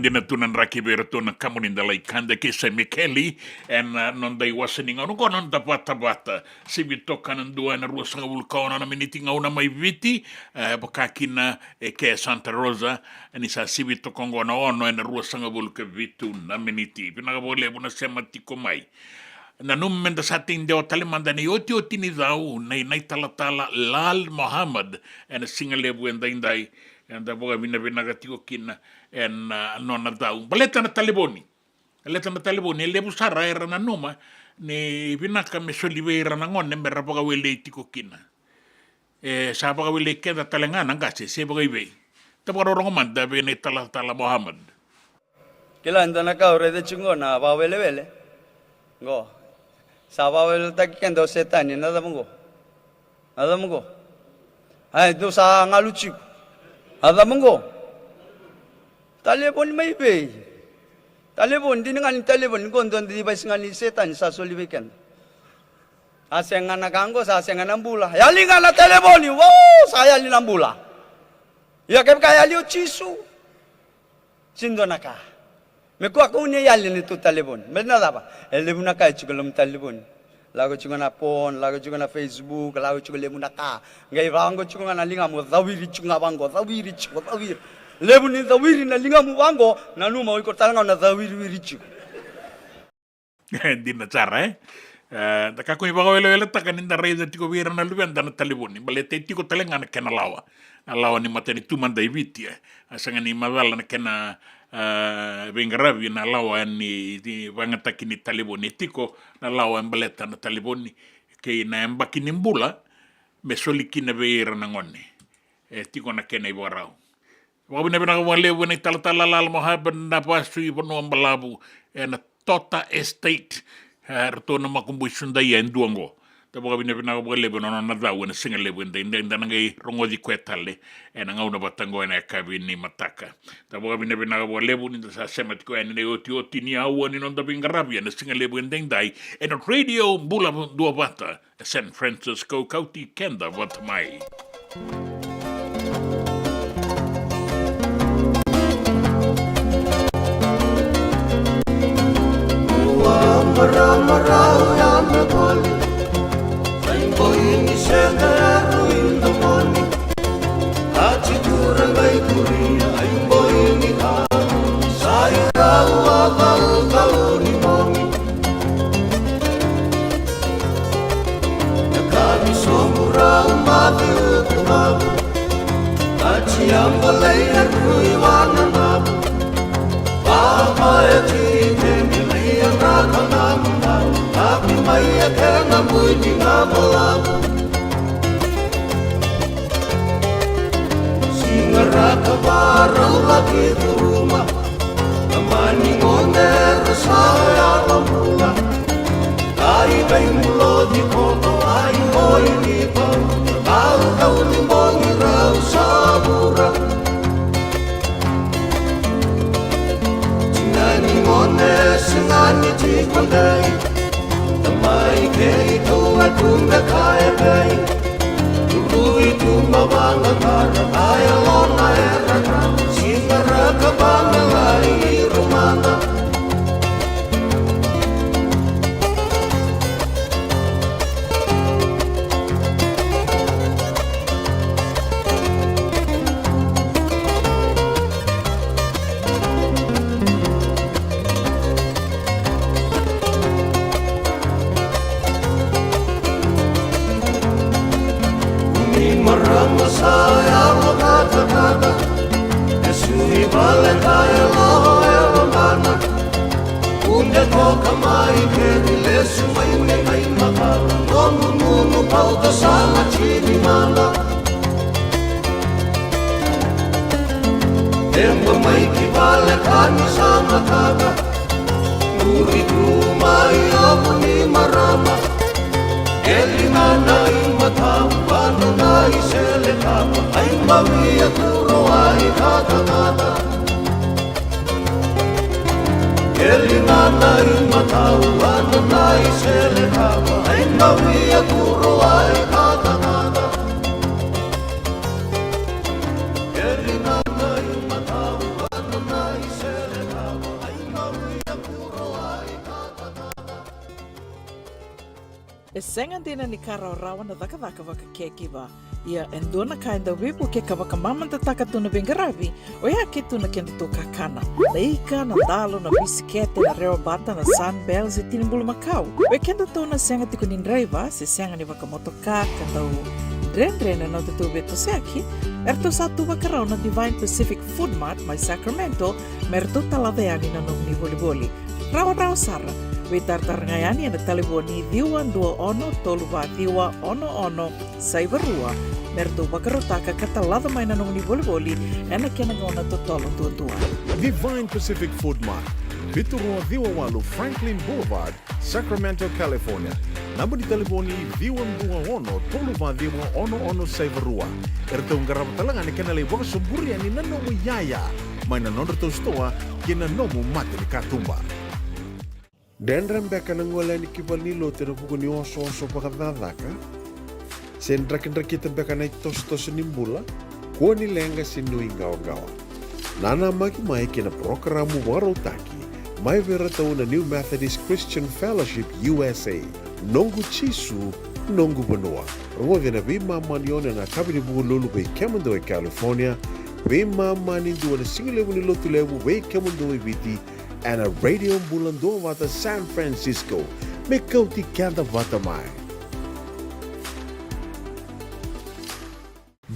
Dina tunan raki bertuna kamunin dalai kanda kisa Mikeli en non dai wasening ono konon bata si bito kanan dua na ruas nga vulkaona na miniti nga una mai viti bakakina ke Santa Rosa ni sa si bito kongo na ono en ruas nga vulka vitu na miniti pinakabole buna sema tiko mai na numenda sa ating deo talimanda ni oti ni daw na talatala Lal Muhammad en singalebu en dainday en da boga binagatiko kina en non daw baleta na taliboni lebu sara era na numa ni binaka me solivera na ngonne merra boga wele tiko kina sa boga wele keda talengana ngase se boga ibe ta boga ro manda be ne tala Muhammad kila ndana ka ore de chingona ba wele go sa ba wele ta kendo setani nada mungo ai do sa ngaluchi ada mungo Talibon may be. Talibon, di nga talibon, kondon di ba nga ni setan sa solibikan. Aseng nga nagango sa aseng nga nambula. Yali nga na talibon, wow, saya li nambula. Yakep kaya li chisu. Sindo na ka. Mekuha ko niya yali nito talibon. Benar ba? Lebu na kaya chugulong talibon. Lago chuga na phone, lago chuga na Facebook, lago chuga lebu na ka. Ngai bango chuga na linga mo zawiri chuga bango, zawiri. Lebu ni zawiri na linga muwango na numa wiko talanga na zawiri wirichu. Di na cara taka ko ibaga wele taka ninda reza tiko wira na lubenda na taliboni balete tiko talenga na kena lawa ni matani tumanda ibiti asanga ni mavala na kena bengarabi na lawa ni bangataki ni taliboni tiko na lawa baleta na taliboni ke na mbaki ni mbula mesoliki na beira na ngone tiko na kena ibarao Wabina bina wale wene talatala Lal Muhammad na pasu ipono ambalabu na Tota Estate harto na makumbusunda ya nduango taboga bina bina wale bina na daw na single wende inda ngai rongo di kwetale na ngauna batango na kabini mataka taboga bina bina wale bina sa sematiko ne oti ni awani non da bingarabi na single wende indai en radio bula dua bata San Francisco County Kenda Watamai Marau ya me boli Rainbow ini segaru in the morning Achi kurang gai kuria Rainbow ini ka Saya rau abau ni mongi Nakami somurau mati ukumabu Achi ambalai arui wana nabu Bapa ya tini mai anakanamu Tapi mai kena mui ngamalahu Singaraka barau lagi di rumah Namani ngoner saya lamula Kai kai mulo di kono ai moi ni pau Kau ni mongi rau sabura Sinani ngoner sinani jikon Kei tua tunga kaya kai Rui tu mawanga kara kaya lona era kara Singara kabanga lai rumana Marama saya lo kata-kata Esui vale kaya lo elo mana Unde toka mai keri lesu mai mai makala Nonu nunu pauta sana chini mana Temba mai ki vale kani sama kaka Nuri tu mai opo ni marama Eli nana imatau Bano nai sele kapa Ai mawia kuro ai kata kata Eli nana imatau Bano nai sele kapa Ai mawia kuro ai kata kata Eli nana imatau Bano nai sele kapa Ai mawia kuro ai kata kata E senga dina ni kara rawa na daka waka kekiwa. Ia endona kainda wipu ke ka waka mamanta taka tuna bengaravi. O ia ke tuna kenda tō kakana. Leika, na dalo, na bisikete, na reo bata, na sunbells e tinimbulu makau. O kenda tōna senga tiko ni nreiva, se senga ni waka motoka, kandau dren no te tū beto seaki. Erto satu wakarau na Divine Pacific Food Mart mai Sacramento, merto talaveani na nungni boli-boli. Rawa sara. We tartarangayani na taliboni diwa dua ono toluwa diwa ono saivarua merto bakarotaka katalada mai na nungni boli ena kena ngona totolo tua. Divine Pacific Food Mart, Vitorua Diwa Walu Franklin Boulevard, Sacramento, California. Namba di taliboni diwa ono toluwa diwa ono saivarua. Erto ngarapa talanga ni kena lewa suburi ani nanomu yaya mai na nondro tostoa kena nomu mate ni katumba. Dan rembeka na ngola ni kibalilo te na puko ni oso pakadadaka. Sen kita beka na itos nimbula, kuo ni lenga sinui gawa. Nana mai kina programa warotaki, mai vera tau na New Methodist Christian Fellowship USA, nongu chisu, nongu banua. Rongo na bima manione na kabini buku lulu bei Kemando e California, bima mani dua na singilewu ni lotu lewu bei Kemando e viti, and a radio bulando wata San Francisco. Me kauti kanda wata mai.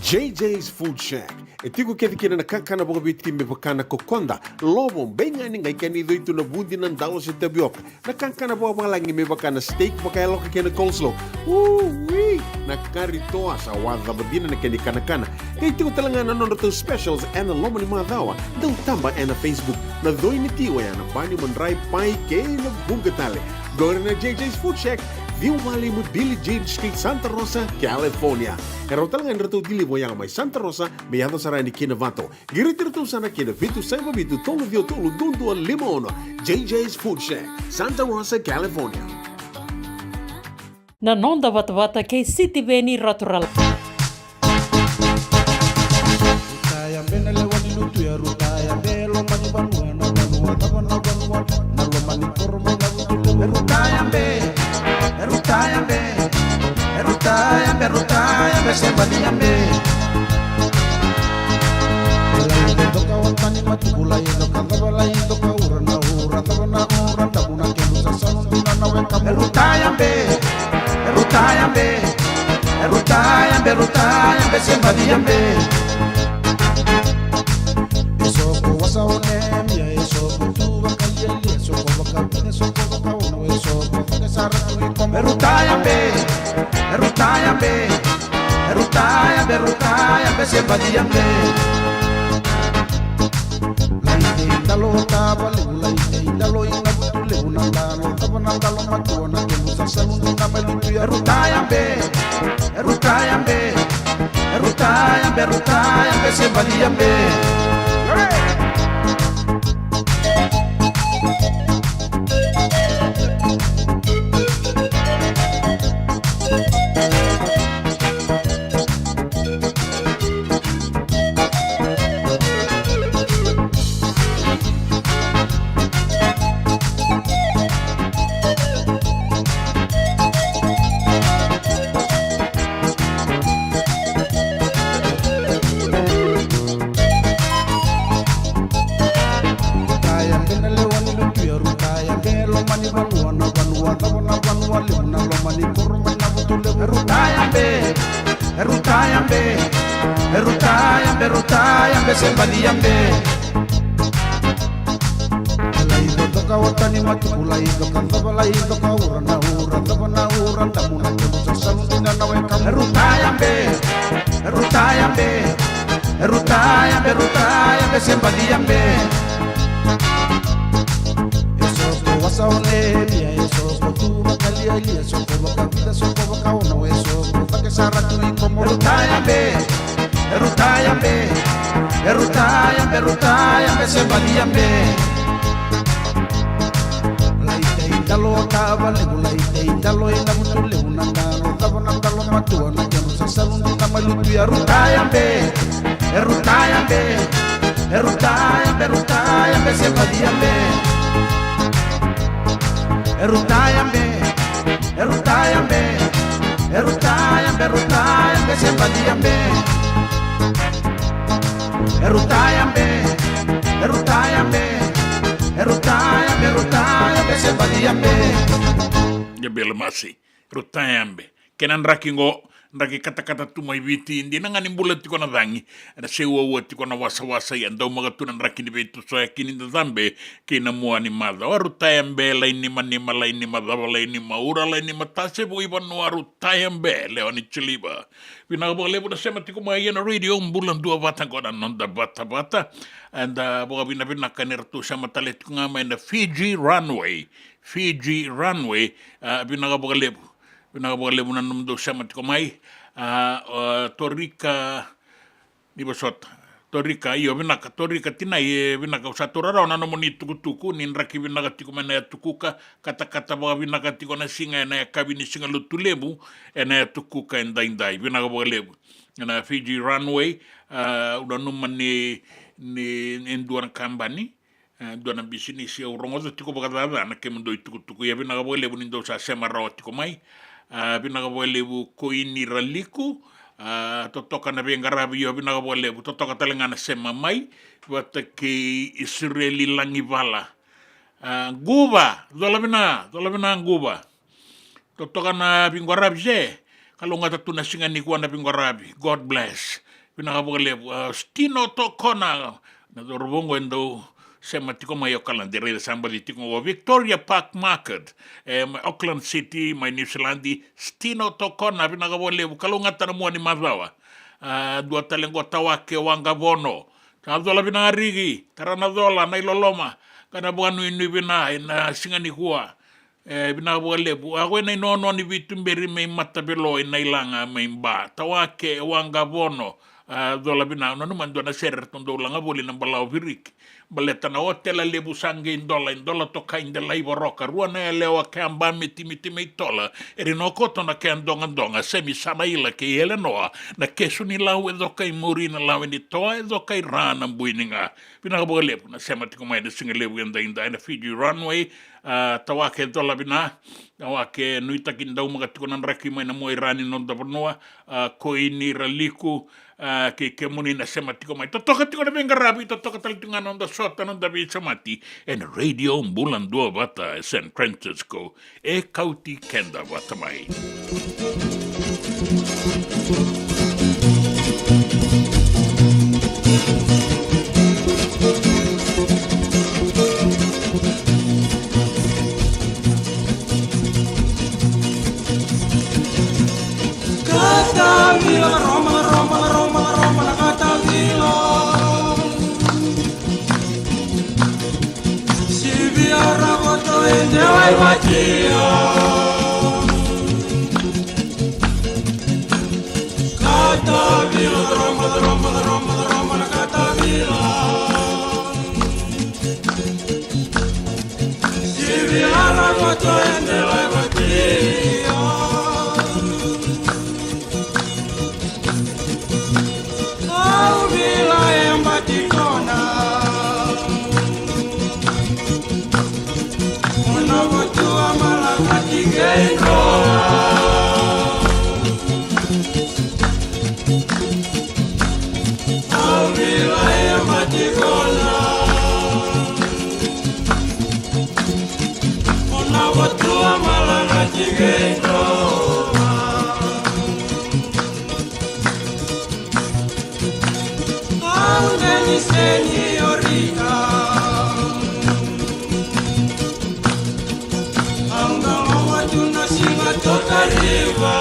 JJ's Food Shack. E tiku kena na kakana boka biti me pakana kokonda. Lobong benga ni ngai kani doitu na bundi ng dalo sa tapioca. Na kakana boka malangi me pakana steak baka loka kena coleslaw. Woo-wee! Na karitoa sa wada badina na kani kana. Kaya tiku talanga na nono specials and loma ni madawa. Daw tamba na Facebook. Na doi ni tiwa ya na bani mandray pai kaya na bungatale. Gawin na JJ's Food Shack. View Valley mo Dili Jade Street, Santa Rosa, California. Pero talaga nito dili mo yang may Santa Rosa, may yato sa rani kinavato. Giritiro sana kinavitu sa ibabitu tolo dio tolo dundo limono. JJ's Food Shack, Santa Rosa, California. Na nonda wata kay City Beni Ratural. Rutaya benele wani lutu ya rutaya belo mani banua na banua tabana banua na lo mani kormo na lutu rutaya be. Erutaya sembadiambe Ela toka watani matubula yendo kadabala yendo kaura na ura tabana ura tabuna kelusa sanunduna na weka Erutaya sembadiambe Esoko wasa onemia esoko tuwa kayeli esoko wakabine esoko wakauna esoko wakasara tulikom Erutaya sembadiambe Laite dalo tabale laite dalo ina butule unandalo tabana dalo matuana kemusa salundu na melutu ya Erutaya sembadiambe vanua na vanua tavona vanua levuna lomani koroma na vutule erutayambe erutayambe erutayambe erutayambe sembaliambe toka watani matukula toka thavala toka ura na ura thavana ura tamuna temusa salundina na weka erutayambe erutayambe erutayambe erutayambe sembaliambe eso ko wasaonelia eso ko tuva kalialia eso ko vakavida eso ko vakaona eso ko vakesara tui como erutayambe erutayambe erutayambe erutayambe sembaliambe Dalo tava legula ite dalo ina mutule unandalo tava nandalo matua na janu sasalundu kama lutu ya erutayambe erutayambe erutayambe erutayambe sebadiambe erutayambe erutayambe erutayambe erutayambe sebadiambe erutayambe erutayambe erutayambe erutayambe sebadiambe Jabel masi erutayambe kenan rakingo ndaki kata-kata tumai viti indi nangani mbula tiko na dhangi ada sewa ua tiko na wasa-wasa ya ndau magatunan rakini betu soya kini na zambe kina mua ni madha erutayambe laini manima laini madhava laini maura laini matase buiba no erutayambe leo ni chiliba vinagabo lebo na sema tiko mai na radio mbulan dua bata gona nonda bata and boga bina kanertu sama tale tiko ngama na Fiji runway vinagabo lebo Pinakapagalibu na namdo siya matikomay. Torika, di ba sot? Torika, iyo, torika tinay, sa na naman ni tukutuku, ninraki pinakatikuman na tukuka, kata-kata mga pinakatiko na singa, na kabi ni singa lutulebu, na tukuka inday-inday, pinakapagalibu. Na Fiji runway, udah naman ni Enduan Kambani, doon ang business yung rongo tiko pagkatala na kemundo tukutuku ya pinakapagalibu nindo sa semaraw tikomay. Pinakapagalibu ko iniraliku totoka na bengarabi yo pinakapagalibu totoka talaga na semamay wata ki Israeli langivala guba dolabina ang guba totoka na bingarabi je kalunga tatu na singa ni kuwa na bingarabi God bless pinakapagalibu stino tokona na dorobongo endo sema tiko mayo kalandere somebody tiko Victoria Park Market Auckland City my New Zealandi stino tokona pinakapagalibu kalungata na mua ni mazawa dua talengwa tawake wangavono tadola binarigi taranadola na iloloma kana buanu inu bina na singani kuwa pinakapagalibu ako na inono ni vitumberi may matabelo na ilanga may mba tawake wangavono dola bina no naman doon na serer tondo lang abuli ng balaw virik baleta na hotel lebu sange indola to kain de lai boroka ruana lewa kamba miti may tola erinoko to na kan donga semi sanaila ke elenoa na kesuni lawe do kay murina lawe ni toa do kay rana buininga pinakapagalibu na semati kumay na singalebu inda na Fiji runway tawake dola bina tawake nuita kindaw mga tikunan raki may na mo irani non da banoa ko iniraliku ke muni na semati kumay totoka tiko na bengarabi totoka talitungan on da sota non da bisamati and radio mbulan dua bata San Francisco kauti kenda bata mai Kata bila Roma na kata bila si biara koto ende wai wakia kata bila Roma na kata bila si biara koto ende wai wakia Ona tua malanga chigeto Aungeni seniorita Aunga wajuna singa toka riva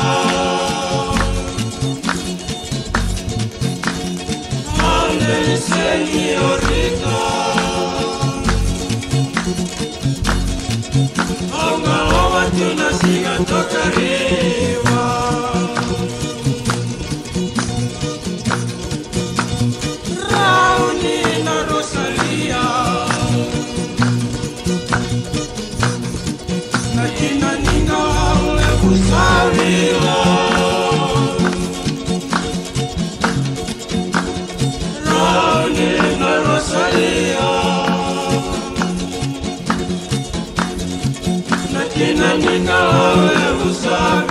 Aungeni seniorita Aunga wajuna singa toka riva Raunina Rosalia Nakina nina ule kusawila Raunina Rosalia Nakina nina ule kusawila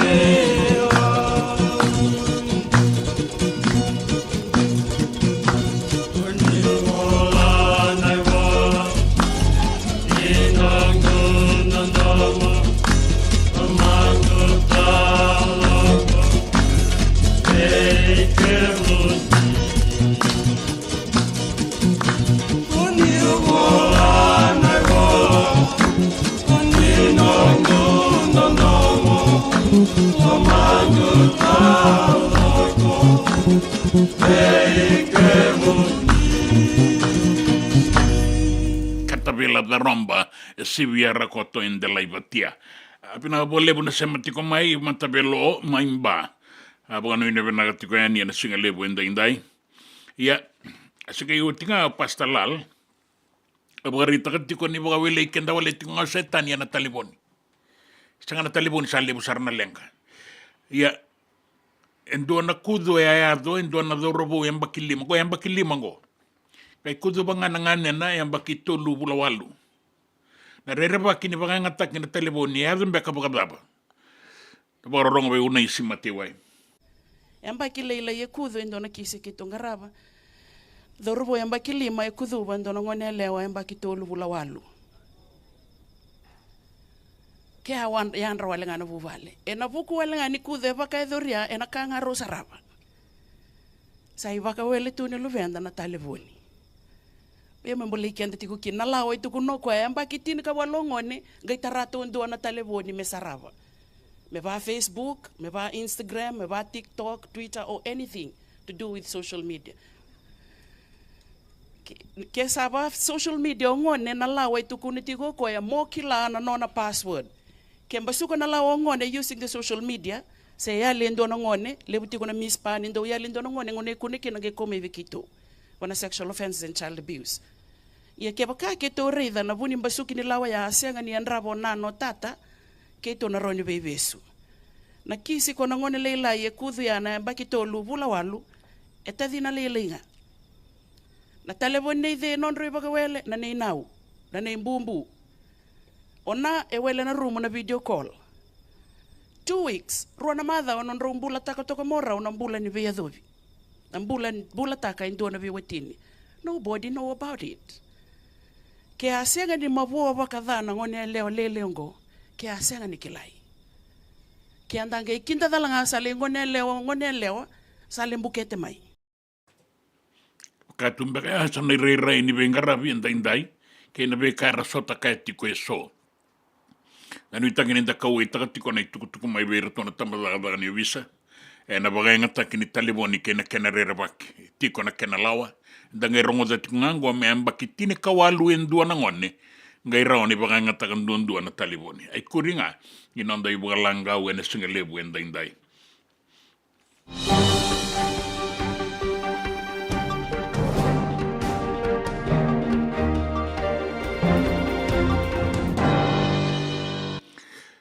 Katavela da romba si viera koto in de laivatia. Apina bole buna sematiko mai matabelo maimba. Abano ine venagatico yani na singa lebu inda indai. Ya sige utinga pastalal. Abarita katiko ni baga wele kenda wale tinga setan ya na taliboni. Sanga na taliboni sa lebu sarna lenga. Ya endo na kudo ya ado endo na dorobo yamba kilima go yamba kilima go. Kay kudo banga nangane na yamba kitolu bulawalu. Na rereba kini banga ngatak ni taliboni ya zumbe kabagaba. Tabaro rongo be una isimate wai. Yamba kileila ye kudo endo na kisi kitongaraba. Dorobo yamba kilima ye kudo endo na ngone lewa yamba kitolu bulawalu. Ke hawan yandra walenga na buvale. Ena buku walenga ni kude baka edoria ena kanga rosa raba. Sai baka wele tuni luvenda na talevoni. Be membole kende tiku kina lawa itu kuno kwa yamba kitini ka walongone gaitarato ndo na talevoni mesaraba. Me ba Facebook, me ba Instagram, me ba TikTok, Twitter or anything to do with social media. Ke saba social media ngone na lawa itu kunitigo kwa ya mokila na nona password. Kemba suko na lawa ngone using the social media, se ya lendo na ngone, lebuti ko na mispa nindo ya lendo na ngone kunike na gekome vikito. Wana sexual offenses and child abuse. Ya keba ka keto reida na buni mbasuki ni lawa ya asenga ni andrabo nano tata, keto na ronyo bebesu. Na kisi ko na ngone leila ye kudhu ya na bakito lubula walu, etadi na leilinga. Na talebon ne de non reba wele na ne nau, na ne mbumbu. Ona ewele na room na video call. 2 weeks, ruana madha onon rumbula taka toka mora onambula ni via dovi. Nambula taka indo na viwetini. Nobody know about it. Ke asenga ni mavua wakadha na ngone leo leleongo. Ke asenga ni kilai. Ke andanga ikinda dalanga sale ngone leo sale mbukete mai. Katumbeka sana rei ni bengarabi indai ke na be kara sota kaitiko eso. Nanu itangin inda kau itakatiko na itukutuku mai beira tona tamadaga ni visa. E na bagai ngata kini taliboni ke na kena rerebaki. Tiko na kena lawa. Ndangai rongo za tikungango me ambaki tine kawalu endua na ngone. Ngai rao ni bagai ngata kandundua na taliboni. Ai kuringa inonda ibuga langa uene singa lebu enda indai.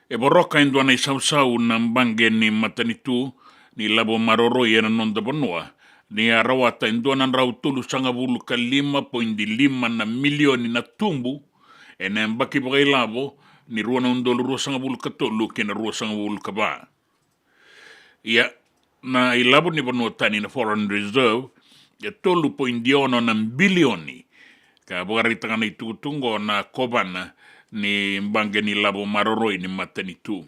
E boroka indua na isau na mbange ni matanitu ni labo maroro yena nonda bonua ni arawata indua na rautulu sanga bulu ka 5.5 na milioni na tumbu e na mbaki bagai labo ni ruana undolu rua sanga bulu ka tolu ke na rua sanga bulu ka ba. Ia na ilabo ni bonua tani na foreign reserve ya tolu po indiono na bilioni ka bogarita kana itutungo na kobana ni mbange ni labo maroroi ni matani tu.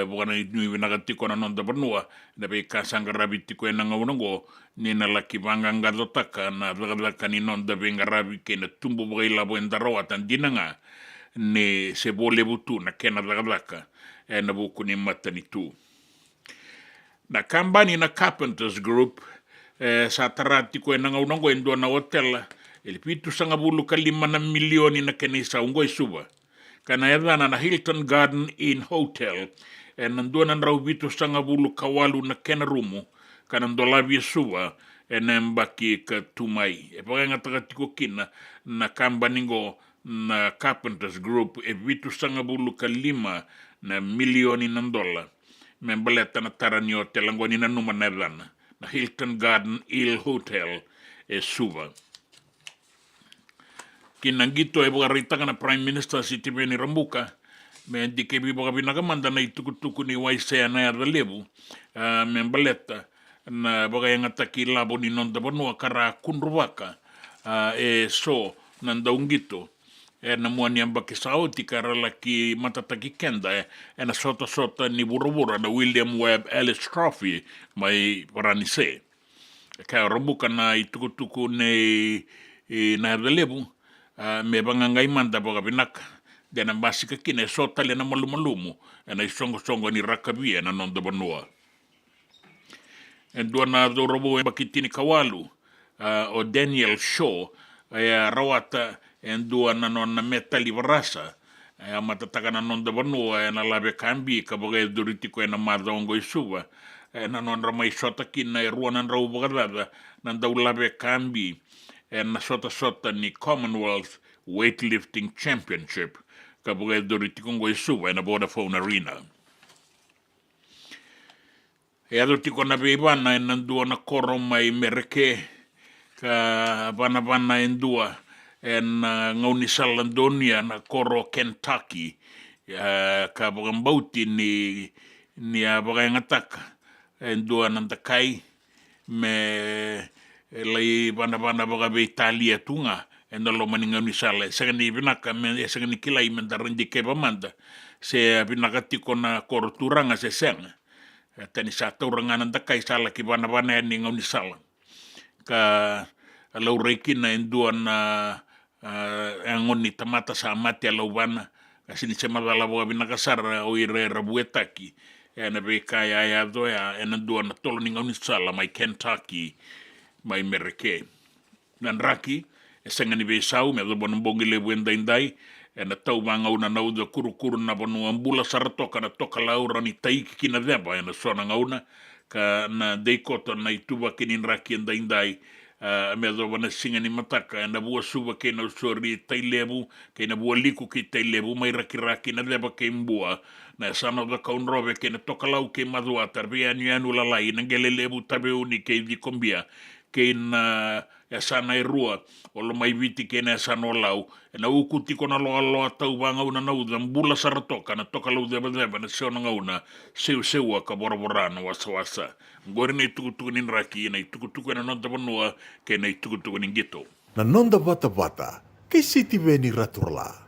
Bukana nui vinakatiko na nonda banua, na be kasanga rabitiko e nangaunango, ni na laki vanganga dotaka, na vlaka ni nonda venga rabi ke na tumbu bukai labo endaroa tan dinanga, ni se bole butu na kena vlaka, na buku ni matani tu. Na kambani na Carpenters Group, sa taratiko e nangaunango endua na hotela, ele pitu sanga bulu ka 5 milioni na kenisa ungoi suba. Kana edana na Hilton Garden Inn Hotel, nandua na rau pitu sanga bulu ka 8 na kena rumu, kana ndolavi suba, nembaki ka tumai. E paganga tagatiko kina na kambaningo na Carpenters Group, e pitu sanga bulu ka 5 na milioni na dola. Membaleta na tarani hotel angoni na numa na edana, na Hilton Garden Inn Hotel, e suba. Kinangito e boga ritanga na Prime Minister si Tiveni Rambuka, me dike bi boga binakamanda na itukutuku ni waisea na ya lebu, membaleta na boga yang ataki labo ni nonda banua kara kunruwaka, so nandaungito, na muani ambaki sauti kara laki matataki kenda, na sota ni burubura na William Webb Ellis Trophy, mai paranise. Kaya Rambuka na itukutuku ni na ya lebu, me bangangai manda boga binaka dena basika kine sota le na malumalumu na isongo ni rakabia na nonda banua endua na dorobo e bakitini kawalu o Daniel Shaw rawata endua na nonna metali varasa matataka na nonda banua na labe kambi ka boga duritiko na madongo isuba na nonra mai sota kina ruanan rau boga na daulabe kambi na sota ni Commonwealth Weightlifting Championship ka buga doritikongo isuwa na Vodafone Arena. E adortiko na beibana nandua na koro mai mereke ka bana endua na ngauni Salandonia na koro Kentucky ka buga mbauti ni buga ngataka endua nandakai me lai bana boga be Italia tunga enda lo maninga ni sala sagani binaka me sagani kilai mendarendi ke bamanda se binaka tiko na korturanga se senga tani sa turanga nanda kai sala ki bana ni ngoni sala ka lo rekina endua na ngoni tamata sa mati lo bana kasini sema la boga binaka sara o ire rabuetaki na be kai ya doya endua na tolo ni ngoni sala mai Kentucky mai mereke. Nan raki, e sengani be sau, me dobo nambongi le buenda indai, e na tau manga una nau da kuru na bonu ambula saratoka na toka laura ni taiki kina veba, e na sona ngauna, ka na deikoto na ituba kinin raki indai, me dobo na singani mataka, e na bua suba ke na usori tailebu, ke na bua liku ki tailebu, mai raki na veba ke mbua, na sana da kaunrobe ke na toka lau ke madua, tarbe anu lalai, na gelelebu tarbe uni ke di kombia, ke na sana e rua o lo mai viti ke na sana o lau e na ukuti kona loa tau wanga una nau da mbula saratoka na toka lau deba na seona ngauna seua ka boraborana wasa ngori na itukutuku nin raki na itukutuku na nonda banua ke na itukutuku nin gito na nonda bata ke siti veni raturla.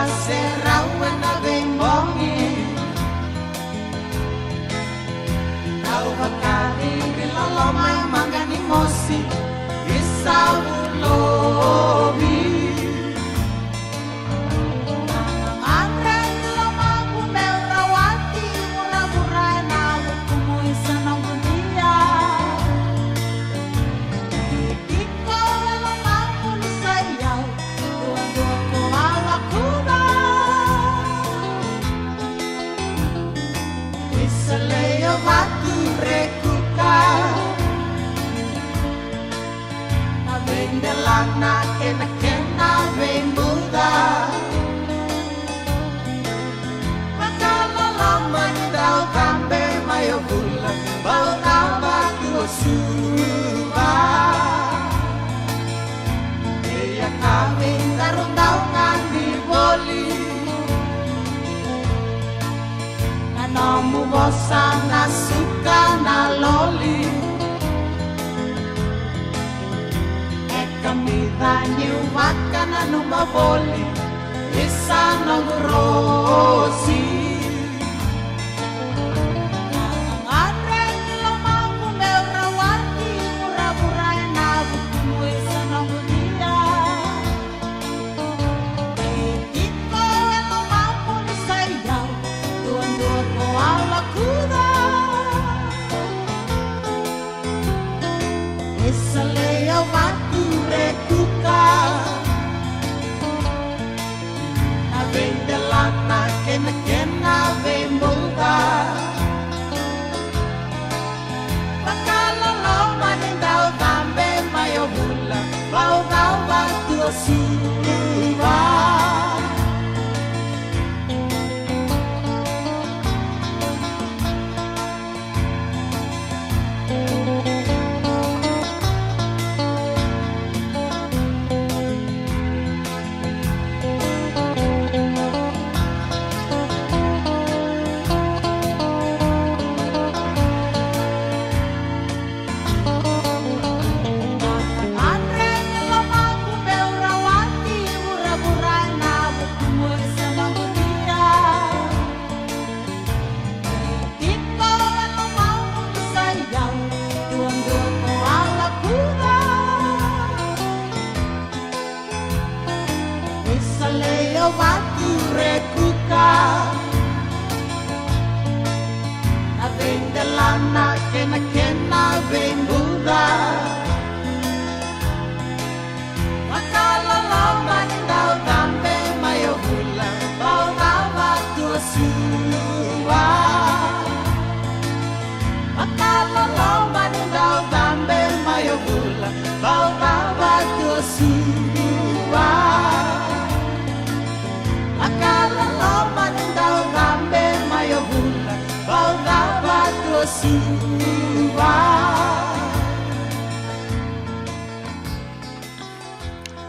Será buena bembongi Tau bakari Bilolo mai mangani mosi Isabulobi Andre loma kumeu rawati Mura-mura na wukumu isana dunia Diko loma kunisayau Dua-dua koala kuda Isaleo batu rekuka Abeng suba Ia kami tarundau ngandi boli Nanomu bosan na suka na loli E kami danyu makan anu maboli Isa nagurosi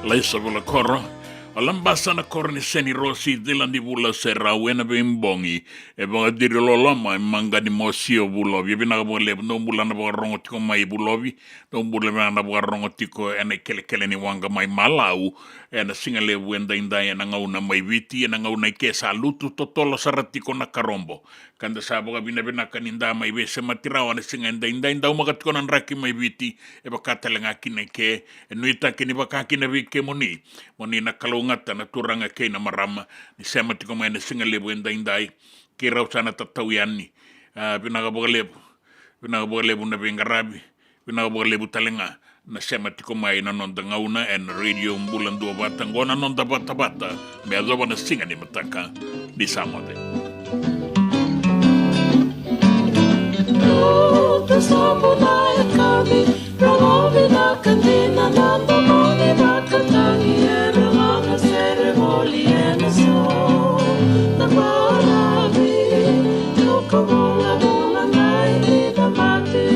Laisa vula koro. Alambasa na koro ni seni rosi dila ni vula sera wena bimbongi. E mga diri lolama manga ni mosio bulovi. Ebi na bole no bula na baka rongo tiko mai bulovi. No bula na baka rongo tiko ene kele ni wanga mai malau. Ena singa le wenda inda ena ngauna mai viti. Ena ngauna ike sa lutu totolo saratiko na karombo. Kanda sa baka bina kaninda mai vese matirao ane singa inda umaga tiko nan raki mai viti. E baka talenga kine ke. E nuita kini baka kine vike moni. Moni na kalungata na turanga ke na marama. Ni sema tiko mai ane singa le wenda indai. Ke rau sana tatau yani. Pinaga baka lebu na bengarabi. Pinaga baka lebu talenga. Na sema tiko mai na nonda ngauna en radio mbulan dua bata ngona nonda bata me adoba na singa ni mataka di samode Te samuna e kami Ranovi na kandina nanda mani makatangi e relanga sere voli e na so Na maravi Tuka vola vola nai viva mati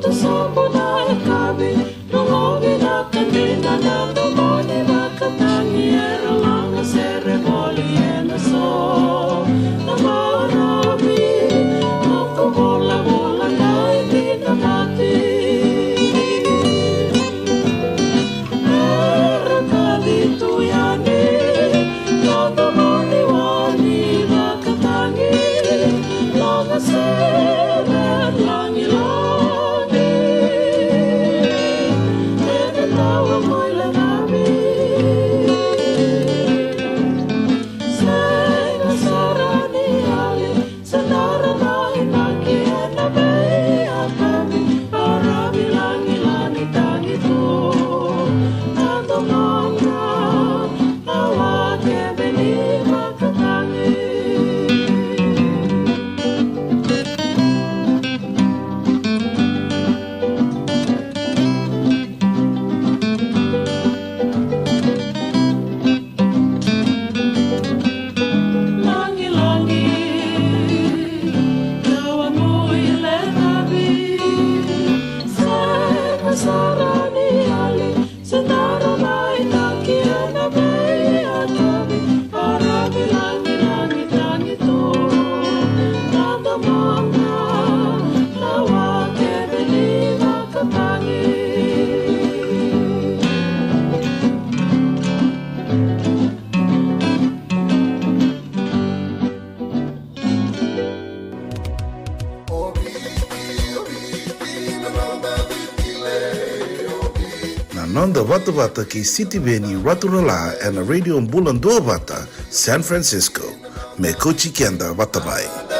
Te samuna e kami Ranovi na kandina nanda mani makatangi e relanga sere voli e na so Na maravi Nonda Vata Vata ki City Veni Raturala and a radio Bulan Dua Vata, San Francisco. Me Kochi Kenda Vatabai.